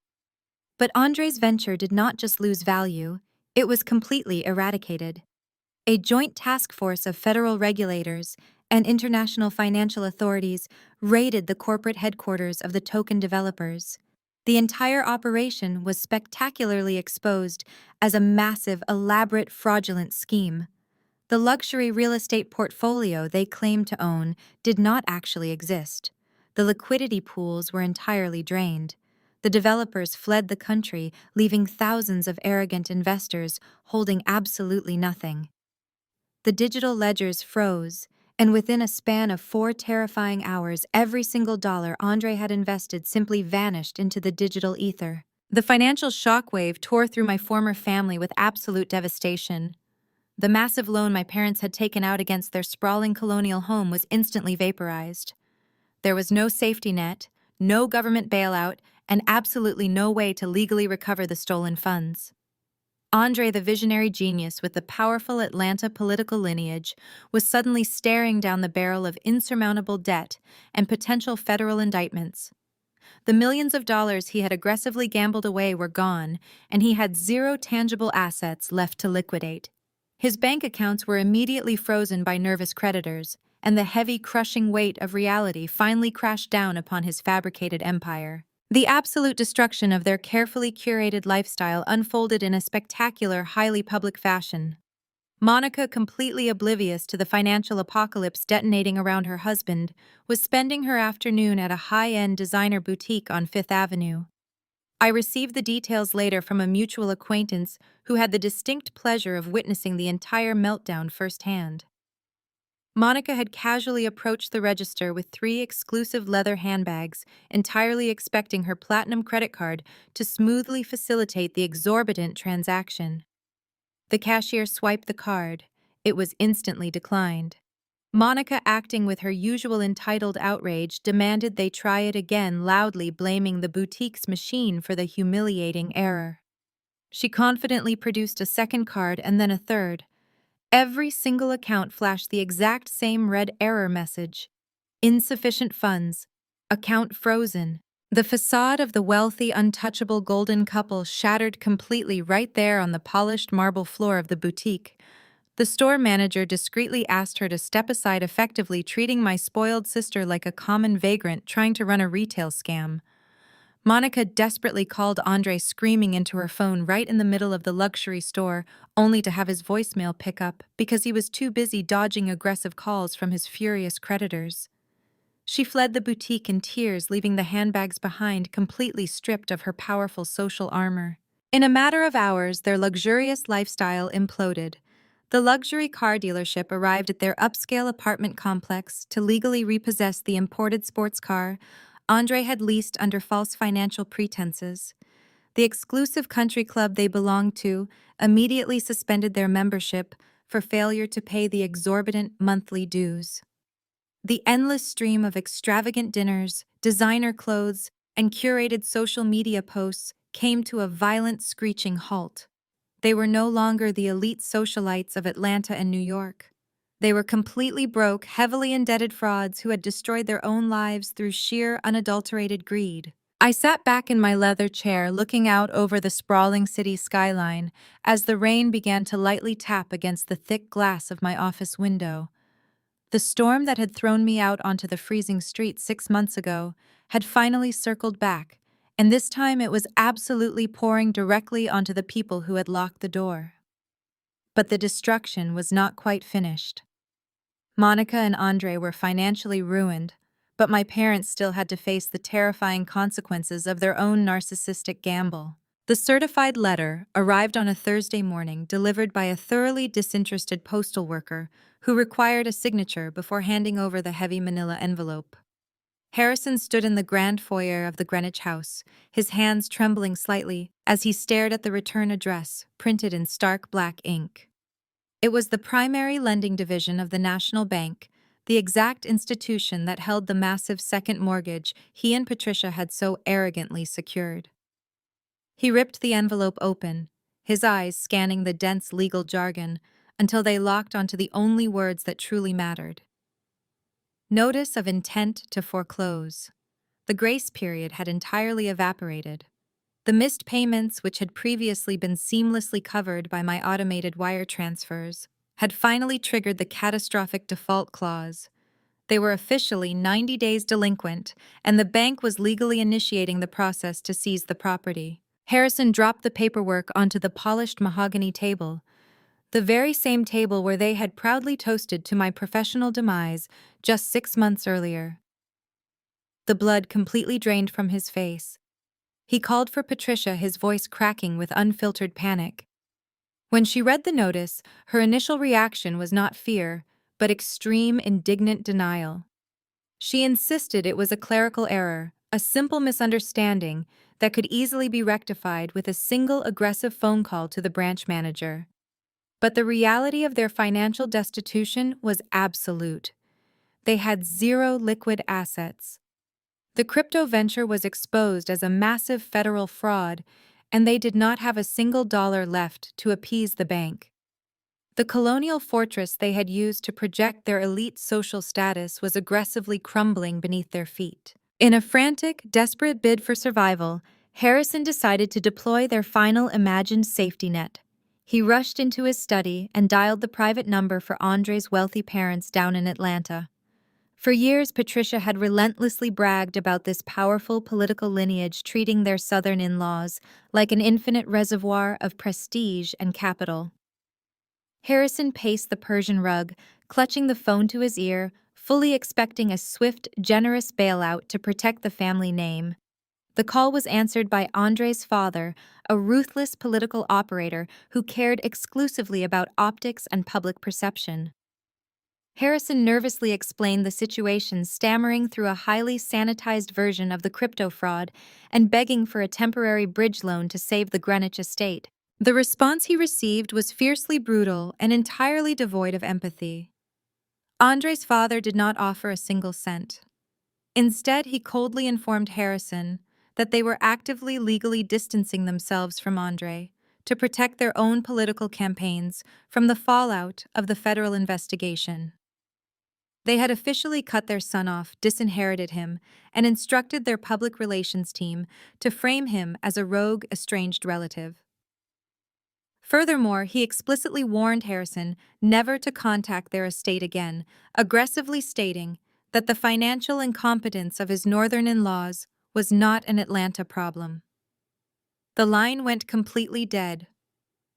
But Andre's venture did not just lose value, it was completely eradicated. A joint task force of federal regulators and international financial authorities raided the corporate headquarters of the token developers. The entire operation was spectacularly exposed as a massive, elaborate, fraudulent scheme. The luxury real estate portfolio they claimed to own did not actually exist. The liquidity pools were entirely drained. The developers fled the country, leaving thousands of arrogant investors holding absolutely nothing. The digital ledgers froze, and within a span of 4 terrifying hours, every single dollar Andre had invested simply vanished into the digital ether. The financial shockwave tore through my former family with absolute devastation. The massive loan my parents had taken out against their sprawling colonial home was instantly vaporized. There was no safety net, no government bailout, and absolutely no way to legally recover the stolen funds. Andre, the visionary genius with the powerful Atlanta political lineage, was suddenly staring down the barrel of insurmountable debt and potential federal indictments. The millions of dollars he had aggressively gambled away were gone, and he had zero tangible assets left to liquidate. His bank accounts were immediately frozen by nervous creditors, and the heavy, crushing weight of reality finally crashed down upon his fabricated empire. The absolute destruction of their carefully curated lifestyle unfolded in a spectacular, highly public fashion. Monica, completely oblivious to the financial apocalypse detonating around her husband, was spending her afternoon at a high-end designer boutique on Fifth Avenue. I received the details later from a mutual acquaintance who had the distinct pleasure of witnessing the entire meltdown firsthand. Monica had casually approached the register with 3 exclusive leather handbags, entirely expecting her platinum credit card to smoothly facilitate the exorbitant transaction. The cashier swiped the card. It was instantly declined. Monica, acting with her usual entitled outrage, demanded they try it again, loudly blaming the boutique's machine for the humiliating error. She confidently produced a second card and then a third. Every single account flashed the exact same red error message. Insufficient funds. Account frozen. The facade of the wealthy, untouchable golden couple shattered completely right there on the polished marble floor of the boutique. The store manager discreetly asked her to step aside, effectively treating my spoiled sister like a common vagrant trying to run a retail scam. Monica desperately called Andre, screaming into her phone right in the middle of the luxury store, only to have his voicemail pick up because he was too busy dodging aggressive calls from his furious creditors. She fled the boutique in tears, leaving the handbags behind, completely stripped of her powerful social armor. In a matter of hours, their luxurious lifestyle imploded. The luxury car dealership arrived at their upscale apartment complex to legally repossess the imported sports car Andre had leased under false financial pretenses. The exclusive country club they belonged to immediately suspended their membership for failure to pay the exorbitant monthly dues. The endless stream of extravagant dinners, designer clothes, and curated social media posts came to a violent, screeching halt. They were no longer the elite socialites of Atlanta and New York. They were completely broke, heavily indebted frauds who had destroyed their own lives through sheer, unadulterated greed. I sat back in my leather chair, looking out over the sprawling city skyline as the rain began to lightly tap against the thick glass of my office window. The storm that had thrown me out onto the freezing street 6 months ago had finally circled back, and this time it was absolutely pouring directly onto the people who had locked the door. But the destruction was not quite finished. Monica and Andre were financially ruined, but my parents still had to face the terrifying consequences of their own narcissistic gamble. The certified letter arrived on a Thursday morning, delivered by a thoroughly disinterested postal worker who required a signature before handing over the heavy manila envelope. Harrison stood in the grand foyer of the Greenwich House, his hands trembling slightly as he stared at the return address, printed in stark black ink. It was the primary lending division of the National Bank, the exact institution that held the massive second mortgage he and Patricia had so arrogantly secured. He ripped the envelope open, his eyes scanning the dense legal jargon until they locked onto the only words that truly mattered. Notice of intent to foreclose. The grace period had entirely evaporated. The missed payments, which had previously been seamlessly covered by my automated wire transfers, had finally triggered the catastrophic default clause. They were officially 90 days delinquent, and the bank was legally initiating the process to seize the property. Harrison dropped the paperwork onto the polished mahogany table, the very same table where they had proudly toasted to my professional demise just 6 months earlier. The blood completely drained from his face. He called for Patricia, his voice cracking with unfiltered panic. When she read the notice, her initial reaction was not fear, but extreme, indignant denial. She insisted it was a clerical error, a simple misunderstanding that could easily be rectified with a single aggressive phone call to the branch manager. But the reality of their financial destitution was absolute. They had zero liquid assets. The crypto venture was exposed as a massive federal fraud, and they did not have a single dollar left to appease the bank. The colonial fortress they had used to project their elite social status was aggressively crumbling beneath their feet. In a frantic, desperate bid for survival, Harrison decided to deploy their final imagined safety net. He rushed into his study and dialed the private number for Andre's wealthy parents down in Atlanta. For years, Patricia had relentlessly bragged about this powerful political lineage, treating their southern in-laws like an infinite reservoir of prestige and capital. Harrison paced the Persian rug, clutching the phone to his ear, fully expecting a swift, generous bailout to protect the family name. The call was answered by Andre's father, a ruthless political operator who cared exclusively about optics and public perception. Harrison nervously explained the situation, stammering through a highly sanitized version of the crypto fraud and begging for a temporary bridge loan to save the Greenwich estate. The response he received was fiercely brutal and entirely devoid of empathy. Andre's father did not offer a single cent. Instead, he coldly informed Harrison that they were actively legally distancing themselves from Andre to protect their own political campaigns from the fallout of the federal investigation. They had officially cut their son off, disinherited him, and instructed their public relations team to frame him as a rogue, estranged relative. Furthermore, he explicitly warned Harrison never to contact their estate again, aggressively stating that the financial incompetence of his northern in-laws was not an Atlanta problem. The line went completely dead.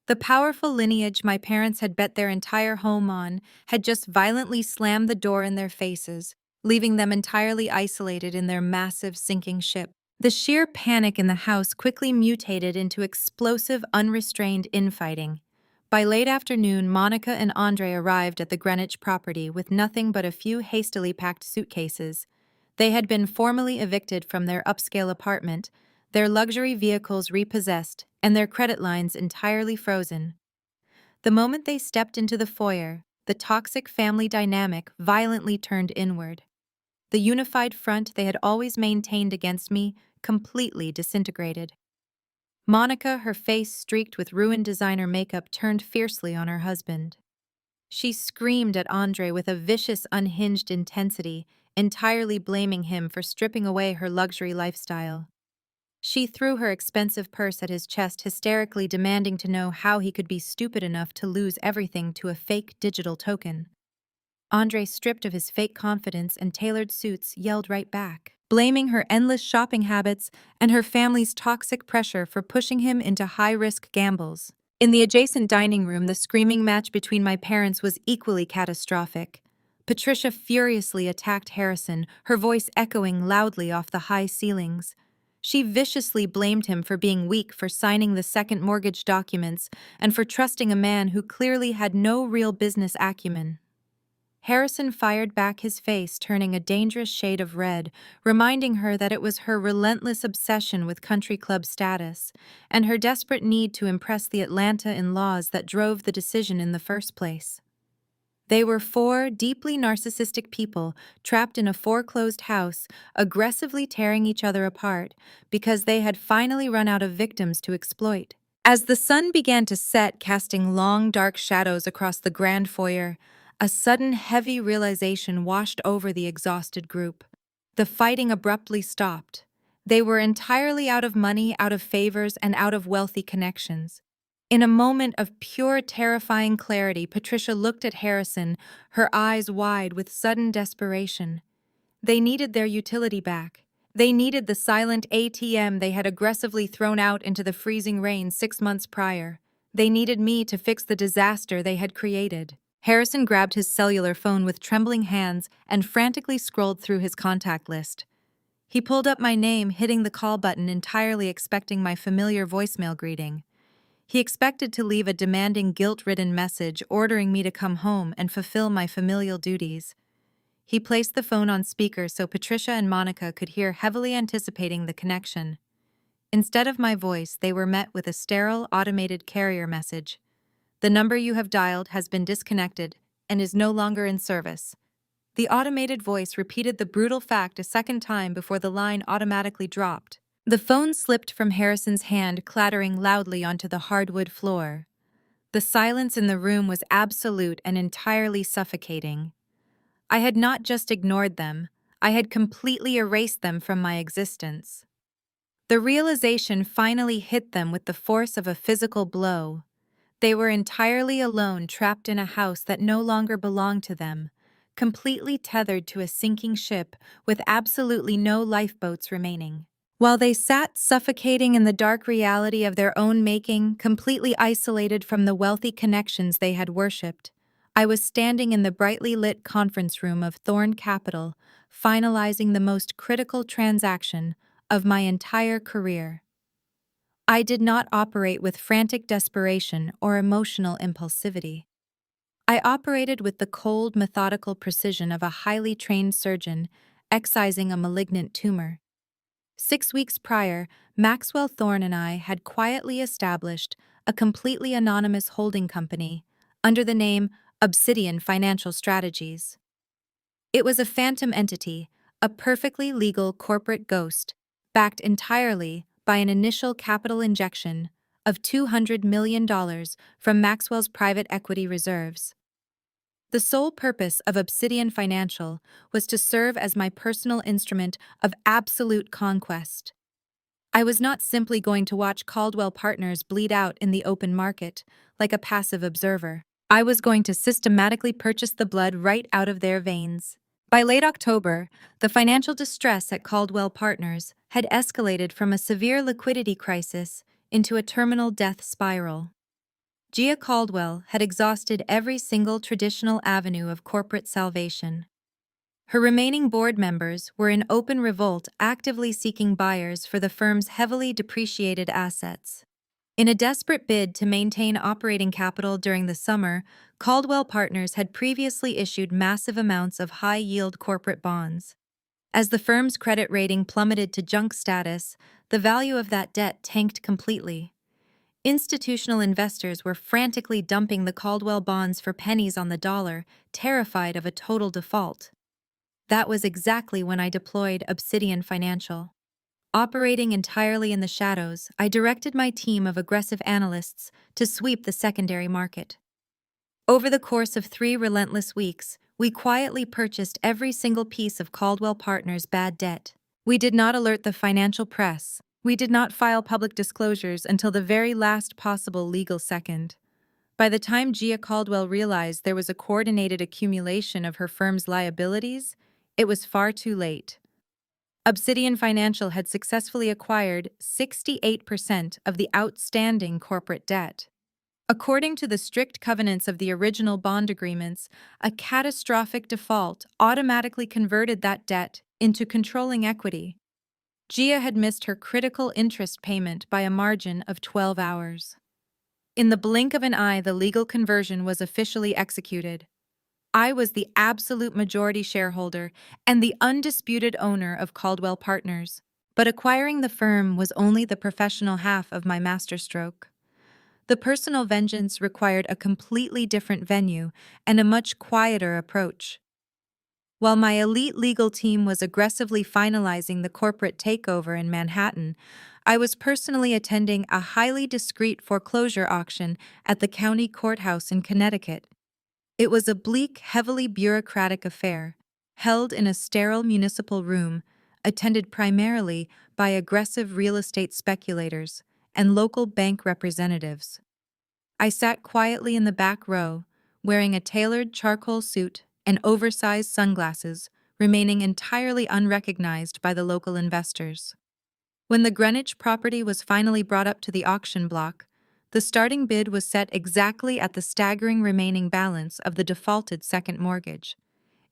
The powerful lineage my parents had bet their entire home on had just violently slammed the door in their faces, leaving them entirely isolated in their massive sinking ship. The sheer panic in the house quickly mutated into explosive, unrestrained infighting. By late afternoon, Monica and Andre arrived at the Greenwich property with nothing but a few hastily packed suitcases. They had been formally evicted from their upscale apartment, their luxury vehicles repossessed, and their credit lines entirely frozen. The moment they stepped into the foyer, the toxic family dynamic violently turned inward. The unified front they had always maintained against me completely disintegrated. Monica, her face streaked with ruined designer makeup, turned fiercely on her husband. She screamed at Andre with a vicious, unhinged intensity, entirely blaming him for stripping away her luxury lifestyle. She threw her expensive purse at his chest, hysterically demanding to know how he could be stupid enough to lose everything to a fake digital token. Andre, stripped of his fake confidence and tailored suits, yelled right back, blaming her endless shopping habits and her family's toxic pressure for pushing him into high-risk gambles. In the adjacent dining room, the screaming match between my parents was equally catastrophic. Patricia furiously attacked Harrison, her voice echoing loudly off the high ceilings. She viciously blamed him for being weak for signing the second mortgage documents and for trusting a man who clearly had no real business acumen. Harrison fired back, his face turning a dangerous shade of red, reminding her that it was her relentless obsession with country club status and her desperate need to impress the Atlanta in-laws that drove the decision in the first place. They were four deeply narcissistic people trapped in a foreclosed house, aggressively tearing each other apart because they had finally run out of victims to exploit. As the sun began to set, casting long, dark shadows across the grand foyer, a sudden, heavy realization washed over the exhausted group. The fighting abruptly stopped. They were entirely out of money, out of favors, and out of wealthy connections. In a moment of pure, terrifying clarity, Patricia looked at Harrison, her eyes wide with sudden desperation. They needed their utility back. They needed the silent ATM they had aggressively thrown out into the freezing rain 6 months prior. They needed me to fix the disaster they had created. Harrison grabbed his cellular phone with trembling hands and frantically scrolled through his contact list. He pulled up my name, hitting the call button, entirely expecting my familiar voicemail greeting. He expected to leave a demanding, guilt-ridden message ordering me to come home and fulfill my familial duties. He placed the phone on speaker so Patricia and Monica could hear, heavily anticipating the connection. Instead of my voice, they were met with a sterile, automated carrier message. The number you have dialed has been disconnected and is no longer in service. The automated voice repeated the brutal fact a second time before the line automatically dropped. The phone slipped from Harrison's hand, clattering loudly onto the hardwood floor. The silence in the room was absolute and entirely suffocating. I had not just ignored them, I had completely erased them from my existence. The realization finally hit them with the force of a physical blow. They were entirely alone, trapped in a house that no longer belonged to them, completely tethered to a sinking ship with absolutely no lifeboats remaining. While they sat suffocating in the dark reality of their own making, completely isolated from the wealthy connections they had worshipped, I was standing in the brightly lit conference room of Thorn Capital, finalizing the most critical transaction of my entire career. I did not operate with frantic desperation or emotional impulsivity. I operated with the cold, methodical precision of a highly trained surgeon excising a malignant tumor. 6 weeks prior, Maxwell Thorne and I had quietly established a completely anonymous holding company under the name Obsidian Financial Strategies. It was a phantom entity, a perfectly legal corporate ghost, backed entirely by an initial capital injection of $200 million from Maxwell's private equity reserves. The sole purpose of Obsidian Financial was to serve as my personal instrument of absolute conquest. I was not simply going to watch Caldwell Partners bleed out in the open market like a passive observer. I was going to systematically purchase the blood right out of their veins. By late October, the financial distress at Caldwell Partners had escalated from a severe liquidity crisis into a terminal death spiral. Gia Caldwell had exhausted every single traditional avenue of corporate salvation. Her remaining board members were in open revolt, actively seeking buyers for the firm's heavily depreciated assets. In a desperate bid to maintain operating capital during the summer, Caldwell Partners had previously issued massive amounts of high-yield corporate bonds. As the firm's credit rating plummeted to junk status, the value of that debt tanked completely. Institutional investors were frantically dumping the Caldwell bonds for pennies on the dollar, terrified of a total default. That was exactly when I deployed Obsidian Financial. Operating entirely in the shadows, I directed my team of aggressive analysts to sweep the secondary market. Over the course of 3 relentless weeks, we quietly purchased every single piece of Caldwell Partners' bad debt. We did not alert the financial press. We did not file public disclosures until the very last possible legal second. By the time Gia Caldwell realized there was a coordinated accumulation of her firm's liabilities, it was far too late. Obsidian Financial had successfully acquired 68% of the outstanding corporate debt. According to the strict covenants of the original bond agreements, a catastrophic default automatically converted that debt into controlling equity. Gia had missed her critical interest payment by a margin of 12 hours. In the blink of an eye, the legal conversion was officially executed. I was the absolute majority shareholder and the undisputed owner of Caldwell Partners. But acquiring the firm was only the professional half of my masterstroke. The personal vengeance required a completely different venue and a much quieter approach. While my elite legal team was aggressively finalizing the corporate takeover in Manhattan, I was personally attending a highly discreet foreclosure auction at the county courthouse in Connecticut. It was a bleak, heavily bureaucratic affair, held in a sterile municipal room, attended primarily by aggressive real estate speculators and local bank representatives. I sat quietly in the back row, wearing a tailored charcoal suit and oversized sunglasses, remaining entirely unrecognized by the local investors. When the Greenwich property was finally brought up to the auction block, the starting bid was set exactly at the staggering remaining balance of the defaulted second mortgage.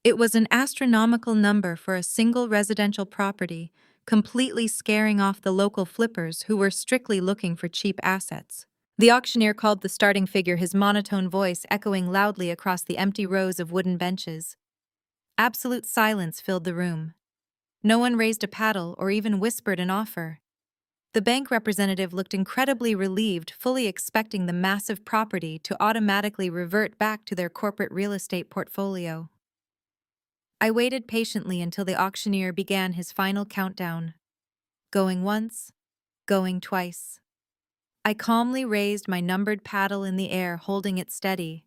It was an astronomical number for a single residential property, completely scaring off the local flippers who were strictly looking for cheap assets. The auctioneer called the starting figure, his monotone voice echoing loudly across the empty rows of wooden benches. Absolute silence filled the room. No one raised a paddle or even whispered an offer. The bank representative looked incredibly relieved, fully expecting the massive property to automatically revert back to their corporate real estate portfolio. I waited patiently until the auctioneer began his final countdown. Going once, going twice. I calmly raised my numbered paddle in the air, holding it steady.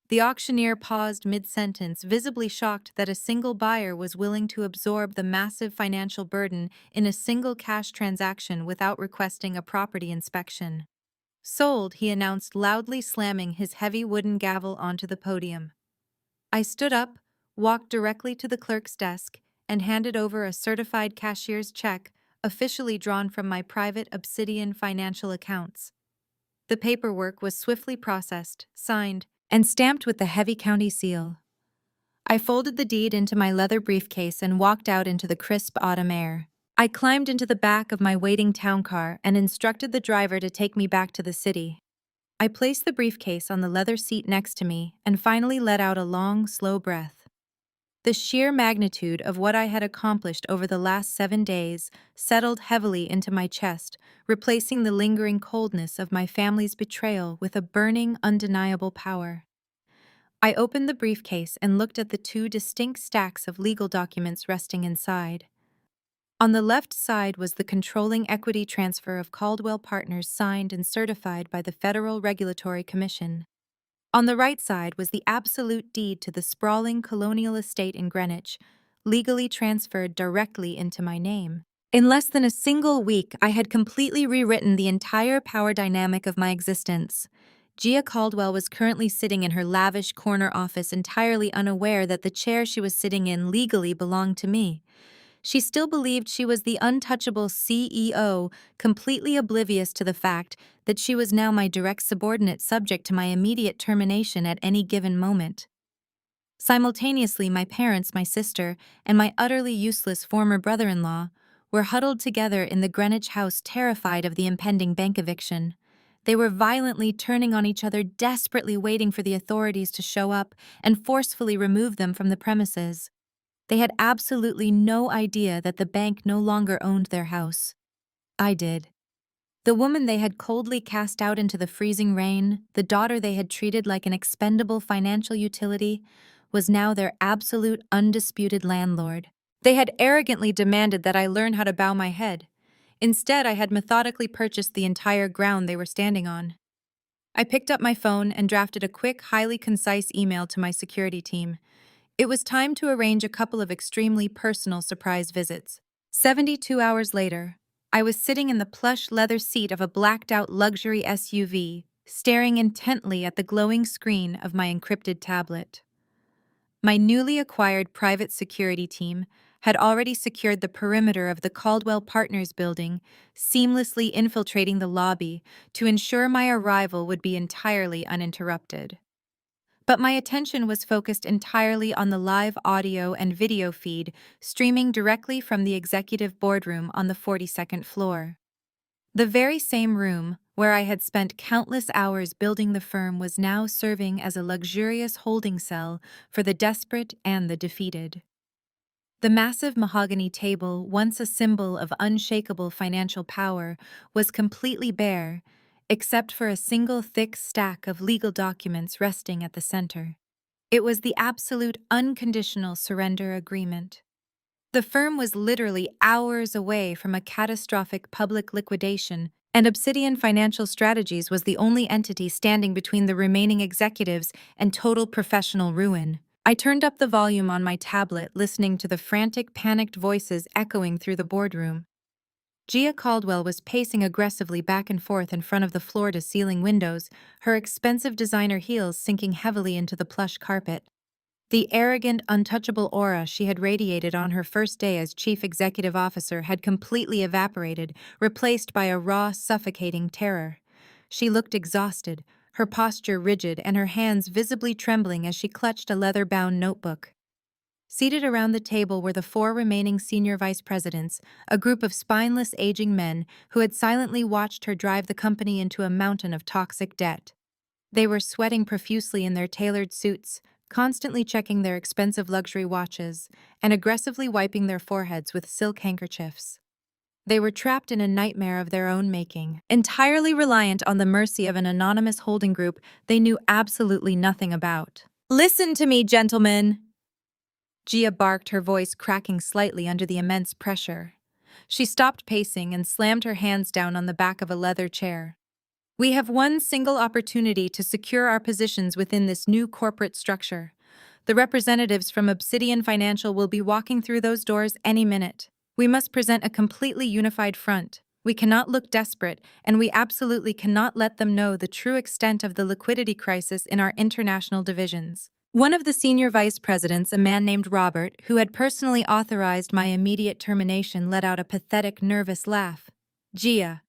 The auctioneer paused mid-sentence, visibly shocked that a single buyer was willing to absorb the massive financial burden in a single cash transaction without requesting a property inspection. Sold, he announced, loudly slamming his heavy wooden gavel onto the podium. I stood up, walked directly to the clerk's desk, and handed over a certified cashier's check, officially drawn from my private Obsidian financial accounts. The paperwork was swiftly processed, signed, and stamped with the heavy county seal. I folded the deed into my leather briefcase and walked out into the crisp autumn air. I climbed into the back of my waiting town car and instructed the driver to take me back to the city. I placed the briefcase on the leather seat next to me and finally let out a long, slow breath. The sheer magnitude of what I had accomplished over the last 7 days settled heavily into my chest, replacing the lingering coldness of my family's betrayal with a burning, undeniable power. I opened the briefcase and looked at the two distinct stacks of legal documents resting inside. On the left side was the controlling equity transfer of Caldwell Partners signed and certified by the Federal Regulatory Commission. On the right side was the absolute deed to the sprawling colonial estate in Greenwich, legally transferred directly into my name. In less than a single week, I had completely rewritten the entire power dynamic of my existence. Gia Caldwell was currently sitting in her lavish corner office, entirely unaware that the chair she was sitting in legally belonged to me. She still believed she was the untouchable CEO, completely oblivious to the fact that she was now my direct subordinate, subject to my immediate termination at any given moment. Simultaneously, my parents, my sister, and my utterly useless former brother-in-law were huddled together in the Greenwich house, terrified of the impending bank eviction. They were violently turning on each other, desperately waiting for the authorities to show up and forcefully remove them from the premises. They had absolutely no idea that the bank no longer owned their house. I did. The woman they had coldly cast out into the freezing rain, the daughter they had treated like an expendable financial utility, was now their absolute, undisputed landlord. They had arrogantly demanded that I learn how to bow my head. Instead, I had methodically purchased the entire ground they were standing on. I picked up my phone and drafted a quick, highly concise email to my security team. It was time to arrange a couple of extremely personal surprise visits. 72 hours later, I was sitting in the plush leather seat of a blacked-out luxury SUV, staring intently at the glowing screen of my encrypted tablet. My newly acquired private security team had already secured the perimeter of the Caldwell Partners building, seamlessly infiltrating the lobby to ensure my arrival would be entirely uninterrupted. But my attention was focused entirely on the live audio and video feed streaming directly from the executive boardroom on the 42nd floor. The very same room where I had spent countless hours building the firm was now serving as a luxurious holding cell for the desperate and the defeated. The massive mahogany table, once a symbol of unshakable financial power, was completely bare, except for a single thick stack of legal documents resting at the center. It was the absolute unconditional surrender agreement. The firm was literally hours away from a catastrophic public liquidation, and Obsidian Financial Strategies was the only entity standing between the remaining executives and total professional ruin. I turned up the volume on my tablet, listening to the frantic, panicked voices echoing through the boardroom. Gia Caldwell was pacing aggressively back and forth in front of the floor-to-ceiling windows, her expensive designer heels sinking heavily into the plush carpet. The arrogant, untouchable aura she had radiated on her first day as chief executive officer had completely evaporated, replaced by a raw, suffocating terror. She looked exhausted, her posture rigid and her hands visibly trembling as she clutched a leather-bound notebook. Seated around the table were the four remaining senior vice presidents, a group of spineless aging men who had silently watched her drive the company into a mountain of toxic debt. They were sweating profusely in their tailored suits, constantly checking their expensive luxury watches, and aggressively wiping their foreheads with silk handkerchiefs. They were trapped in a nightmare of their own making, entirely reliant on the mercy of an anonymous holding group they knew absolutely nothing about. "Listen to me, gentlemen!" Gia barked, her voice cracking slightly under the immense pressure. She stopped pacing and slammed her hands down on the back of a leather chair. "We have one single opportunity to secure our positions within this new corporate structure. The representatives from Obsidian Financial will be walking through those doors any minute. We must present a completely unified front. We cannot look desperate, and we absolutely cannot let them know the true extent of the liquidity crisis in our international divisions." One of the senior vice presidents, a man named Robert, who had personally authorized my immediate termination, let out a pathetic, nervous laugh. "Gia,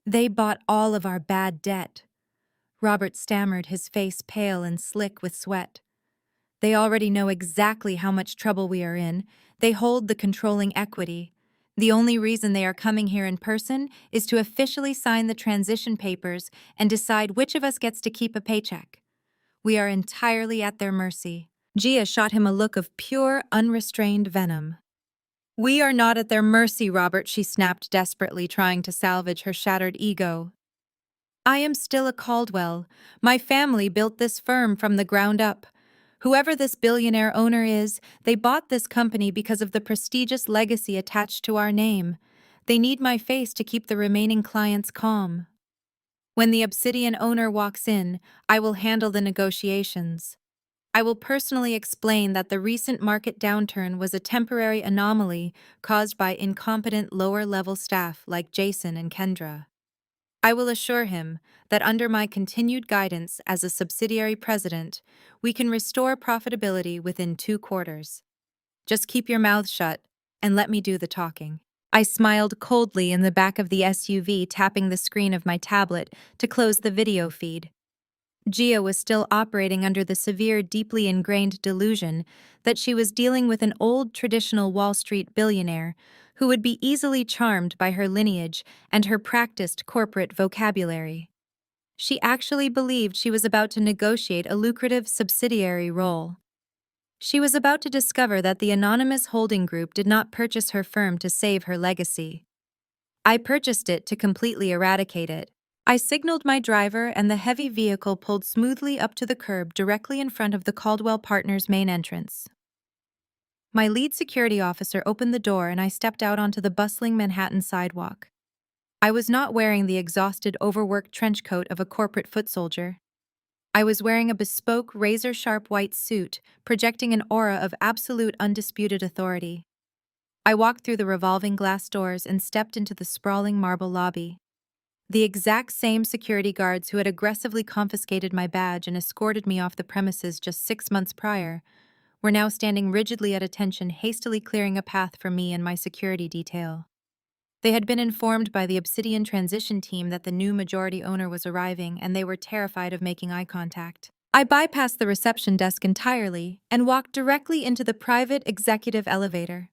they bought all of our bad debt." Robert stammered, his face pale and slick with sweat. "They already know exactly how much trouble we are in. They hold the controlling equity. The only reason they are coming here in person is to officially sign the transition papers and decide which of us gets to keep a paycheck. We are entirely at their mercy." Gia shot him a look of pure, unrestrained venom. "We are not at their mercy, Robert," she snapped desperately, trying to salvage her shattered ego. "I am still a Caldwell. My family built this firm from the ground up. Whoever this billionaire owner is, they bought this company because of the prestigious legacy attached to our name. They need my face to keep the remaining clients calm. When the Obsidian owner walks in, I will handle the negotiations. I will personally explain that the recent market downturn was a temporary anomaly caused by incompetent lower-level staff like Jason and Kendra. I will assure him that under my continued guidance as a subsidiary president, we can restore profitability within 2 quarters. Just keep your mouth shut and let me do the talking." I smiled coldly in the back of the SUV, tapping the screen of my tablet to close the video feed. Gia was still operating under the severe, deeply ingrained delusion that she was dealing with an old, traditional Wall Street billionaire who would be easily charmed by her lineage and her practiced corporate vocabulary. She actually believed she was about to negotiate a lucrative subsidiary role. She was about to discover that the anonymous holding group did not purchase her firm to save her legacy. I purchased it to completely eradicate it. I signaled my driver, and the heavy vehicle pulled smoothly up to the curb directly in front of the Caldwell Partners' main entrance. My lead security officer opened the door and I stepped out onto the bustling Manhattan sidewalk. I was not wearing the exhausted, overworked trench coat of a corporate foot soldier. I was wearing a bespoke, razor-sharp white suit, projecting an aura of absolute, undisputed authority. I walked through the revolving glass doors and stepped into the sprawling marble lobby. The exact same security guards who had aggressively confiscated my badge and escorted me off the premises just 6 months prior were now standing rigidly at attention, hastily clearing a path for me and my security detail. They had been informed by the Obsidian transition team that the new majority owner was arriving, and they were terrified of making eye contact. I bypassed the reception desk entirely and walked directly into the private executive elevator.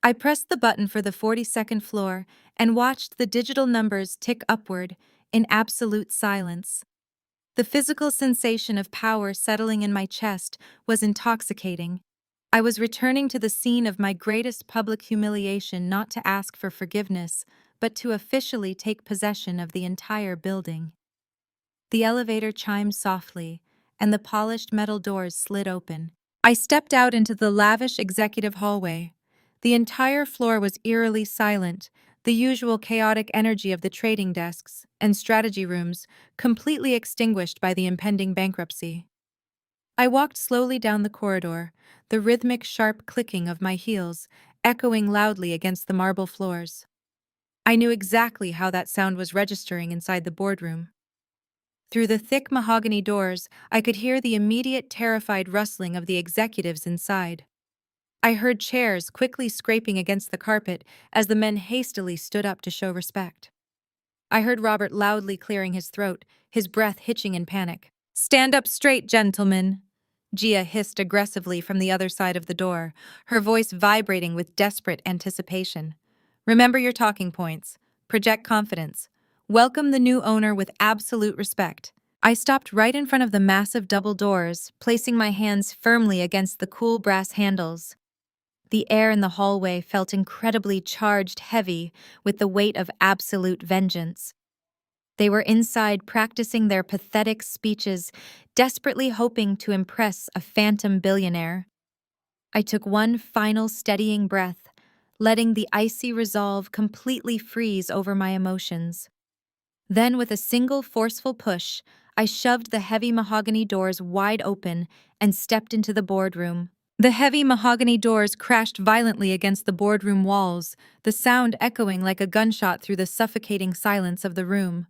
I pressed the button for the 42nd floor and watched the digital numbers tick upward in absolute silence. The physical sensation of power settling in my chest was intoxicating. I was returning to the scene of my greatest public humiliation not to ask for forgiveness, but to officially take possession of the entire building. The elevator chimed softly, and the polished metal doors slid open. I stepped out into the lavish executive hallway. The entire floor was eerily silent, the usual chaotic energy of the trading desks and strategy rooms completely extinguished by the impending bankruptcy. I walked slowly down the corridor, the rhythmic sharp clicking of my heels echoing loudly against the marble floors. I knew exactly how that sound was registering inside the boardroom. Through the thick mahogany doors, I could hear the immediate terrified rustling of the executives inside. I heard chairs quickly scraping against the carpet as the men hastily stood up to show respect. I heard Robert loudly clearing his throat, his breath hitching in panic. "Stand up straight, gentlemen," Gia hissed aggressively from the other side of the door, her voice vibrating with desperate anticipation. "Remember your talking points. Project confidence. Welcome the new owner with absolute respect." I stopped right in front of the massive double doors, placing my hands firmly against the cool brass handles. The air in the hallway felt incredibly charged heavy with the weight of absolute vengeance. They were inside practicing their pathetic speeches, desperately hoping to impress a phantom billionaire. I took one final steadying breath, letting the icy resolve completely freeze over my emotions. Then, with a single forceful push, I shoved the heavy mahogany doors wide open and stepped into the boardroom. The heavy mahogany doors crashed violently against the boardroom walls, the sound echoing like a gunshot through the suffocating silence of the room.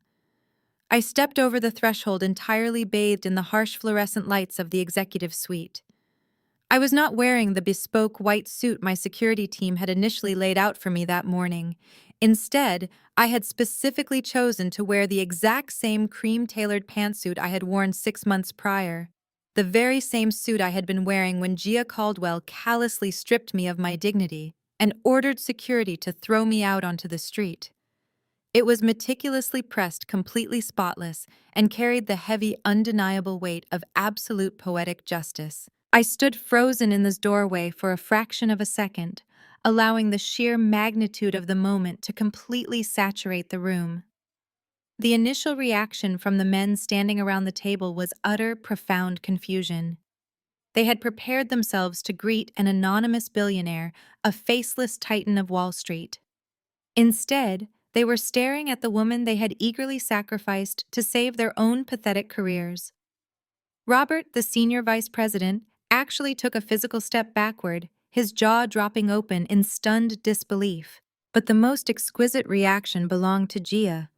I stepped over the threshold entirely bathed in the harsh fluorescent lights of the executive suite. I was not wearing the bespoke white suit my security team had initially laid out for me that morning. Instead, I had specifically chosen to wear the exact same cream-tailored pantsuit I had worn 6 months prior. The very same suit I had been wearing when Gia Caldwell callously stripped me of my dignity and ordered security to throw me out onto the street. It was meticulously pressed completely spotless and carried the heavy, undeniable weight of absolute poetic justice. I stood frozen in this doorway for a fraction of a second, allowing the sheer magnitude of the moment to completely saturate the room. The initial reaction from the men standing around the table was utter, profound confusion. They had prepared themselves to greet an anonymous billionaire, a faceless titan of Wall Street. Instead, they were staring at the woman they had eagerly sacrificed to save their own pathetic careers. Robert, the senior vice president, actually took a physical step backward, his jaw dropping open in stunned disbelief. But the most exquisite reaction belonged to Gia.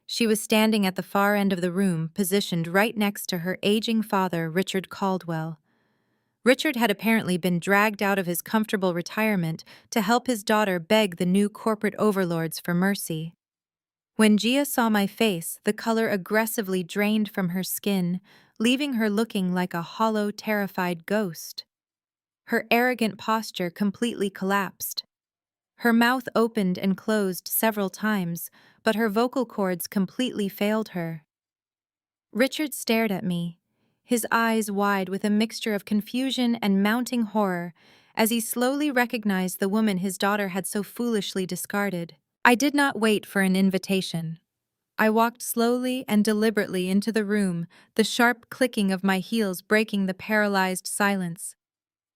She was standing at the far end of the room, positioned right next to her aging father, Richard Caldwell. Richard had apparently been dragged out of his comfortable retirement to help his daughter beg the new corporate overlords for mercy. When Gia saw my face, the color aggressively drained from her skin, leaving her looking like a hollow, terrified ghost. Her arrogant posture completely collapsed. Her mouth opened and closed several times, but her vocal cords completely failed her. Richard stared at me, his eyes wide with a mixture of confusion and mounting horror, as he slowly recognized the woman his daughter had so foolishly discarded. I did not wait for an invitation. I walked slowly and deliberately into the room, the sharp clicking of my heels breaking the paralyzed silence.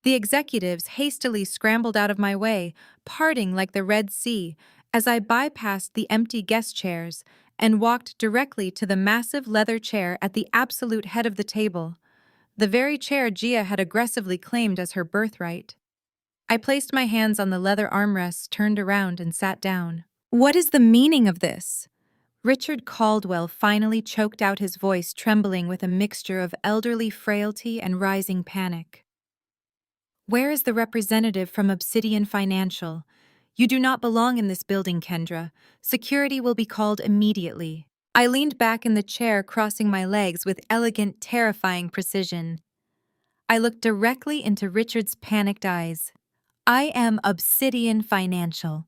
The executives hastily scrambled out of my way, parting like the Red Sea, as I bypassed the empty guest chairs and walked directly to the massive leather chair at the absolute head of the table, the very chair Gia had aggressively claimed as her birthright. I placed my hands on the leather armrests, turned around, and sat down. "What is the meaning of this?" Richard Caldwell finally choked out, his voice trembling with a mixture of elderly frailty and rising panic. "Where is the representative from Obsidian Financial? You do not belong in this building, Kendra. Security will be called immediately." I leaned back in the chair, crossing my legs with elegant, terrifying precision. I looked directly into Richard's panicked eyes. I am Obsidian Financial.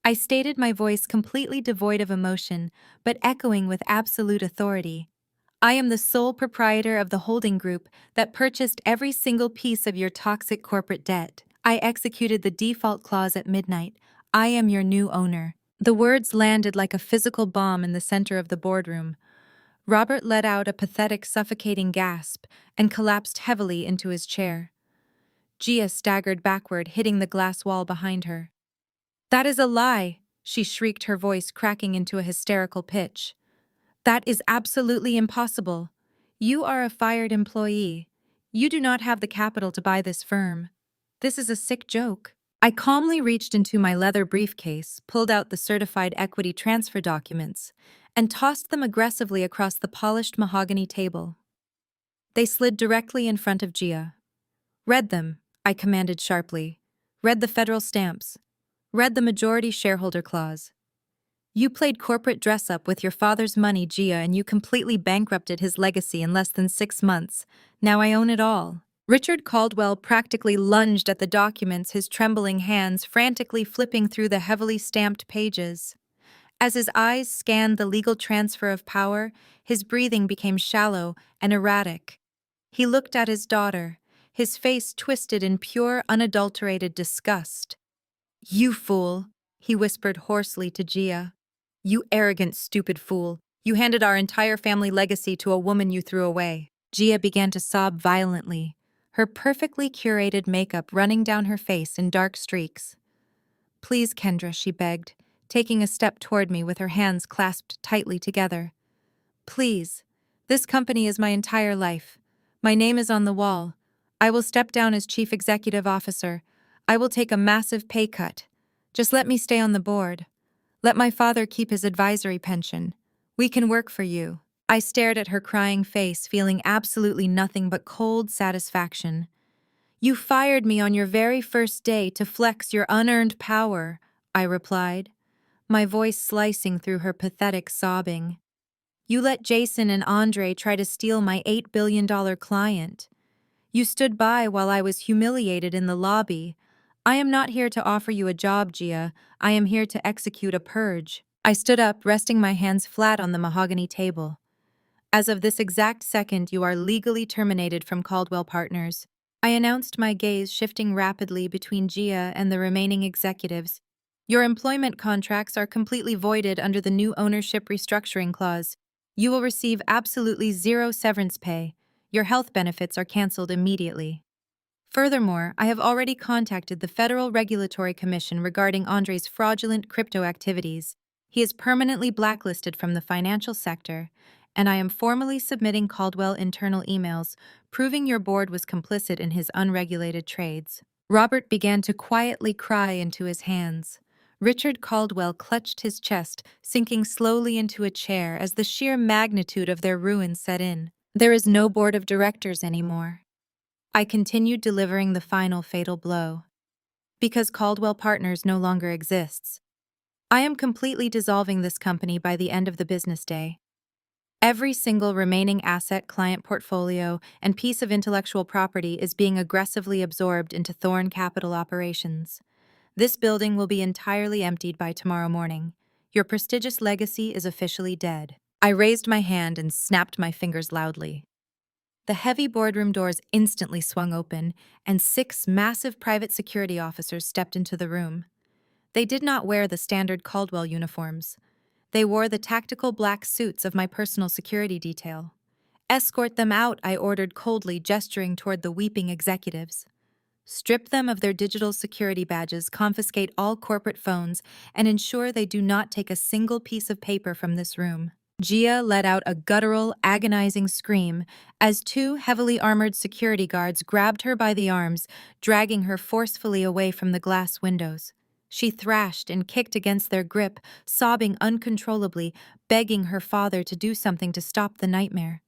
I stated, my voice completely devoid of emotion, but echoing with absolute authority. I am the sole proprietor of the holding group that purchased every single piece of your toxic corporate debt. I executed the default clause at midnight. I am your new owner. The words landed like a physical bomb in the center of the boardroom. Robert let out a pathetic, suffocating gasp and collapsed heavily into his chair. Gia staggered backward, hitting the glass wall behind her. "That is a lie," she shrieked, her voice cracking into a hysterical pitch. "That is absolutely impossible. You are a fired employee. You do not have the capital to buy this firm. This is a sick joke." I calmly reached into my leather briefcase, pulled out the certified equity transfer documents, and tossed them aggressively across the polished mahogany table. They slid directly in front of Gia. "Read them," I commanded sharply. "Read the federal stamps. Read the majority shareholder clause. You played corporate dress-up with your father's money, Gia, and you completely bankrupted his legacy in less than 6 months. Now I own it all." Richard Caldwell practically lunged at the documents, his trembling hands frantically flipping through the heavily stamped pages. As his eyes scanned the legal transfer of power, his breathing became shallow and erratic. He looked at his daughter, his face twisted in pure, unadulterated disgust. "You fool," he whispered hoarsely to Gia. "You arrogant, stupid fool. You handed our entire family legacy to a woman you threw away." Gia began to sob violently, her perfectly curated makeup running down her face in dark streaks. "Please, Kendra," she begged, taking a step toward me with her hands clasped tightly together. "Please. This company is my entire life. My name is on the wall. I will step down as chief executive officer. I will take a massive pay cut. Just let me stay on the board. Let my father keep his advisory pension. We can work for you." I stared at her crying face, feeling absolutely nothing but cold satisfaction. "You fired me on your very first day to flex your unearned power," I replied, my voice slicing through her pathetic sobbing. "You let Jason and Andre try to steal my $8 billion client. You stood by while I was humiliated in the lobby. I am not here to offer you a job, Gia. I am here to execute a purge." I stood up, resting my hands flat on the mahogany table. "As of this exact second, you are legally terminated from Caldwell Partners." I announced, my gaze shifting rapidly between Gia and the remaining executives. "Your employment contracts are completely voided under the new ownership restructuring clause. You will receive absolutely zero severance pay. Your health benefits are canceled immediately. Furthermore, I have already contacted the Federal Regulatory Commission regarding Andre's fraudulent crypto activities. He is permanently blacklisted from the financial sector, and I am formally submitting Caldwell internal emails proving your board was complicit in his unregulated trades." Robert began to quietly cry into his hands. Richard Caldwell clutched his chest, sinking slowly into a chair as the sheer magnitude of their ruin set in. "There is no board of directors anymore." I continued, delivering the final fatal blow. "Because Caldwell Partners no longer exists. I am completely dissolving this company by the end of the business day. Every single remaining asset, client portfolio, and piece of intellectual property is being aggressively absorbed into Thorn Capital operations. This building will be entirely emptied by tomorrow morning. Your prestigious legacy is officially dead." I raised my hand and snapped my fingers loudly. The heavy boardroom doors instantly swung open, and 6 massive private security officers stepped into the room. They did not wear the standard Caldwell uniforms. They wore the tactical black suits of my personal security detail. "Escort them out," I ordered coldly, gesturing toward the weeping executives. "Strip them of their digital security badges, confiscate all corporate phones, and ensure they do not take a single piece of paper from this room." Gia let out a guttural, agonizing scream as 2 heavily armored security guards grabbed her by the arms, dragging her forcefully away from the glass windows. She thrashed and kicked against their grip, sobbing uncontrollably, begging her father to do something to stop the nightmare.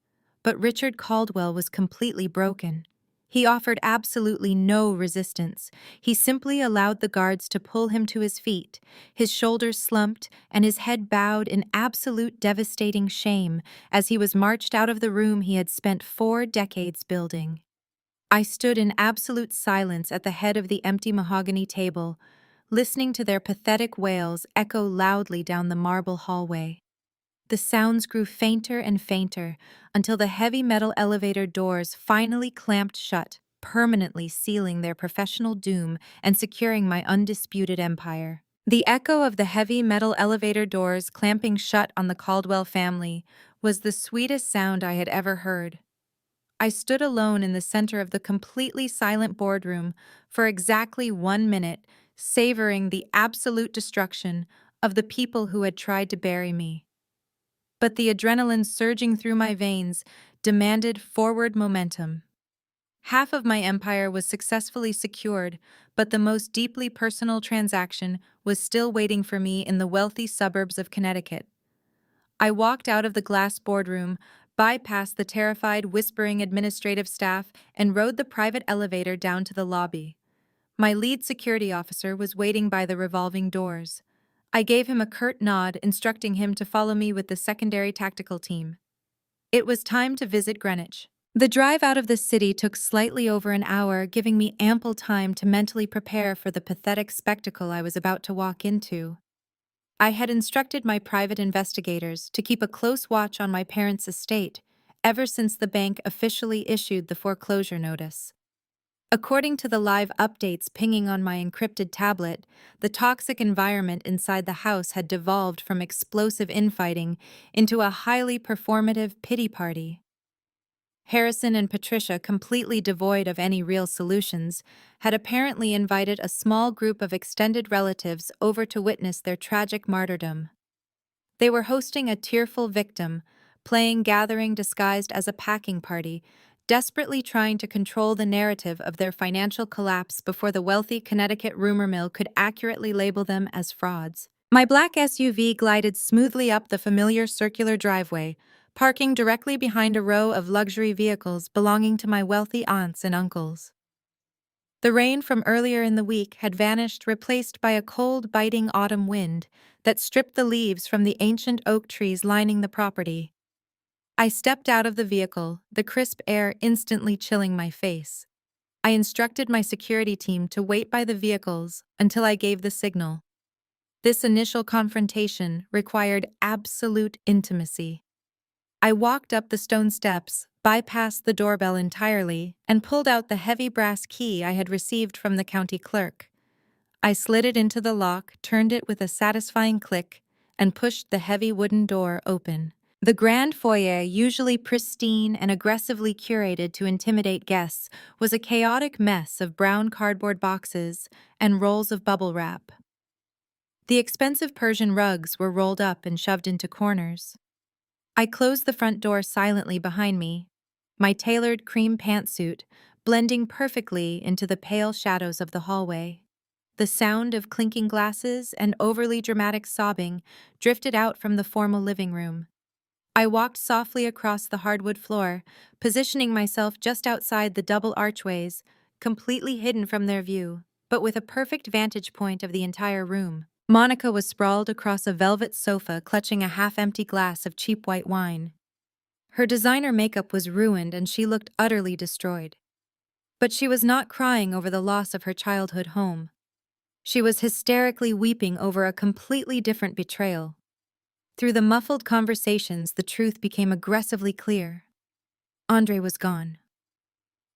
But Richard Caldwell was completely broken. He offered absolutely no resistance. He simply allowed the guards to pull him to his feet. His shoulders slumped and his head bowed in absolute devastating shame as he was marched out of the room he had spent 4 decades building. I stood in absolute silence at the head of the empty mahogany table, listening to their pathetic wails echo loudly down the marble hallway. The sounds grew fainter and fainter until the heavy metal elevator doors finally clamped shut, permanently sealing their professional doom and securing my undisputed empire. The echo of the heavy metal elevator doors clamping shut on the Caldwell family was the sweetest sound I had ever heard. I stood alone in the center of the completely silent boardroom for exactly 1 minute, savoring the absolute destruction of the people who had tried to bury me. But the adrenaline surging through my veins demanded forward momentum. Half of my empire was successfully secured, but the most deeply personal transaction was still waiting for me in the wealthy suburbs of Connecticut. I walked out of the glass boardroom, bypassed the terrified, whispering administrative staff, and rode the private elevator down to the lobby. My lead security officer was waiting by the revolving doors. I gave him a curt nod, instructing him to follow me with the secondary tactical team. It was time to visit Greenwich. The drive out of the city took slightly over an hour, giving me ample time to mentally prepare for the pathetic spectacle I was about to walk into. I had instructed my private investigators to keep a close watch on my parents' estate ever since the bank officially issued the foreclosure notice. According to the live updates pinging on my encrypted tablet, the toxic environment inside the house had devolved from explosive infighting into a highly performative pity party. Harrison and Patricia, completely devoid of any real solutions, had apparently invited a small group of extended relatives over to witness their tragic martyrdom. They were hosting a tearful victim, playing gathering disguised as a packing party, desperately trying to control the narrative of their financial collapse before the wealthy Connecticut rumor mill could accurately label them as frauds. My black SUV glided smoothly up the familiar circular driveway, parking directly behind a row of luxury vehicles belonging to my wealthy aunts and uncles. The rain from earlier in the week had vanished, replaced by a cold, biting autumn wind that stripped the leaves from the ancient oak trees lining the property. I stepped out of the vehicle, the crisp air instantly chilling my face. I instructed my security team to wait by the vehicles until I gave the signal. This initial confrontation required absolute intimacy. I walked up the stone steps, bypassed the doorbell entirely, and pulled out the heavy brass key I had received from the county clerk. I slid it into the lock, turned it with a satisfying click, and pushed the heavy wooden door open. The grand foyer, usually pristine and aggressively curated to intimidate guests, was a chaotic mess of brown cardboard boxes and rolls of bubble wrap. The expensive Persian rugs were rolled up and shoved into corners. I closed the front door silently behind me, my tailored cream pantsuit blending perfectly into the pale shadows of the hallway. The sound of clinking glasses and overly dramatic sobbing drifted out from the formal living room. I walked softly across the hardwood floor, positioning myself just outside the double archways, completely hidden from their view, but with a perfect vantage point of the entire room. Monica was sprawled across a velvet sofa, clutching a half-empty glass of cheap white wine. Her designer makeup was ruined and she looked utterly destroyed. But she was not crying over the loss of her childhood home. She was hysterically weeping over a completely different betrayal. Through the muffled conversations, the truth became aggressively clear. Andre was gone.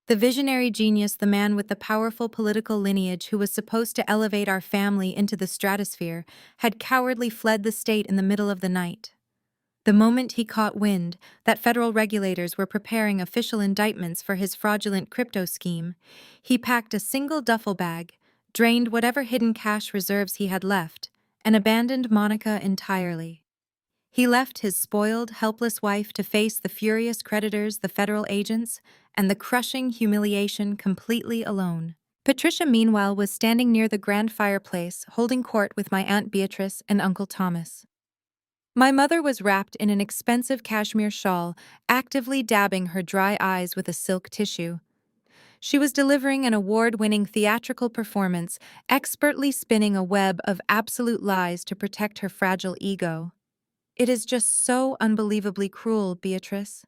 The visionary genius, the man with the powerful political lineage who was supposed to elevate our family into the stratosphere, had cowardly fled the state in the middle of the night. The moment he caught wind that federal regulators were preparing official indictments for his fraudulent crypto scheme, he packed a single duffel bag, drained whatever hidden cash reserves he had left, and abandoned Monica entirely. He left his spoiled, helpless wife to face the furious creditors, the federal agents, and the crushing humiliation completely alone. Patricia, meanwhile, was standing near the grand fireplace, holding court with my Aunt Beatrice and Uncle Thomas. My mother was wrapped in an expensive cashmere shawl, actively dabbing her dry eyes with a silk tissue. She was delivering an award-winning theatrical performance, expertly spinning a web of absolute lies to protect her fragile ego. "It is just so unbelievably cruel, Beatrice."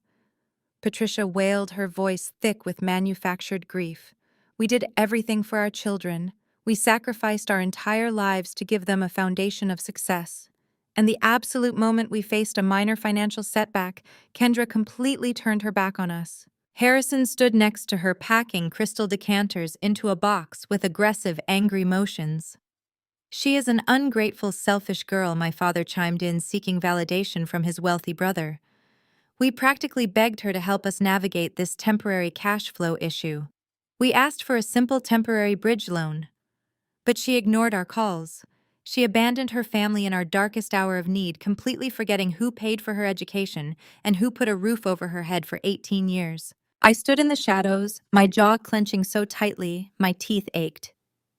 Patricia wailed, her voice thick with manufactured grief. "We did everything for our children. We sacrificed our entire lives to give them a foundation of success. And the absolute moment we faced a minor financial setback, Kendra completely turned her back on us." Harrison stood next to her, packing crystal decanters into a box with aggressive, angry motions. "She is an ungrateful, selfish girl," my father chimed in, seeking validation from his wealthy brother. "We practically begged her to help us navigate this temporary cash flow issue. We asked for a simple temporary bridge loan. But she ignored our calls. She abandoned her family in our darkest hour of need, completely forgetting who paid for her education and who put a roof over her head for 18 years. I stood in the shadows, my jaw clenching so tightly, my teeth ached.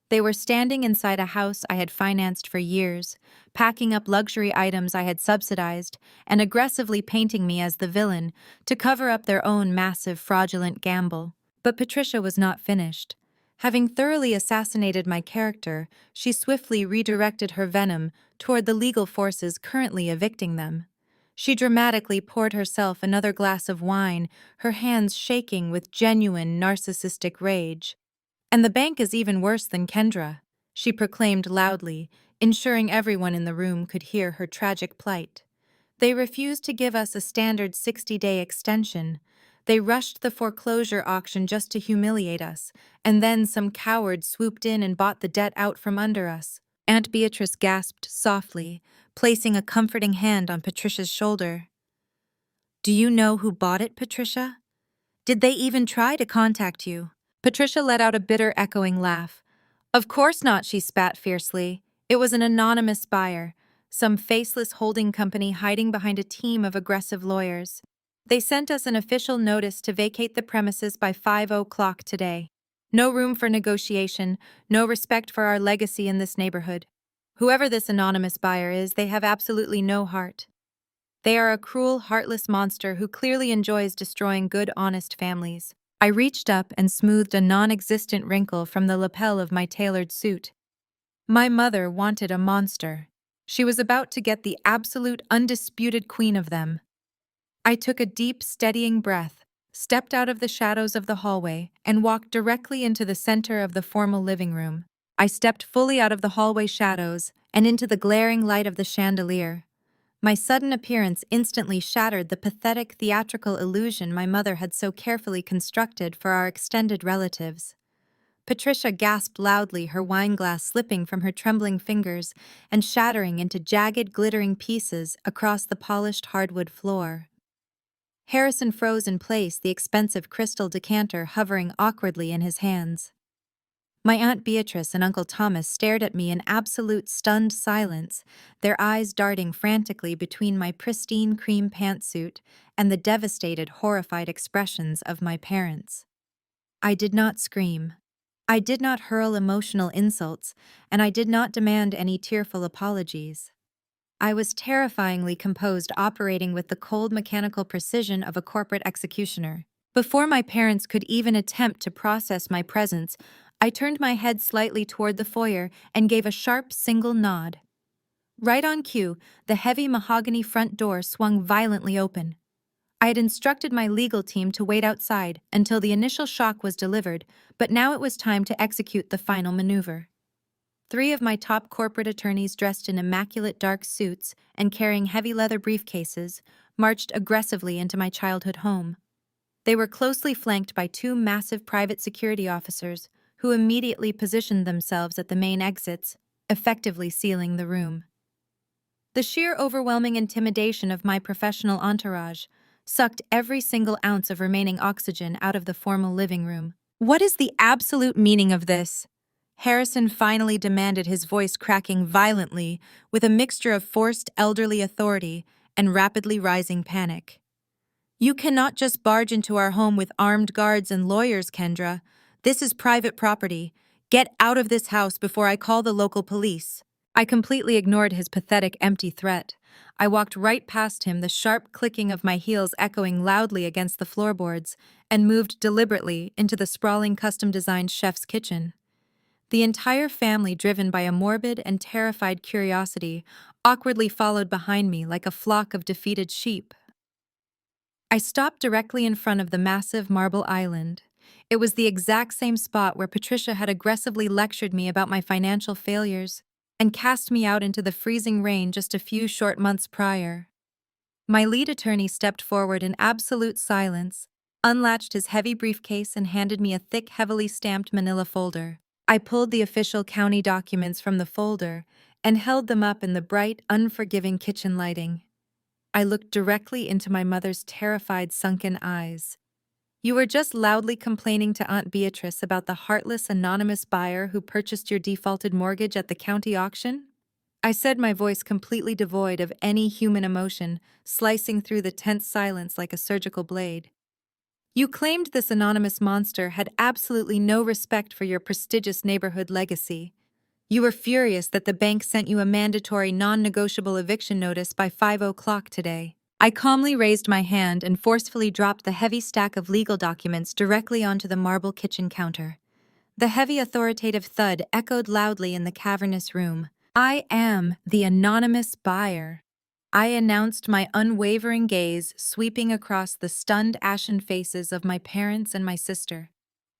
They were standing inside a house I had financed for years, packing up luxury items I had subsidized, and aggressively painting me as the villain to cover up their own massive, fraudulent gamble. But Patricia was not finished. Having thoroughly assassinated my character, she swiftly redirected her venom toward the legal forces currently evicting them. She dramatically poured herself another glass of wine, her hands shaking with genuine narcissistic rage. "And the bank is even worse than Kendra," she proclaimed loudly, ensuring everyone in the room could hear her tragic plight. "They refused to give us a standard 60-day extension. They rushed the foreclosure auction just to humiliate us, and then some coward swooped in and bought the debt out from under us." Aunt Beatrice gasped softly, placing a comforting hand on Patricia's shoulder. "Do you know who bought it, Patricia? Did they even try to contact you?" Patricia let out a bitter, echoing laugh. "Of course not," she spat fiercely. "It was an anonymous buyer, some faceless holding company hiding behind a team of aggressive lawyers. They sent us an official notice to vacate the premises by 5 o'clock today. No room for negotiation, no respect for our legacy in this neighborhood. Whoever this anonymous buyer is, they have absolutely no heart. They are a cruel, heartless monster who clearly enjoys destroying good, honest families." I reached up and smoothed a non-existent wrinkle from the lapel of my tailored suit. My mother wanted a monster. She was about to get the absolute, undisputed queen of them. I took a deep, steadying breath, stepped out of the shadows of the hallway, and walked directly into the center of the formal living room. I stepped fully out of the hallway shadows and into the glaring light of the chandelier. My sudden appearance instantly shattered the pathetic theatrical illusion my mother had so carefully constructed for our extended relatives. Patricia gasped loudly, her wineglass slipping from her trembling fingers and shattering into jagged, glittering pieces across the polished hardwood floor. Harrison froze in place, the expensive crystal decanter hovering awkwardly in his hands. My Aunt Beatrice and Uncle Thomas stared at me in absolute stunned silence, their eyes darting frantically between my pristine cream pantsuit and the devastated, horrified expressions of my parents. I did not scream. I did not hurl emotional insults, and I did not demand any tearful apologies. I was terrifyingly composed, operating with the cold mechanical precision of a corporate executioner. Before my parents could even attempt to process my presence, I turned my head slightly toward the foyer and gave a sharp single nod. Right on cue, the heavy mahogany front door swung violently open. I had instructed my legal team to wait outside until the initial shock was delivered, but now it was time to execute the final maneuver. 3 of my top corporate attorneys, dressed in immaculate dark suits and carrying heavy leather briefcases, marched aggressively into my childhood home. They were closely flanked by 2 massive private security officers, who immediately positioned themselves at the main exits, effectively sealing the room. The sheer overwhelming intimidation of my professional entourage sucked every single ounce of remaining oxygen out of the formal living room. "What is the absolute meaning of this?" Harrison finally demanded, his voice cracking violently with a mixture of forced elderly authority and rapidly rising panic. "You cannot just barge into our home with armed guards and lawyers, Kendra. This is private property. Get out of this house before I call the local police." I completely ignored his pathetic, empty threat. I walked right past him, the sharp clicking of my heels echoing loudly against the floorboards, and moved deliberately into the sprawling custom-designed chef's kitchen. The entire family, driven by a morbid and terrified curiosity, awkwardly followed behind me like a flock of defeated sheep. I stopped directly in front of the massive marble island. It was the exact same spot where Patricia had aggressively lectured me about my financial failures and cast me out into the freezing rain just a few short months prior. My lead attorney stepped forward in absolute silence, unlatched his heavy briefcase, and handed me a thick, heavily stamped manila folder. I pulled the official county documents from the folder and held them up in the bright, unforgiving kitchen lighting. I looked directly into my mother's terrified, sunken eyes. "You were just loudly complaining to Aunt Beatrice about the heartless, anonymous buyer who purchased your defaulted mortgage at the county auction?" I said, my voice completely devoid of any human emotion, slicing through the tense silence like a surgical blade. "You claimed this anonymous monster had absolutely no respect for your prestigious neighborhood legacy. You were furious that the bank sent you a mandatory non-negotiable eviction notice by 5 o'clock today." I calmly raised my hand and forcefully dropped the heavy stack of legal documents directly onto the marble kitchen counter. The heavy, authoritative thud echoed loudly in the cavernous room. "I am the anonymous buyer," I announced, my unwavering gaze sweeping across the stunned, ashen faces of my parents and my sister.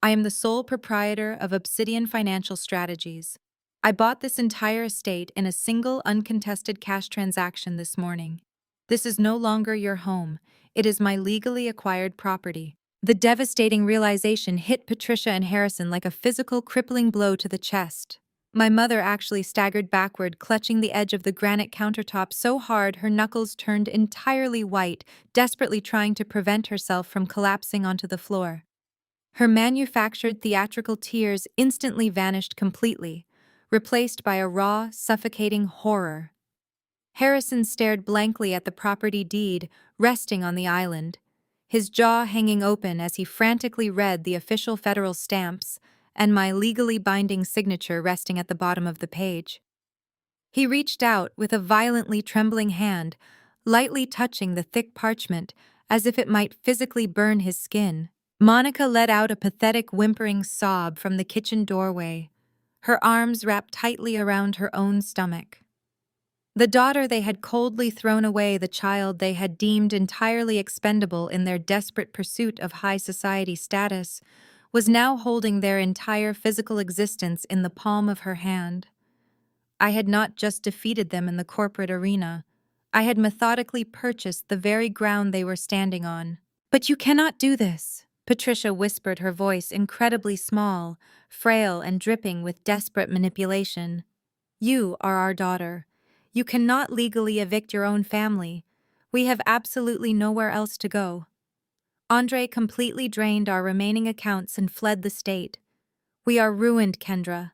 "I am the sole proprietor of Obsidian Financial Strategies. I bought this entire estate in a single, uncontested cash transaction this morning. This is no longer your home. It is my legally acquired property." The devastating realization hit Patricia and Harrison like a physical, crippling blow to the chest. My mother actually staggered backward, clutching the edge of the granite countertop so hard her knuckles turned entirely white, desperately trying to prevent herself from collapsing onto the floor. Her manufactured theatrical tears instantly vanished completely, replaced by a raw, suffocating horror. Harrison stared blankly at the property deed resting on the island, his jaw hanging open as he frantically read the official federal stamps and my legally binding signature resting at the bottom of the page. He reached out with a violently trembling hand, lightly touching the thick parchment as if it might physically burn his skin. Monica let out a pathetic, whimpering sob from the kitchen doorway, her arms wrapped tightly around her own stomach. The daughter they had coldly thrown away, the child they had deemed entirely expendable in their desperate pursuit of high society status, was now holding their entire physical existence in the palm of her hand. I had not just defeated them in the corporate arena. I had methodically purchased the very ground they were standing on. "But you cannot do this," Patricia whispered, her voice incredibly small, frail, and dripping with desperate manipulation. "You are our daughter. You cannot legally evict your own family. We have absolutely nowhere else to go. Andre completely drained our remaining accounts and fled the state. We are ruined, Kendra.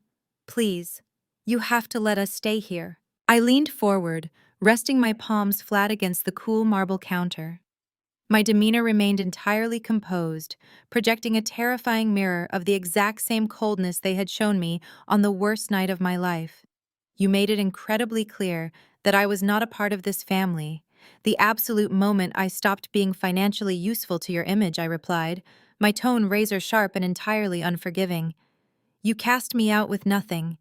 Please, you have to let us stay here." I leaned forward, resting my palms flat against the cool marble counter. My demeanor remained entirely composed, projecting a terrifying mirror of the exact same coldness they had shown me on the worst night of my life. "You made it incredibly clear that I was not a part of this family. The absolute moment I stopped being financially useful to your image," I replied, my tone razor-sharp and entirely unforgiving. "You cast me out with nothing.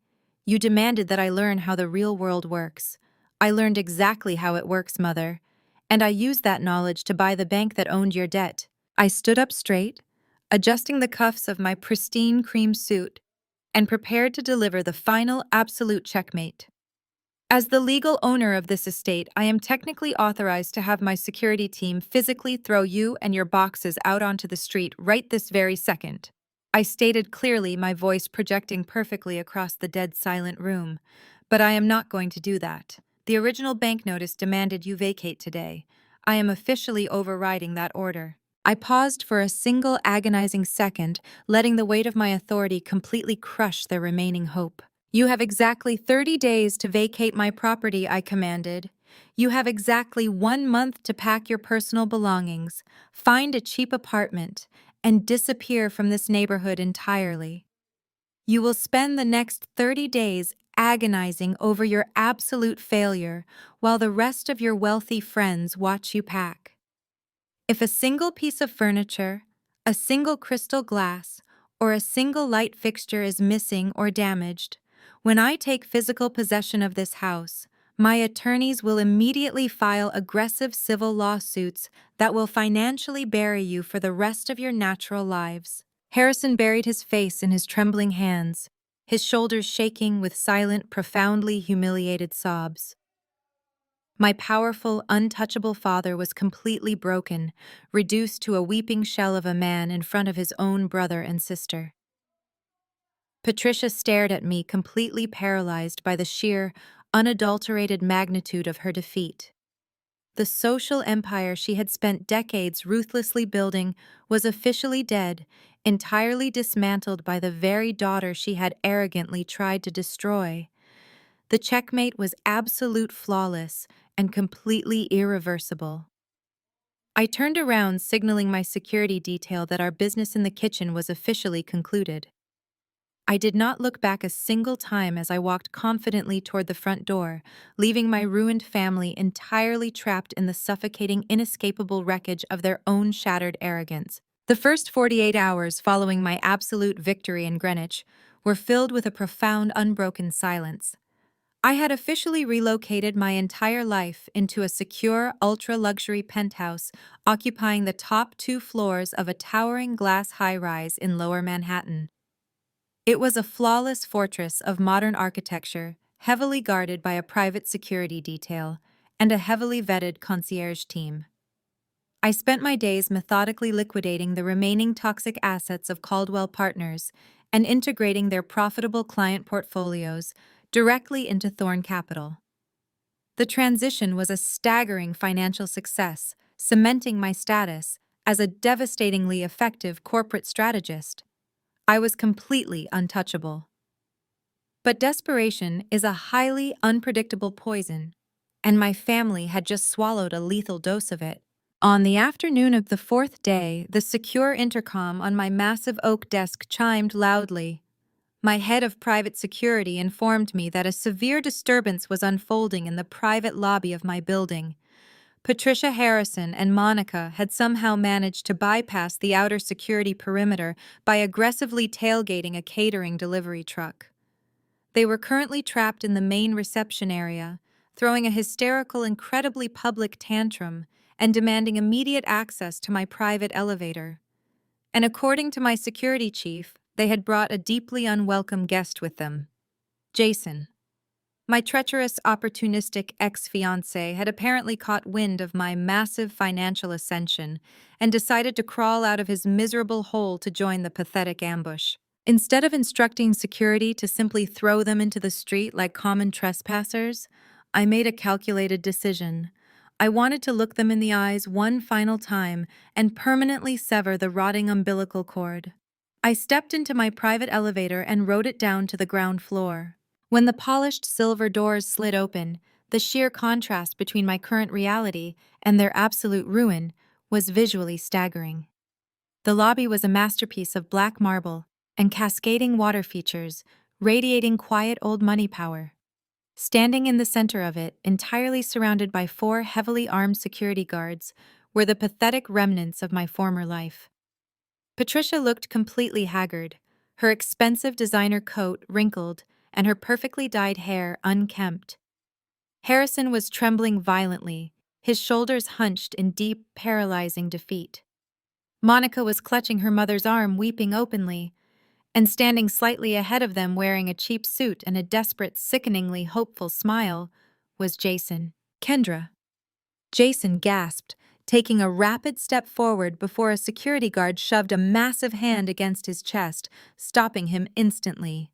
You demanded that I learn how the real world works. I learned exactly how it works, Mother. And I used that knowledge to buy the bank that owned your debt." I stood up straight, adjusting the cuffs of my pristine cream suit, and prepared to deliver the final absolute checkmate. "As the legal owner of this estate, I am technically authorized to have my security team physically throw you and your boxes out onto the street right this very second," I stated clearly, my voice projecting perfectly across the dead silent room. "But I am not going to do that. The original bank notice demanded you vacate today. I am officially overriding that order." I paused for a single agonizing second, letting the weight of my authority completely crush their remaining hope. "You have exactly 30 days to vacate my property," I commanded. "You have exactly 1 month to pack your personal belongings, find a cheap apartment, and disappear from this neighborhood entirely. You will spend the next 30 days agonizing over your absolute failure while the rest of your wealthy friends watch you pack. If a single piece of furniture, a single crystal glass, or a single light fixture is missing or damaged, when I take physical possession of this house, my attorneys will immediately file aggressive civil lawsuits that will financially bury you for the rest of your natural lives. Harrison buried his face in his trembling hands, his shoulders shaking with silent, profoundly humiliated sobs. My powerful, untouchable father was completely broken, reduced to a weeping shell of a man in front of his own brother and sister. Patricia stared at me, completely paralyzed by the sheer, unadulterated magnitude of her defeat. The social empire she had spent decades ruthlessly building was officially dead, entirely dismantled by the very daughter she had arrogantly tried to destroy. The checkmate was absolute, flawless, and completely irreversible. I turned around, signaling my security detail that our business in the kitchen was officially concluded. I did not look back a single time as I walked confidently toward the front door, leaving my ruined family entirely trapped in the suffocating, inescapable wreckage of their own shattered arrogance. The first 48 hours following my absolute victory in Greenwich were filled with a profound, unbroken silence. I had officially relocated my entire life into a secure, ultra-luxury penthouse occupying the top 2 floors of a towering glass high-rise in Lower Manhattan. It was a flawless fortress of modern architecture, heavily guarded by a private security detail and a heavily vetted concierge team. I spent my days methodically liquidating the remaining toxic assets of Caldwell Partners and integrating their profitable client portfolios directly into Thorn Capital. The transition was a staggering financial success, cementing my status as a devastatingly effective corporate strategist. I was completely untouchable. But desperation is a highly unpredictable poison, and my family had just swallowed a lethal dose of it. On the afternoon of the 4th day, the secure intercom on my massive oak desk chimed loudly. My head of private security informed me that a severe disturbance was unfolding in the private lobby of my building. Patricia Harrison and Monica had somehow managed to bypass the outer security perimeter by aggressively tailgating a catering delivery truck. They were currently trapped in the main reception area, throwing a hysterical, incredibly public tantrum and demanding immediate access to my private elevator. And according to my security chief, they had brought a deeply unwelcome guest with them. Jason. My treacherous, opportunistic ex-fiancé had apparently caught wind of my massive financial ascension and decided to crawl out of his miserable hole to join the pathetic ambush. Instead of instructing security to simply throw them into the street like common trespassers, I made a calculated decision. I wanted to look them in the eyes one final time and permanently sever the rotting umbilical cord. I stepped into my private elevator and rode it down to the ground floor. When the polished silver doors slid open, the sheer contrast between my current reality and their absolute ruin was visually staggering. The lobby was a masterpiece of black marble and cascading water features, radiating quiet old money power. Standing in the center of it, entirely surrounded by 4 heavily armed security guards, were the pathetic remnants of my former life. Patricia looked completely haggard, her expensive designer coat wrinkled and her perfectly dyed hair unkempt. Harrison was trembling violently, his shoulders hunched in deep, paralyzing defeat. Monica was clutching her mother's arm, weeping openly, and standing slightly ahead of them wearing a cheap suit and a desperate, sickeningly hopeful smile was Jason. Kendra. Jason gasped, taking a rapid step forward before a security guard shoved a massive hand against his chest, stopping him instantly.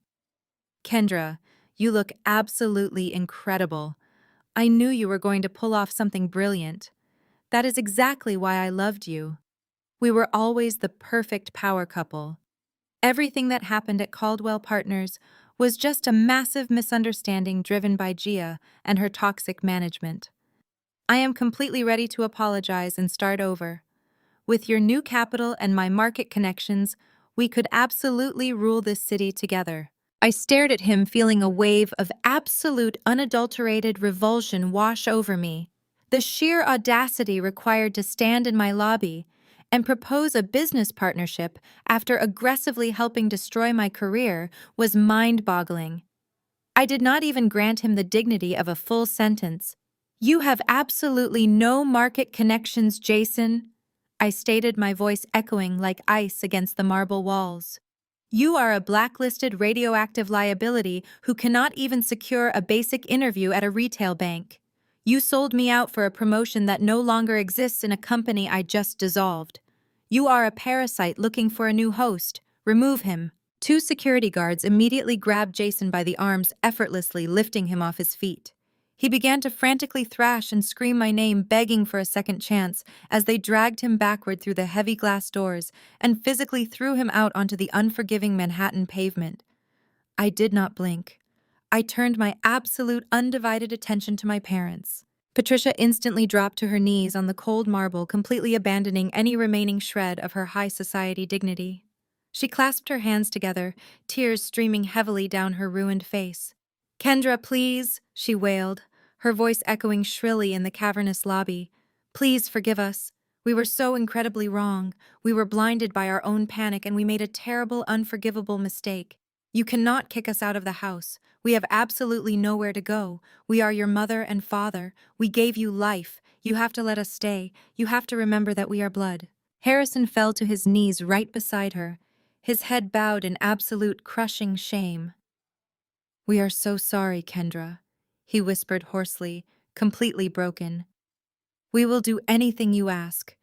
Kendra, you look absolutely incredible. I knew you were going to pull off something brilliant. That is exactly why I loved you. We were always the perfect power couple. Everything that happened at Caldwell Partners was just a massive misunderstanding driven by Gia and her toxic management. I am completely ready to apologize and start over. With your new capital and my market connections, we could absolutely rule this city together. I stared at him, feeling a wave of absolute unadulterated revulsion wash over me. The sheer audacity required to stand in my lobby and propose a business partnership after aggressively helping destroy my career was mind-boggling. I did not even grant him the dignity of a full sentence. "You have absolutely no market connections, Jason," I stated, my voice echoing like ice against the marble walls. "You are a blacklisted radioactive liability who cannot even secure a basic interview at a retail bank. You sold me out for a promotion that no longer exists in a company I just dissolved. You are a parasite looking for a new host. Remove him." Two security guards immediately grabbed Jason by the arms, effortlessly lifting him off his feet. He began to frantically thrash and scream my name, begging for a second chance, as they dragged him backward through the heavy glass doors and physically threw him out onto the unforgiving Manhattan pavement. I did not blink. I turned my absolute undivided attention to my parents. Patricia instantly dropped to her knees on the cold marble, completely abandoning any remaining shred of her high society dignity. She clasped her hands together, tears streaming heavily down her ruined face. "Kendra, please," she wailed, her voice echoing shrilly in the cavernous lobby. "Please forgive us. We were so incredibly wrong. We were blinded by our own panic and we made a terrible, unforgivable mistake. You cannot kick us out of the house. We have absolutely nowhere to go. We are your mother and father. We gave you life. You have to let us stay. You have to remember that we are blood." Harrison fell to his knees right beside her, his head bowed in absolute crushing shame. "We are so sorry, Kendra," he whispered hoarsely, completely broken. "We will do anything you ask.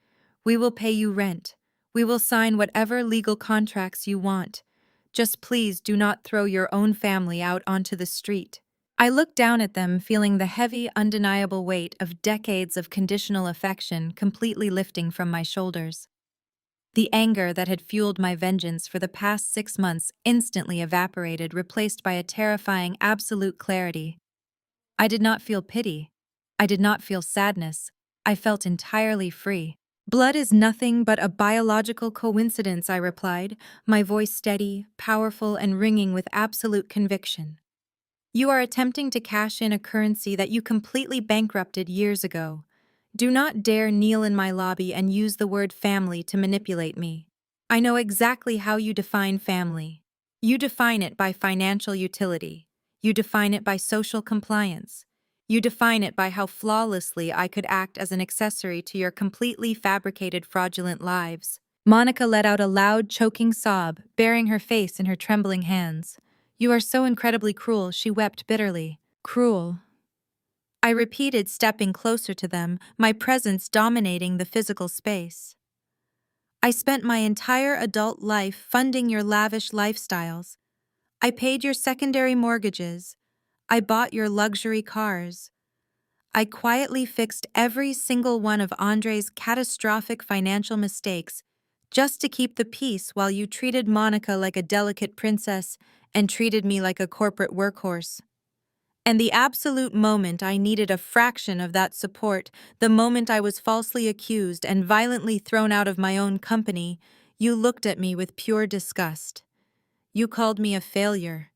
We will pay you rent. We will sign whatever legal contracts you want. Just please do not throw your own family out onto the street." I looked down at them, feeling the heavy, undeniable weight of decades of conditional affection completely lifting from my shoulders. The anger that had fueled my vengeance for the past 6 months instantly evaporated, replaced by a terrifying absolute clarity. I did not feel pity. I did not feel sadness. I felt entirely free. "Blood is nothing but a biological coincidence," I replied, my voice steady, powerful, and ringing with absolute conviction. "You are attempting to cash in a currency that you completely bankrupted years ago. Do not dare kneel in my lobby and use the word family to manipulate me. I know exactly how you define family. You define it by financial utility. You define it by social compliance. You define it by how flawlessly I could act as an accessory to your completely fabricated, fraudulent lives." Monica let out a loud, choking sob, burying her face in her trembling hands. "You are so incredibly cruel," she wept bitterly. "Cruel," I repeated, stepping closer to them, my presence dominating the physical space. "I spent my entire adult life funding your lavish lifestyles. I paid your secondary mortgages. I bought your luxury cars. I quietly fixed every single one of Andre's catastrophic financial mistakes just to keep the peace while you treated Monica like a delicate princess and treated me like a corporate workhorse. And the absolute moment I needed a fraction of that support, the moment I was falsely accused and violently thrown out of my own company, you looked at me with pure disgust. You called me a failure.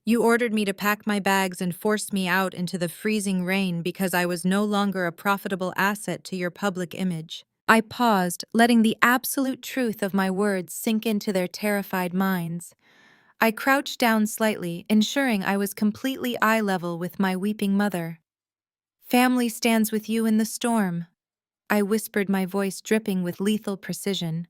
You ordered me to pack my bags and forced me out into the freezing rain because I was no longer a profitable asset to your public image." I paused, letting the absolute truth of my words sink into their terrified minds. I crouched down slightly, ensuring I was completely eye level with my weeping mother. "Family stands with you in the storm," I whispered, my voice dripping with lethal precision.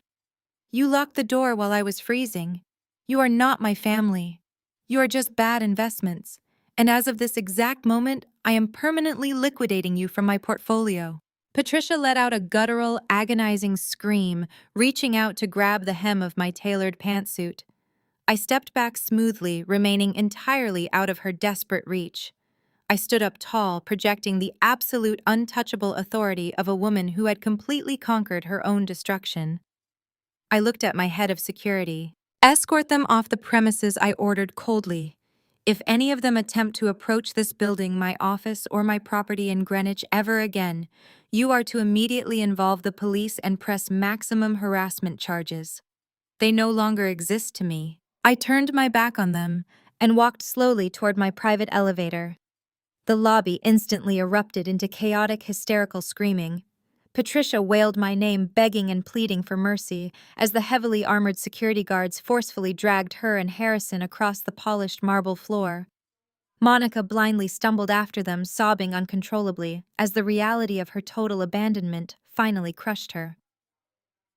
"You locked the door while I was freezing. You are not my family. You are just bad investments. And as of this exact moment, I am permanently liquidating you from my portfolio." Patricia let out a guttural, agonizing scream, reaching out to grab the hem of my tailored pantsuit. I stepped back smoothly, remaining entirely out of her desperate reach. I stood up tall, projecting the absolute untouchable authority of a woman who had completely conquered her own destruction. I looked at my head of security. "Escort them off the premises," I ordered coldly. "If any of them attempt to approach this building, my office, or my property in Greenwich ever again, you are to immediately involve the police and press maximum harassment charges. They no longer exist to me." I turned my back on them, and walked slowly toward my private elevator. The lobby instantly erupted into chaotic, hysterical screaming. Patricia wailed my name, begging and pleading for mercy, as the heavily armored security guards forcefully dragged her and Harrison across the polished marble floor. Monica blindly stumbled after them, sobbing uncontrollably, as the reality of her total abandonment finally crushed her.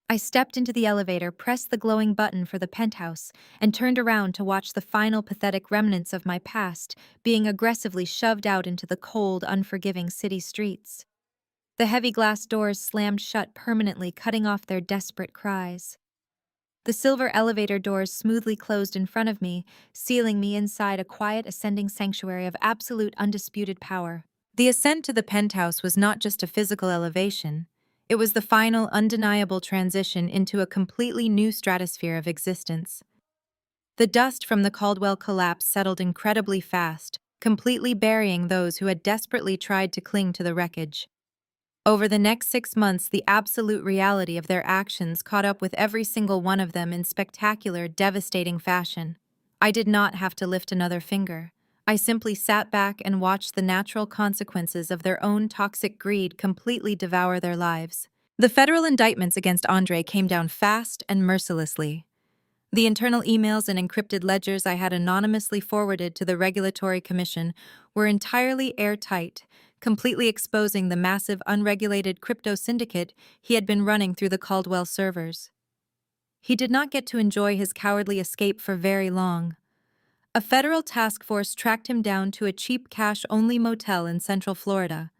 I stepped into the elevator, pressed the glowing button for the penthouse, and turned around to watch the final pathetic remnants of my past being aggressively shoved out into the cold, unforgiving city streets. The heavy glass doors slammed shut permanently, cutting off their desperate cries. The silver elevator doors smoothly closed in front of me, sealing me inside a quiet ascending sanctuary of absolute undisputed power. The ascent to the penthouse was not just a physical elevation. It was the final, undeniable transition into a completely new stratosphere of existence. The dust from the Caldwell collapse settled incredibly fast, completely burying those who had desperately tried to cling to the wreckage. Over the next 6 months, the absolute reality of their actions caught up with every single one of them in spectacular, devastating fashion. I did not have to lift another finger. I simply sat back and watched the natural consequences of their own toxic greed completely devour their lives. The federal indictments against Andre came down fast and mercilessly. The internal emails and encrypted ledgers I had anonymously forwarded to the Regulatory Commission were entirely airtight, completely exposing the massive unregulated crypto syndicate he had been running through the Caldwell servers. He did not get to enjoy his cowardly escape for very long. A federal task force tracked him down to a cheap cash-only motel in Central Florida.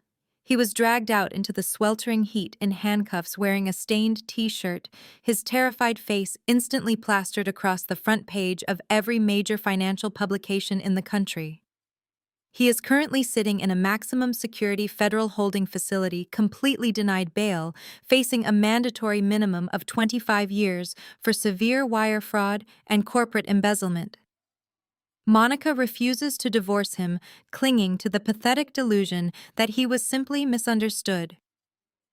He was dragged out into the sweltering heat in handcuffs, wearing a stained T-shirt, his terrified face instantly plastered across the front page of every major financial publication in the country. He is currently sitting in a maximum security federal holding facility, completely denied bail, facing a mandatory minimum of 25 years for severe wire fraud and corporate embezzlement. Monica refuses to divorce him, clinging to the pathetic delusion that he was simply misunderstood.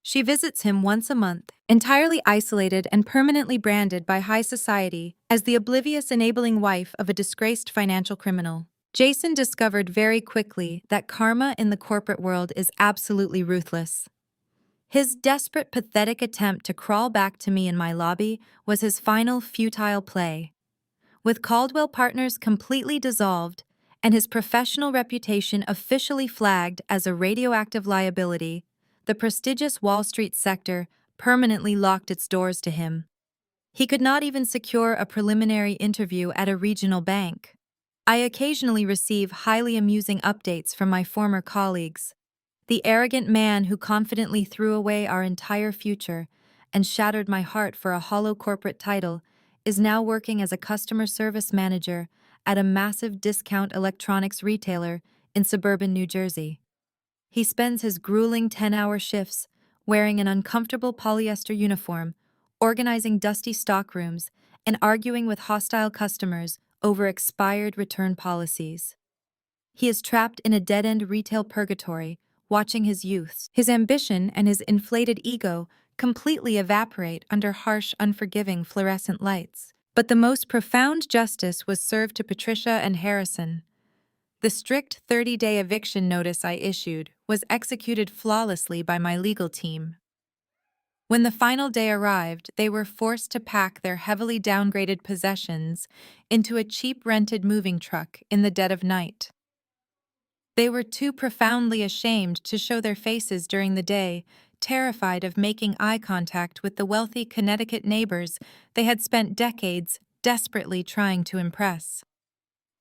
She visits him once a month, entirely isolated and permanently branded by high society as the oblivious enabling wife of a disgraced financial criminal. Jason discovered very quickly that karma in the corporate world is absolutely ruthless. His desperate, pathetic attempt to crawl back to me in my lobby was his final futile play. With Caldwell Partners completely dissolved and his professional reputation officially flagged as a radioactive liability, the prestigious Wall Street sector permanently locked its doors to him. He could not even secure a preliminary interview at a regional bank. I occasionally receive highly amusing updates from my former colleagues. The arrogant man who confidently threw away our entire future and shattered my heart for a hollow corporate title is now working as a customer service manager at a massive discount electronics retailer in suburban New Jersey. He spends his grueling 10-hour shifts wearing an uncomfortable polyester uniform, organizing dusty stockrooms, and arguing with hostile customers over expired return policies. He is trapped in a dead-end retail purgatory, watching his youth, his ambition, and his inflated ego completely evaporate under harsh, unforgiving fluorescent lights. But the most profound justice was served to Patricia and Harrison. The strict 30-day eviction notice I issued was executed flawlessly by my legal team. When the final day arrived, they were forced to pack their heavily downgraded possessions into a cheap rented moving truck in the dead of night. They were too profoundly ashamed to show their faces during the day, terrified of making eye contact with the wealthy Connecticut neighbors they had spent decades desperately trying to impress.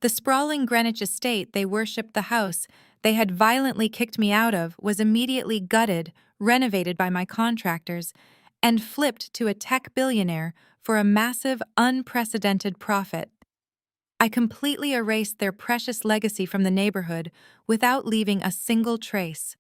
The sprawling Greenwich estate they worshipped, the house they had violently kicked me out of, was immediately gutted, renovated by my contractors, and flipped to a tech billionaire for a massive, unprecedented profit. I completely erased their precious legacy from the neighborhood without leaving a single trace.